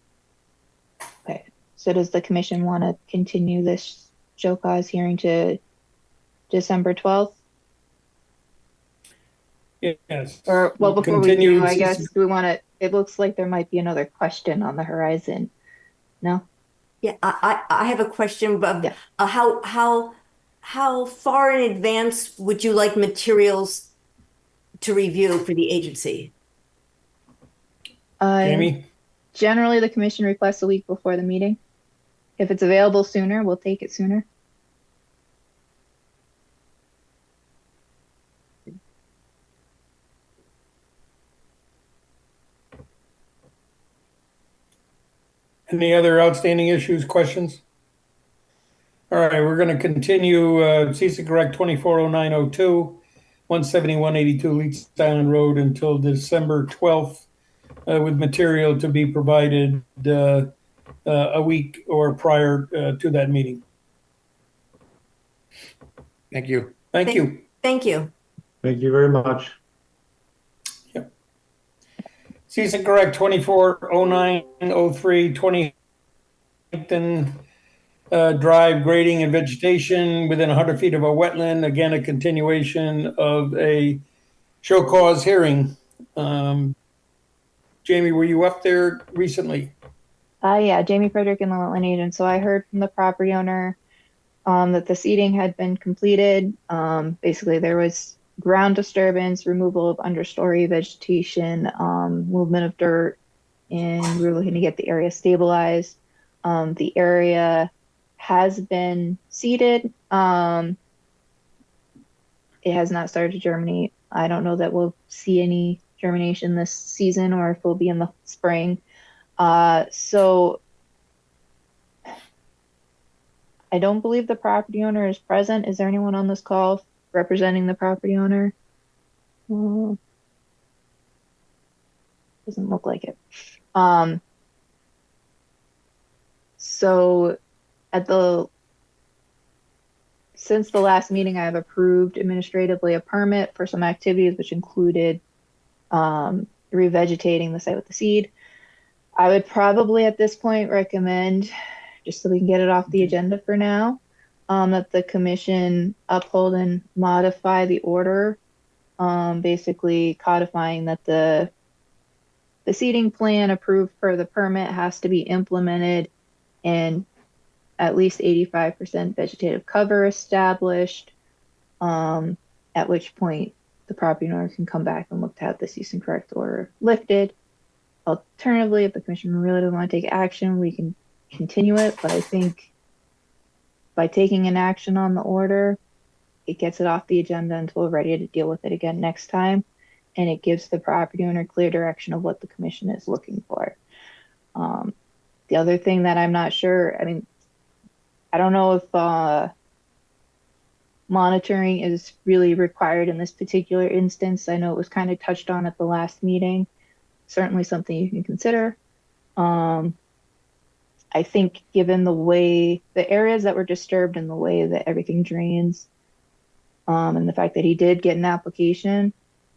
Okay. So does the commission want to continue this show cause hearing to December 12th? Yes. Or, well, before we Continue. do, I guess, do we want to, it looks like there might be another question on the horizon. No? Yeah, I have a question, but Yeah. How far in advance would you like materials to review for the agency? Jamie? Generally, the commission requests a week before the meeting. If it's available sooner, we'll take it sooner. Any other outstanding issues, questions? All right, we're going to continue CC Correct 240902, 17182 Leeds Island Road until December 12th with material to be provided a week or prior to that meeting. Thank you. Thank you. Thank you. Thank you very much. Yep. CC Correct 240903, 20 Hampton Drive grading and vegetation within 100 feet of a wetland. Again, a continuation of a show cause hearing. Jamie, were you up there recently? Yeah, Jamie Frederick and the Wetland Agent. So I heard from the property owner that the seeding had been completed. Basically, there was ground disturbance, removal of understory vegetation, movement of dirt, and we were looking to get the area stabilized. The area has been seeded. It has not started to germinate. I don't know that we'll see any germination this season or if we'll be in the spring. So I don't believe the property owner is present. Is there anyone on this call representing the property owner? Doesn't look like it. So since the last meeting, I have approved administratively a permit for some activities, which included revegetating the site with the seed. I would probably at this point recommend, just so we can get it off the agenda for now, that the commission uphold and modify the order, basically codifying that the seeding plan approved per the permit has to be implemented and at least 85% vegetative cover established, at which point the property owner can come back and look to have the cease and correct order lifted. Alternatively, if the commission really doesn't want to take action, we can continue it. But I think by taking an action on the order, it gets it off the agenda until we're ready to deal with it again next time. And it gives the property owner clear direction of what the commission is looking for. The other thing that I'm not sure, I don't know if monitoring is really required in this particular instance. I know it was kind of touched on at the last meeting. Certainly something you can consider. I think given the way the areas that were disturbed and the way that everything drains, and the fact that he did get an application,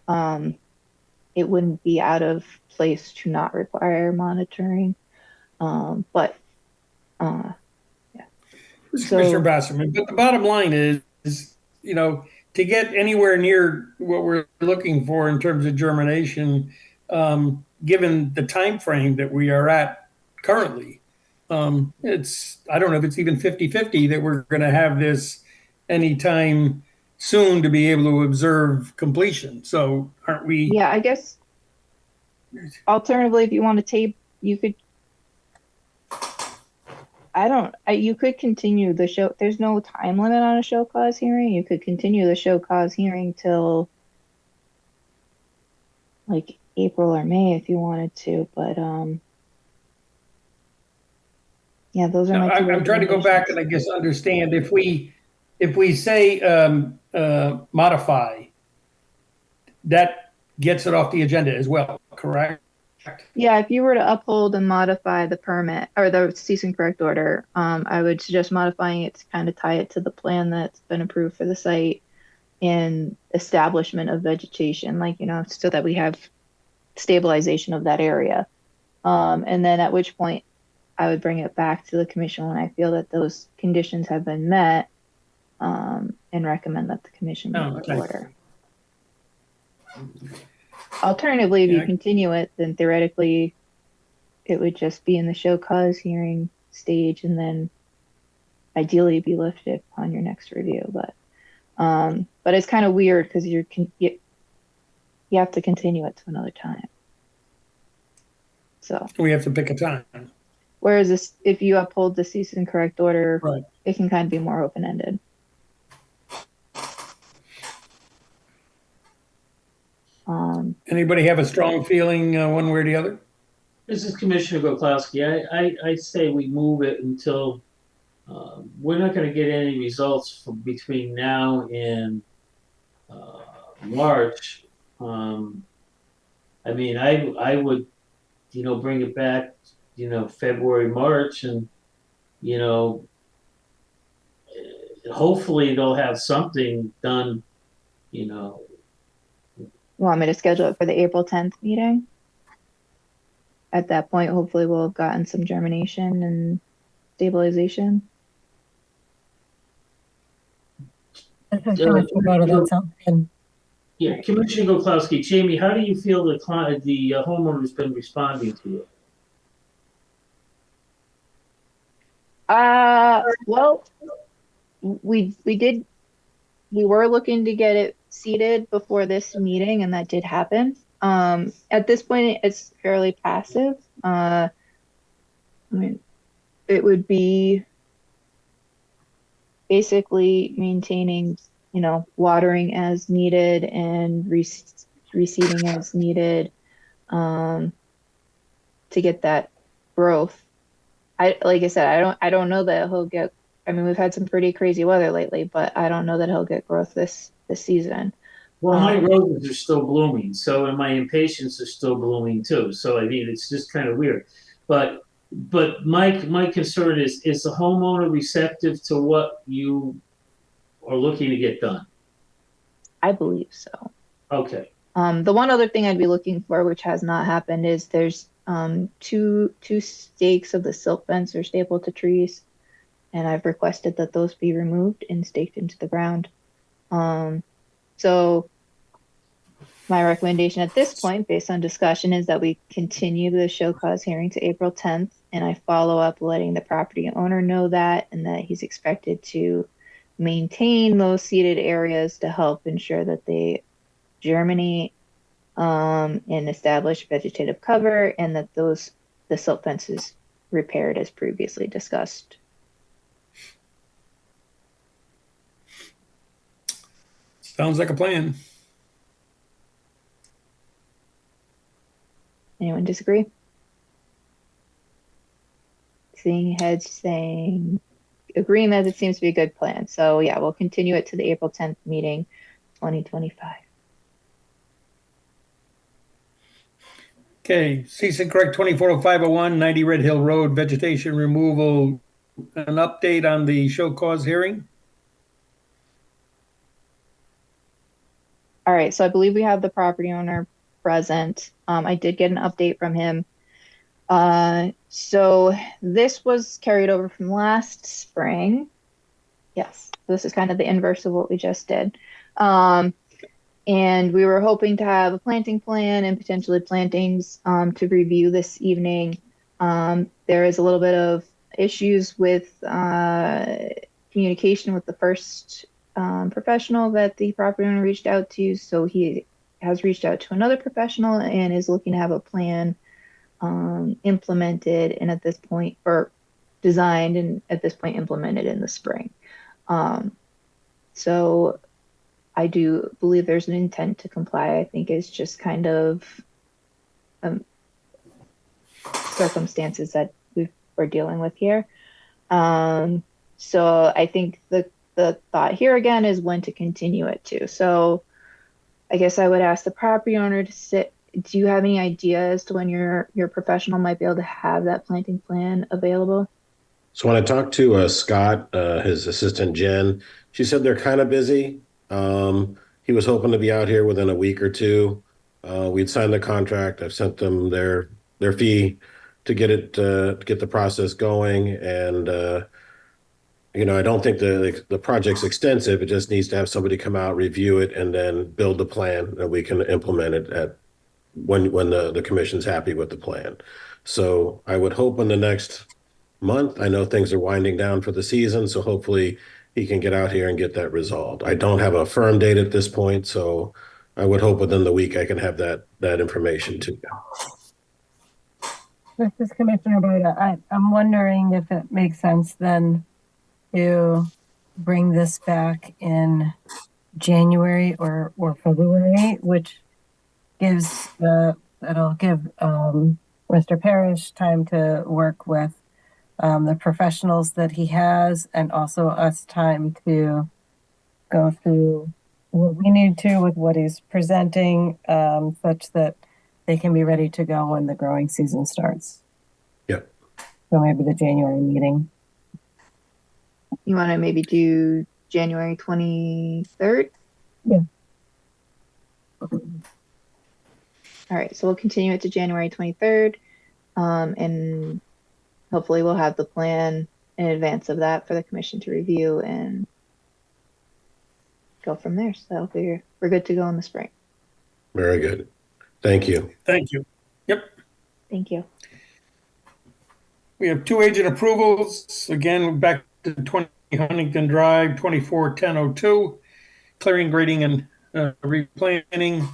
it wouldn't be out of place to not require monitoring. Yeah. This is Commissioner Basserman, but the bottom line is, to get anywhere near what we're looking for in terms of germination, given the time frame that we are at currently, it's, I don't know if it's even 50-50 that we're going to have this anytime soon to be able to observe completion. So aren't we? Yeah, I guess alternatively, if you want to tape, you could, you could continue the show. There's no time limit on a show cause hearing. You could continue the show cause hearing till like April or May if you wanted to, but yeah, those are my two I'm trying to go back and I guess understand if we say modify, that gets it off the agenda as well, correct? Yeah, if you were to uphold and modify the permit or the cease and correct order, I would suggest modifying it to kind of tie it to the plan that's been approved for the site and establishment of vegetation, like, so that we have stabilization of that area. And then at which point I would bring it back to the commission when I feel that those conditions have been met, and recommend that the commission move to order. Alternatively, if you continue it, then theoretically it would just be in the show cause hearing stage and then ideally be lifted on your next review. But it's kind of weird because you have to continue it to another time. So we have to pick a time. Whereas if you uphold the cease and correct order, right, it can kind of be more open-ended. Anybody have a strong feeling one way or the other? This is Commissioner Goklowski. I say we move it until we're not going to get any results from between now and March. I mean, I would, bring it back, February, March, and hopefully they'll have something done. You want me to schedule it for the April 10th meeting? At that point, hopefully we'll have gotten some germination and stabilization. That sounds good. Yeah, Commissioner Goklowski, Jamie, how do you feel the homeowner's been responding to it? Well, we were looking to get it seated before this meeting, and that did happen. At this point, it's fairly passive. I mean, it would be basically maintaining, watering as needed and reseeding as needed, to get that growth. Like I said, I don't know that he'll get. I mean, we've had some pretty crazy weather lately, but I don't know that he'll get growth this season. Well, my roses are still blooming, and my impatiens are still blooming too. So I mean, it's just kind of weird. But my concern is the homeowner receptive to what you are looking to get done? I believe so. Okay. The one other thing I'd be looking for, which has not happened, is there's two stakes of the silt fence are stapled to trees, and I've requested that those be removed and staked into the ground. So my recommendation at this point, based on discussion, is that we continue the show cause hearing to April 10th, and I follow up letting the property owner know that, and that he's expected to maintain those seeded areas to help ensure that they germinate and establish vegetative cover, and that the silt fence is repaired as previously discussed. Sounds like a plan. Anyone disagree? Seeing heads saying agreeing that it seems to be a good plan. So yeah, we'll continue it to the April 10th meeting, 2025. Okay, cease and correct 240501 90 Red Hill Road vegetation removal. An update on the show cause hearing. All right, so I believe we have the property owner present. I did get an update from him. So this was carried over from last spring. Yes, this is kind of the inverse of what we just did. And we were hoping to have a planting plan and potentially plantings to review this evening. There is a little bit of issues with communication with the first professional that the property owner reached out to. So he has reached out to another professional and is looking to have a plan implemented and at this point, or designed and at this point implemented in the spring. So I do believe there's an intent to comply. I think it's just kind of circumstances that we're dealing with here. So I think the thought here again is when to continue it to. So I guess I would ask the property owner to sit. Do you have any idea as to when your professional might be able to have that planting plan available? So when I talked to Scott, his assistant Jen, she said they're kind of busy. He was hoping to be out here within a week or two. We'd signed the contract. I've sent them their fee to get it to get the process going. And I don't think the project's extensive. It just needs to have somebody come out, review it, and then build the plan that we can implement it at when the commission's happy with the plan. So I would hope in the next month. I know things are winding down for the season, so hopefully he can get out here and get that resolved. I don't have a firm date at this point, so I would hope within the week I can have that information to you. This is Commissioner Boda. I'm wondering if it makes sense then to bring this back in January or February, which gives it'll give Mr. Parrish time to work with the professionals that he has, and also us time to go through what we need to with what he's presenting, such that they can be ready to go when the growing season starts. Yep. So maybe the January meeting. You want to maybe do January 23rd? Yeah. All right, so we'll continue it to January 23rd, and hopefully we'll have the plan in advance of that for the commission to review and go from there. So we're good to go in the spring. Very good. Thank you. Thank you. Yep. Thank you. We have 2 agent approvals. Again, back to 20 Huntington Drive, 241002, clearing, grading, and replanting.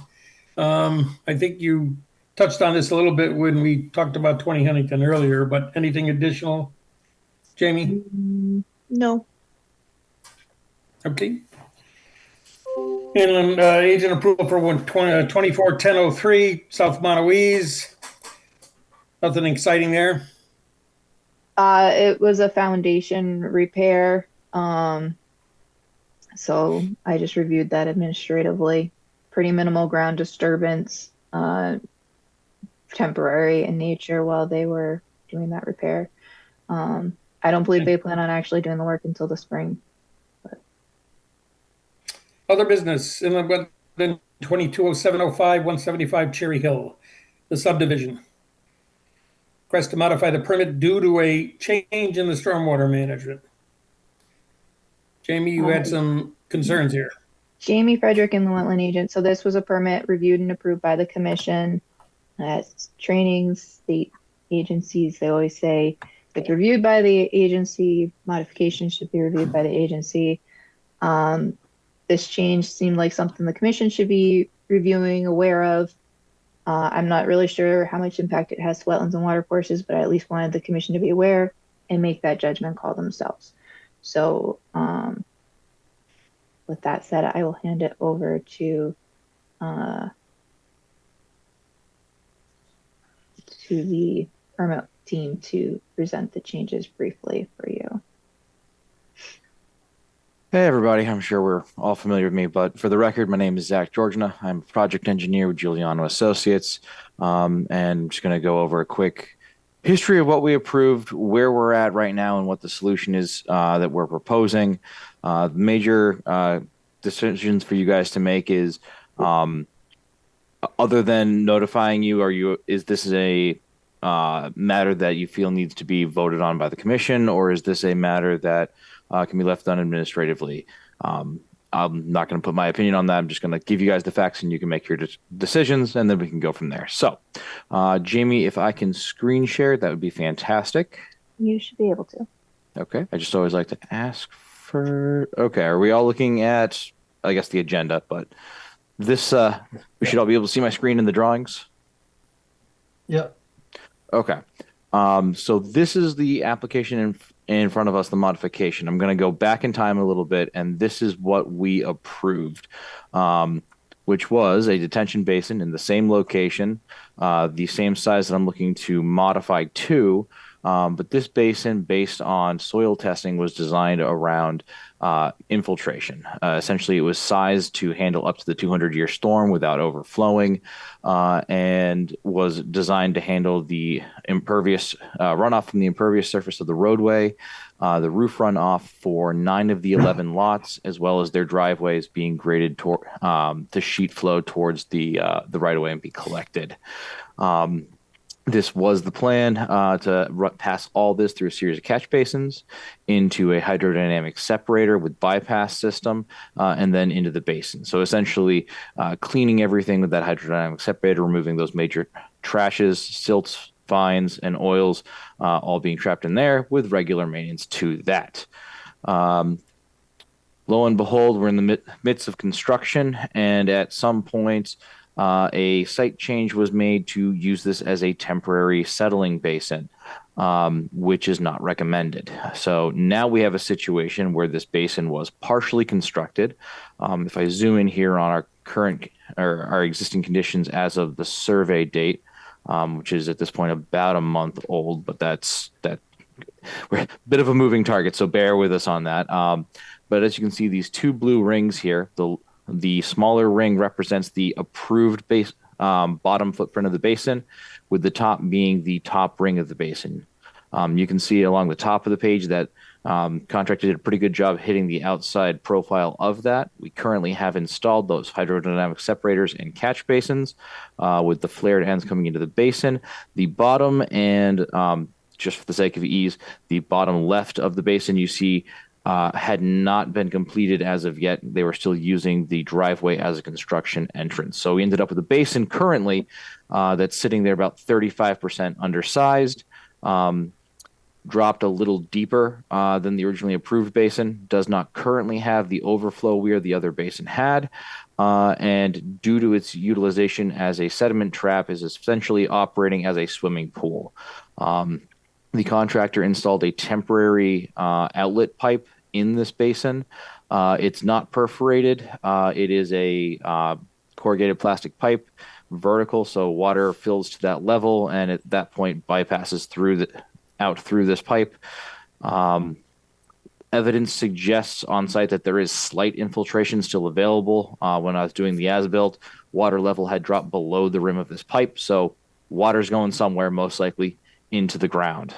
I think you touched on this a little bit when we talked about 20 Huntington earlier, but anything additional, Jamie? No. Okay. And agent approval for 241003, South Montawees. Nothing exciting there. It was a foundation repair. So I just reviewed that administratively. Pretty minimal ground disturbance, temporary in nature while they were doing that repair. I don't believe they plan on actually doing the work until the spring. But. Other business in the 220705, 175 Cherry Hill, the subdivision. Request to modify the permit due to a change in the stormwater management. Jamie, you had some concerns here. Jamie Frederick and the wetland agent. So this was a permit reviewed and approved by the commission. Trainings, state agencies, they always say it's reviewed by the agency, modifications should be reviewed by the agency. This change seemed like something the commission should be reviewing, aware of. I'm not really sure how much impact it has to wetlands and water courses, but I at least wanted the commission to be aware and make that judgment call themselves. So with that said, I will hand it over to the permit team to present the changes briefly for you. Hey everybody, I'm sure we're all familiar with me, but for the record, my name is Zach Georgina. I'm a project engineer with Giuliano Associates, and I'm just going to go over a quick history of what we approved, where we're at right now, and what the solution is that we're proposing. Major decisions for you guys to make is, other than notifying you, is this a matter that you feel needs to be voted on by the commission, or is this a matter that can be left done administratively? I'm not going to put my opinion on that. I'm just going to give you guys the facts and you can make your decisions and then we can go from there. So, Jamie, if I can screen share, that would be fantastic. You should be able to. Okay. I just always like to ask for, okay. Are we all looking at, I guess, the agenda, but this, we should all be able to see my screen in the drawings. Yep. Okay. So this is the application in front of us, the modification. I'm going to go back in time a little bit, and this is what we approved, which was a detention basin in the same location, the same size that I'm looking to modify to. But this basin, based on soil testing, was designed around infiltration. Essentially, it was sized to handle up to the 200-year storm without overflowing, and was designed to handle the impervious runoff from the impervious surface of the roadway, the roof runoff for 9 of the 11 lots, as well as their driveways being graded to sheet flow towards the right-of-way and be collected. This was the plan to pass all this through a series of catch basins into a hydrodynamic separator with bypass system, and then into the basin. So essentially cleaning everything with that hydrodynamic separator, removing those major trashes, silts, fines, and oils, all being trapped in there with regular maintenance to that. Lo and behold, we're in the midst of construction, and at some point, a site change was made to use this as a temporary settling basin, which is not recommended. So now we have a situation where this basin was partially constructed. If I zoom in here on our current or our existing conditions as of the survey date, which is at this point about a month old, but we're a bit of a moving target, so bear with us on that. But as you can see, these 2 blue rings here, the smaller ring represents the approved base bottom footprint of the basin, with the top being the top ring of the basin. You can see along the top of the page that contractor did a pretty good job hitting the outside profile of that. We currently have installed those hydrodynamic separators and catch basins with the flared ends coming into the basin. The bottom and, just for the sake of ease, the bottom left of the basin you see had not been completed as of yet. They were still using the driveway as a construction entrance. So we ended up with a basin currently that's sitting there about 35% undersized, dropped a little deeper than the originally approved basin, does not currently have the overflow where the other basin had, and due to its utilization as a sediment trap is essentially operating as a swimming pool. The contractor installed a temporary outlet pipe in this basin. It's not perforated. It is a corrugated plastic pipe, vertical, so water fills to that level, and at that point bypasses out through this pipe. Evidence suggests on site that there is slight infiltration still available. When I was doing the as-built, water level had dropped below the rim of this pipe, so water's going somewhere, most likely into the ground,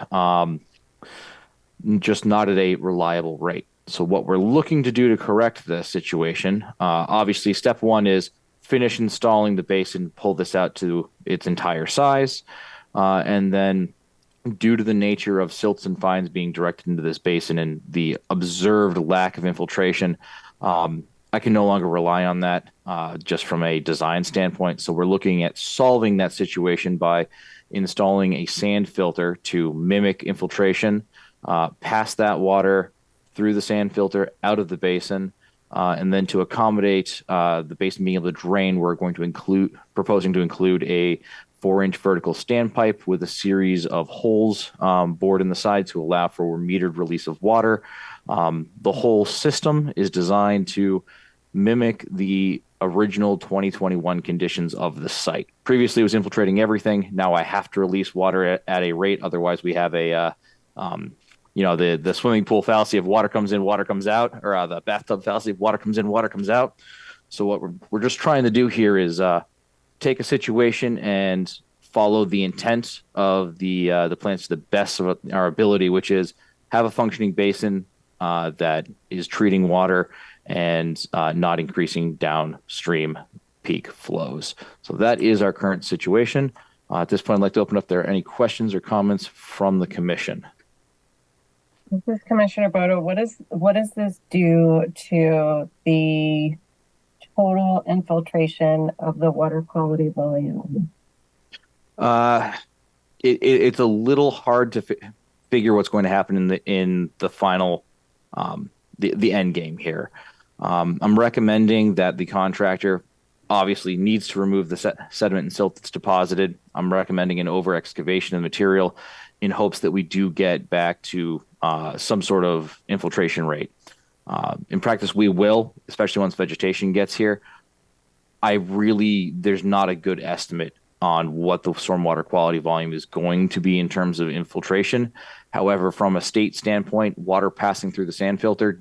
just not at a reliable rate. So what we're looking to do to correct this situation, obviously step 1 is finish installing the basin, pull this out to its entire size, and then due to the nature of silts and fines being directed into this basin and the observed lack of infiltration, I can no longer rely on that just from a design standpoint. So we're looking at solving that situation by installing a sand filter to mimic infiltration, pass that water through the sand filter out of the basin, and then to accommodate the basin being able to drain, we're going to proposing to include a 4-inch vertical standpipe with a series of holes bored in the side to allow for metered release of water. The whole system is designed to mimic the original 2021 conditions of the site. Previously, it was infiltrating everything. Now I have to release water at a rate. Otherwise, we have the swimming pool fallacy of water comes in, water comes out, or the bathtub fallacy of water comes in, water comes out. So what we're just trying to do here is take a situation and follow the intent of the plans to the best of our ability, which is have a functioning basin that is treating water and not increasing downstream peak flows. So that is our current situation. At this point, I'd like to open up if there are any questions or comments from the commission. This is Commissioner Bodo. What does this do to the total infiltration of the water quality volume? It's a little hard to figure what's going to happen in the final the end game here. I'm recommending that the contractor obviously needs to remove the sediment and silt that's deposited. I'm recommending an over excavation of the material in hopes that we do get back to some sort of infiltration rate. In practice, we will, especially once vegetation gets here. There's not a good estimate on what the stormwater quality volume is going to be in terms of infiltration. However, from a state standpoint, water passing through the sand filter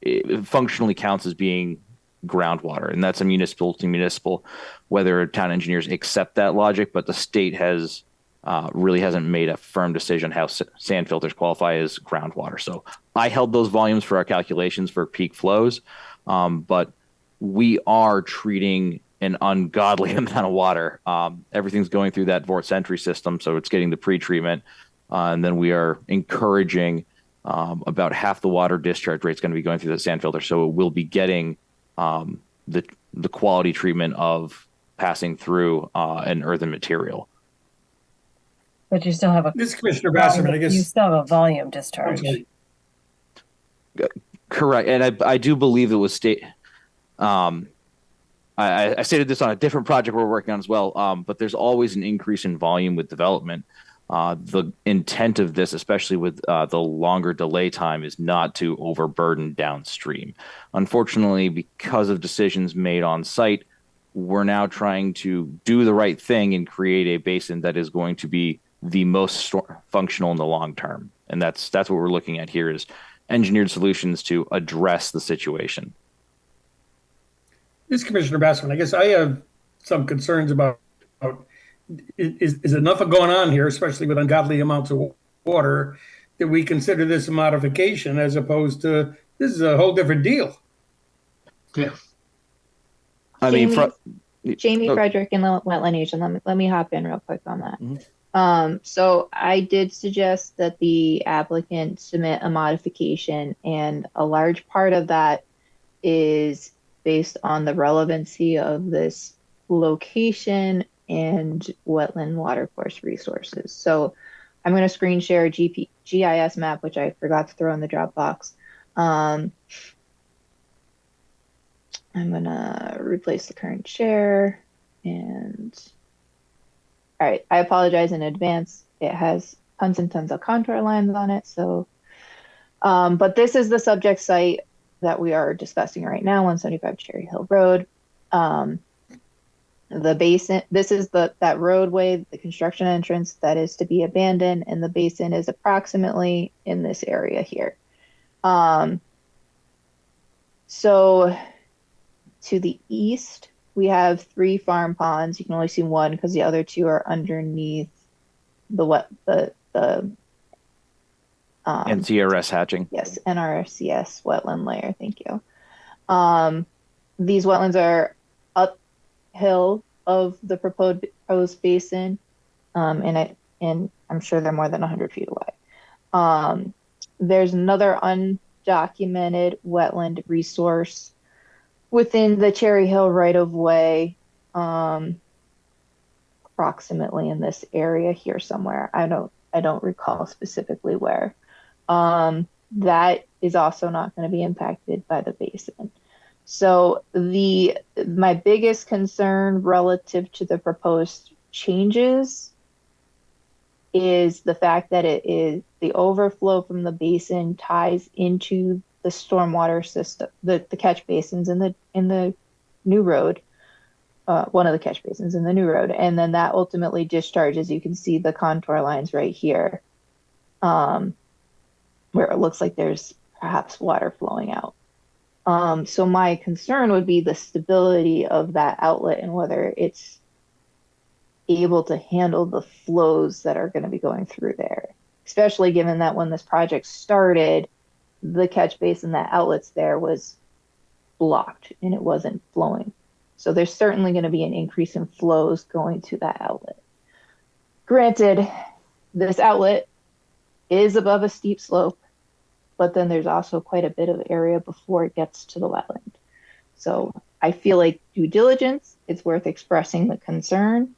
it functionally counts as being groundwater, and that's a municipal to municipal, whether town engineers accept that logic, but the state really hasn't made a firm decision how sand filters qualify as groundwater. So I held those volumes for our calculations for peak flows, but we are treating an ungodly amount of water. Everything's going through that Vort Sentry system, so it's getting the pre-treatment, and then we are encouraging about half the water discharge rate is going to be going through the sand filter, so it will be getting the quality treatment of passing through an earthen material. But you still have this Commissioner Basserman, I guess you still have a volume discharge. Correct, and I do believe it was state. I stated this on a different project we're working on as well, but there's always an increase in volume with development. The intent of this, especially with the longer delay time, is not to overburden downstream. Unfortunately, because of decisions made on site, we're now trying to do the right thing and create a basin that is going to be the most functional in the long term. And that's what we're looking at here is engineered solutions to address the situation. This Commissioner Basserman, I guess I have some concerns about is enough going on here, especially with ungodly amounts of water, that we consider this a modification as opposed to this is a whole different deal. Yeah. Jamie Frederick in the Wetland Agent. Let me hop in real quick on that. Mm-hmm. So I did suggest that the applicant submit a modification, and a large part of that is based on the relevancy of this location and wetland watercourse resources. So I'm going to screen share a GIS map, which I forgot to throw in the Dropbox. I'm going to replace the current share. And all right, I apologize in advance. It has tons and tons of contour lines on it. So, but this is the subject site that we are discussing right now, 175 Cherry Hill Road. The basin, this is that roadway, the construction entrance that is to be abandoned, and the basin is approximately in this area here. So to the east, we have 3 farm ponds. You can only see one because the other 2 are underneath the NCRS hatching. Yes, NRCS wetland layer. Thank you. These wetlands are uphill of the proposed basin, and I'm sure they're more than 100 feet away. There's another undocumented wetland resource within the Cherry Hill right-of-way, approximately in this area here somewhere. I don't recall specifically where. That is also not going to be impacted by the basin. So my biggest concern relative to the proposed changes is the fact that it is the overflow from the basin ties into the stormwater system, the catch basins in the new road, one of the catch basins in the new road, and then that ultimately discharges. You can see the contour lines right here, where it looks like there's perhaps water flowing out. So my concern would be the stability of that outlet and whether it's able to handle the flows that are going to be going through there, especially given that when this project started, the catch basin, that outlet's there, was blocked and it wasn't flowing. So there's certainly going to be an increase in flows going to that outlet. Granted, this outlet is above a steep slope. but then there's also quite a bit of area before it gets to the wetland. So I feel like due diligence, it's worth expressing the concern.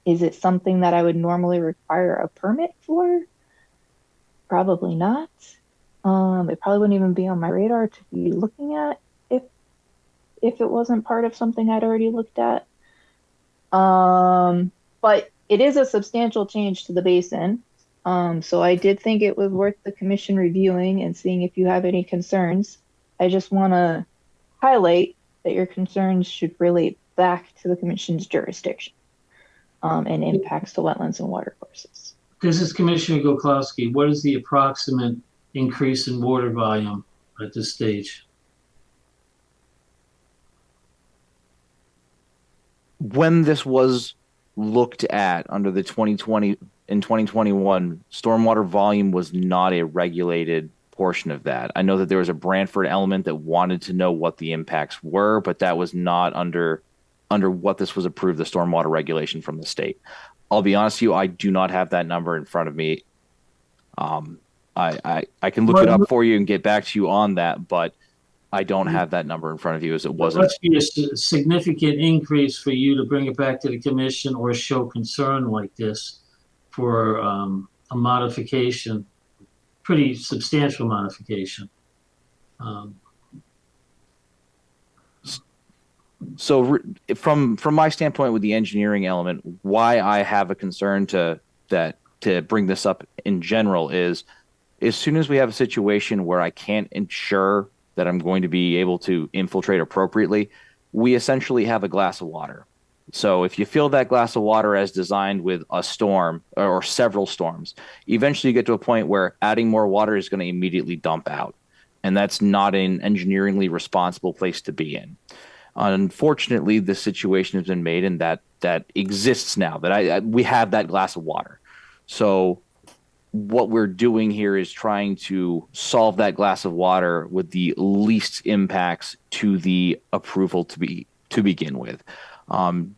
Is it something that I would normally require a permit for? Probably not. It probably wouldn't even be on my radar to be looking at if it wasn't part of something I'd already looked at. But it is a substantial change to the basin. So I did think it was worth the commission reviewing and seeing if you have any concerns. I just want to highlight that your concerns should relate back to the commission's jurisdiction and impacts to wetlands and watercourses. This is Commissioner Gokowski. What is the approximate increase in water volume at this stage? When this was looked at under the 2020 and 2021, stormwater volume was not a regulated portion of that. I know that there was a Brantford element that wanted to know what the impacts were, but that was not under what this was approved, the stormwater regulation from the state. I'll be honest with you, I do not have that number in front of me. I can look it up for you and get back to you on that, but I don't have that number in front of you as it wasn't. Must be a significant increase for you to bring it back to the commission or show concern like this for a modification, pretty substantial modification. So from my standpoint with the engineering element, why I have a concern to bring this up in general is as soon as we have a situation where I can't ensure that I'm going to be able to infiltrate appropriately, we essentially have a glass of water. So if you fill that glass of water as designed with a storm or several storms, eventually you get to a point where adding more water is going to immediately dump out. And that's not an engineeringly responsible place to be in. Unfortunately, this situation has been made and that exists now, that we have that glass of water. So what we're doing here is trying to solve that glass of water with the least impacts to the approval to begin with.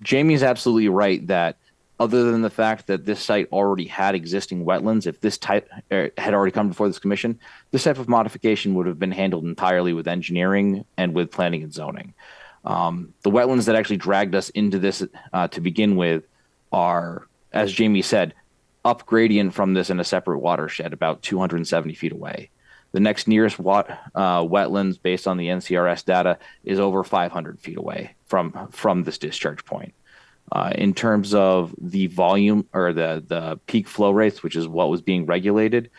Jamie's absolutely right that other than the fact that this site already had existing wetlands, if this type had already come before this commission, this type of modification would have been handled entirely with engineering and with planning and zoning. The wetlands that actually dragged us into this to begin with are, as Jamie said, up gradient from this in a separate watershed about 270 feet away. The next nearest wetlands based on the NCRS data is over 500 feet away from this discharge point. In terms of the volume or the peak flow rates, which is what was being regulated,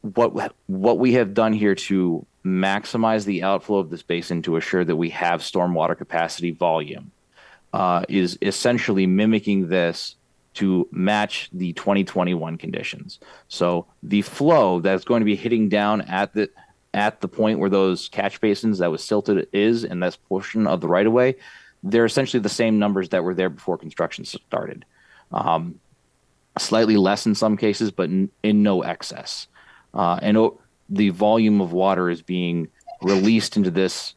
what we have done here to maximize the outflow of this basin to assure that we have stormwater capacity volume is essentially mimicking this to match the 2021 conditions. So the flow that's going to be hitting down at the point where those catch basins that was silted is, and that's portion of the right of way, they're essentially the same numbers that were there before construction started. Slightly less in some cases, but in no excess. The volume of water is being released into this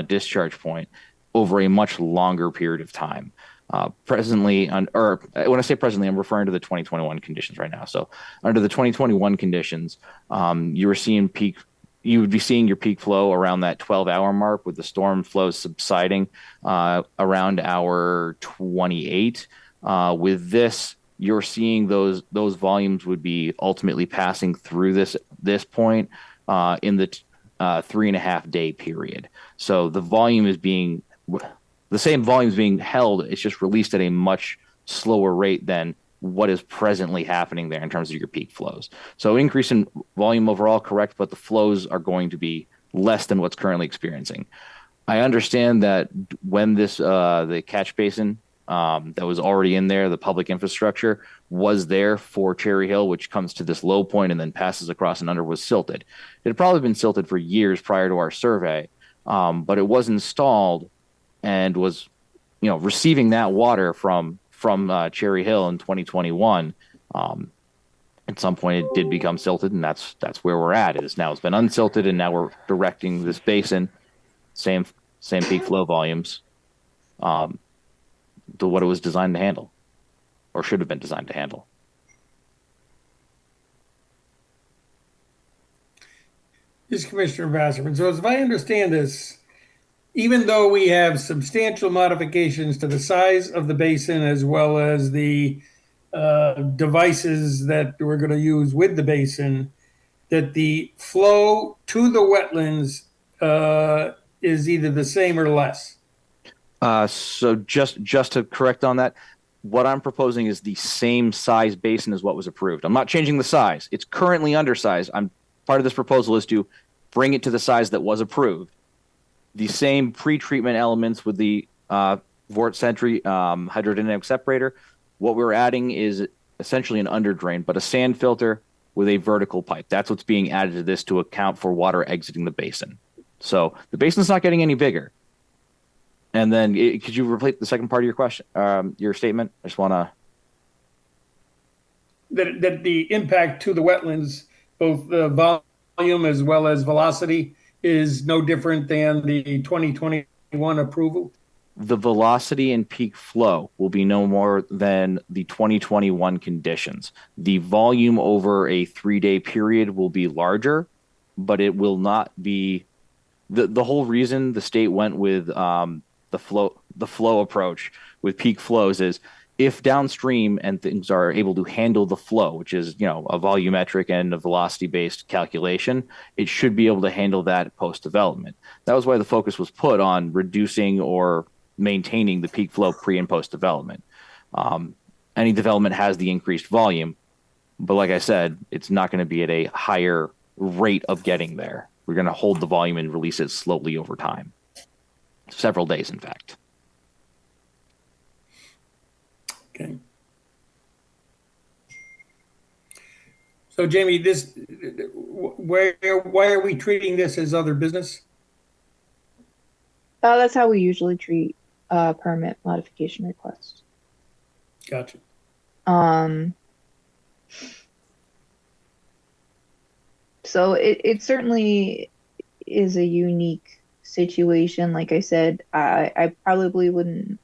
discharge point over a much longer period of time. Presently, or when I say presently, I'm referring to the 2021 conditions right now. So under the 2021 conditions, you would be seeing your peak flow around that 12-hour mark with the storm flows subsiding around hour 28. With this, you're seeing those volumes would be ultimately passing through this point in the 3.5 day period. So the volume is the same volume is being held. It's just released at a much slower rate than what is presently happening there in terms of your peak flows. So increase in volume overall, correct, but the flows are going to be less than what's currently experiencing. I understand that when this the catch basin that was already in there, the public infrastructure was there for Cherry Hill, which comes to this low point and then passes across and under, was silted. It had probably been silted for years prior to our survey, but it was installed and was, receiving that water from Cherry Hill in 2021. At some point, it did become silted, and that's where we're at. It's been unsilted, and now we're directing this basin, same peak flow volumes, to what it was designed to handle, or should have been designed to handle. This is Commissioner Vasserman. So as I understand this, even though we have substantial modifications to the size of the basin as well as the devices that we're going to use with the basin, that the flow to the wetlands is either the same or less. So just to correct on that, what I'm proposing is the same size basin as what was approved. I'm not changing the size. It's currently undersized. Part of this proposal is to bring it to the size that was approved. The same pre-treatment elements with the Vort Sentry hydrodynamic separator. What we're adding is essentially an under drain, but a sand filter with a vertical pipe. That's what's being added to this to account for water exiting the basin. So the basin's not getting any bigger. And then could you repeat the second part of your question, your statement? I just want to. That the impact to the wetlands, both the volume as well as velocity, is no different than the 2021 approval? The velocity and peak flow will be no more than the 2021 conditions. The volume over a 3-day period will be larger, but it will not be the whole reason the state went with the flow approach with peak flows is if downstream and things are able to handle the flow, which is, a volumetric and a velocity based calculation, it should be able to handle that post development. That was why the focus was put on reducing or maintaining the peak flow pre and post development. Any development has the increased volume, but like I said, it's not going to be at a higher rate of getting there. We're going to hold the volume and release it slowly over time. Several days, in fact. Okay. So Jamie, why are we treating this as other business? That's how we usually treat permit modification requests. Gotcha. So it certainly is a unique situation. Like I said, I probably wouldn't.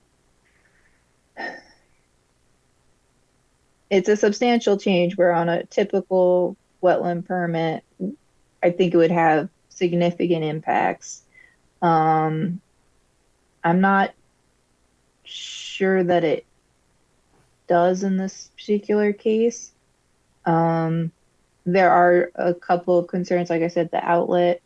It's a substantial change where on a typical wetland permit, I think it would have significant impacts. I'm not sure that it does in this particular case. There are a couple of concerns, like I said, the outlet,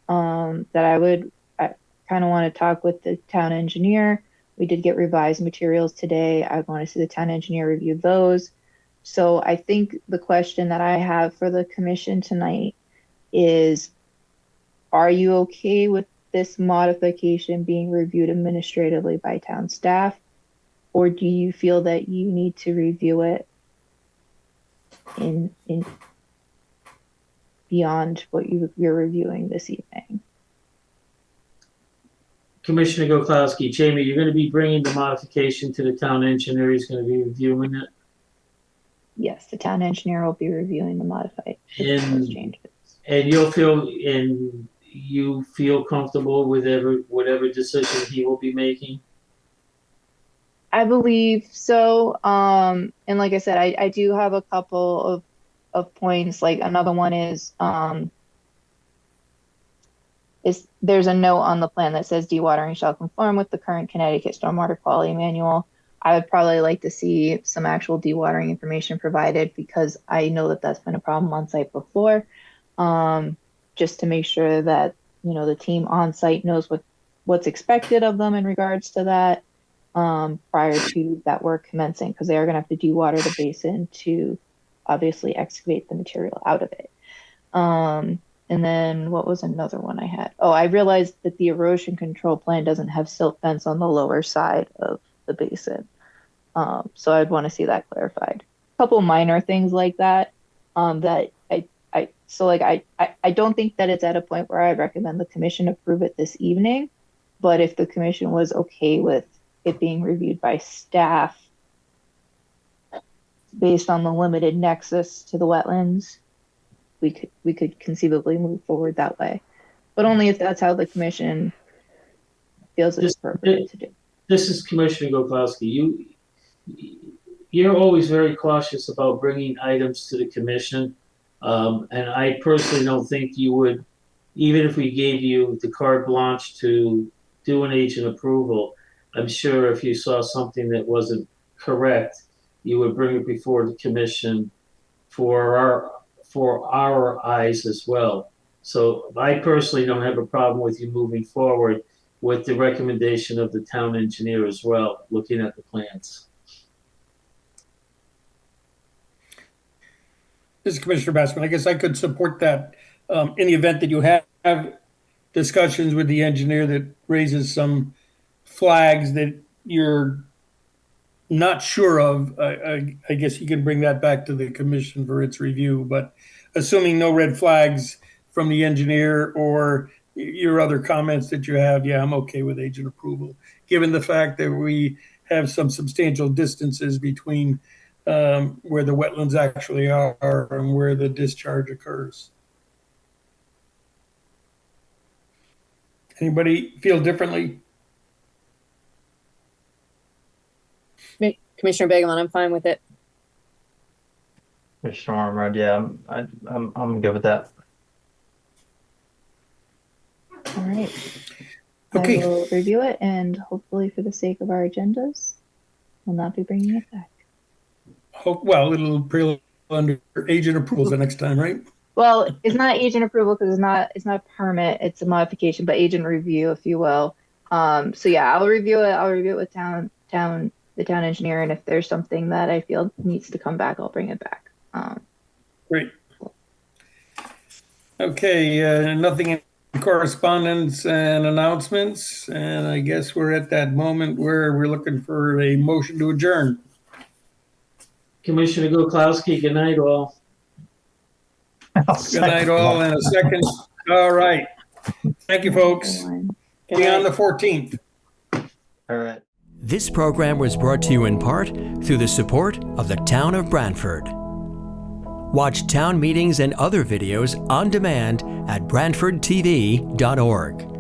that I kind of want to talk with the town engineer. We did get revised materials today. I want to see the town engineer review those. So I think the question that I have for the commission tonight is, are you okay with this modification being reviewed administratively by town staff? Or do you feel that you need to review it in beyond what you're reviewing this evening? Commissioner Goklowski, Jamie, you're going to be bringing the modification to the town engineer. He's going to be reviewing it. Yes, the town engineer will be reviewing the modified changes. And you feel comfortable with whatever decision he will be making? I believe so. And like I said, I do have a couple of points. Like another one is there's a note on the plan that says dewatering shall conform with the current Connecticut Stormwater Quality Manual. I would probably like to see some actual dewatering information provided because I know that that's been a problem on site before. Just to make sure that, the team on site knows what's expected of them in regards to that prior to that work commencing, because they are going to have to dewater the basin to obviously excavate the material out of it. And then what was another one I had? Oh, I realized that the erosion control plan doesn't have silt fence on the lower side of the basin. So I'd want to see that clarified. A couple minor things like that. That I don't think that it's at a point where I recommend the commission approve it this evening. But if the commission was okay with it being reviewed by staff based on the limited nexus to the wetlands, we could conceivably move forward that way, but only if that's how the commission feels it's appropriate to do. This is Commissioner Goklowski. You're always very cautious about bringing items to the commission, and I personally don't think you would even if we gave you the carte blanche to do an agent approval, I'm sure if you saw something that wasn't correct, you would bring it before the commission for our eyes as well. So I personally don't have a problem with you moving forward with the recommendation of the town engineer as well, looking at the plans. This is Commissioner Bassman. I guess I could support that in the event that you have discussions with the engineer that raises some flags that you're not sure of. I guess you can bring that back to the commission for its review. But assuming no red flags from the engineer or your other comments that you have, yeah, I'm okay with agent approval, given the fact that we have some substantial distances between where the wetlands actually are and where the discharge occurs. Anybody feel differently? Commissioner Begelman, I'm fine with it. Commissioner Armstrong, yeah, I'm good with that. All right. Okay. I will review it, and hopefully for the sake of our agendas, we'll not be bringing it back. Well, it'll be under agent approval the next time, right? Well, it's not agent approval because it's not a permit, it's a modification, but agent review, if you will. So yeah, I'll review it. I'll review it with the town engineer, and if there's something that I feel needs to come back, I'll bring it back. Great. Okay, nothing in correspondence and announcements, and I guess we're at that moment where we're looking for a motion to adjourn. Commissioner Gokowski, good night all. Good night all in a second. All right. Thank you, folks. See you on the 14th. All right. This program was brought to you in part through the support of the Town of Brantford. Watch town meetings and other videos on demand at BrantfordTV.org.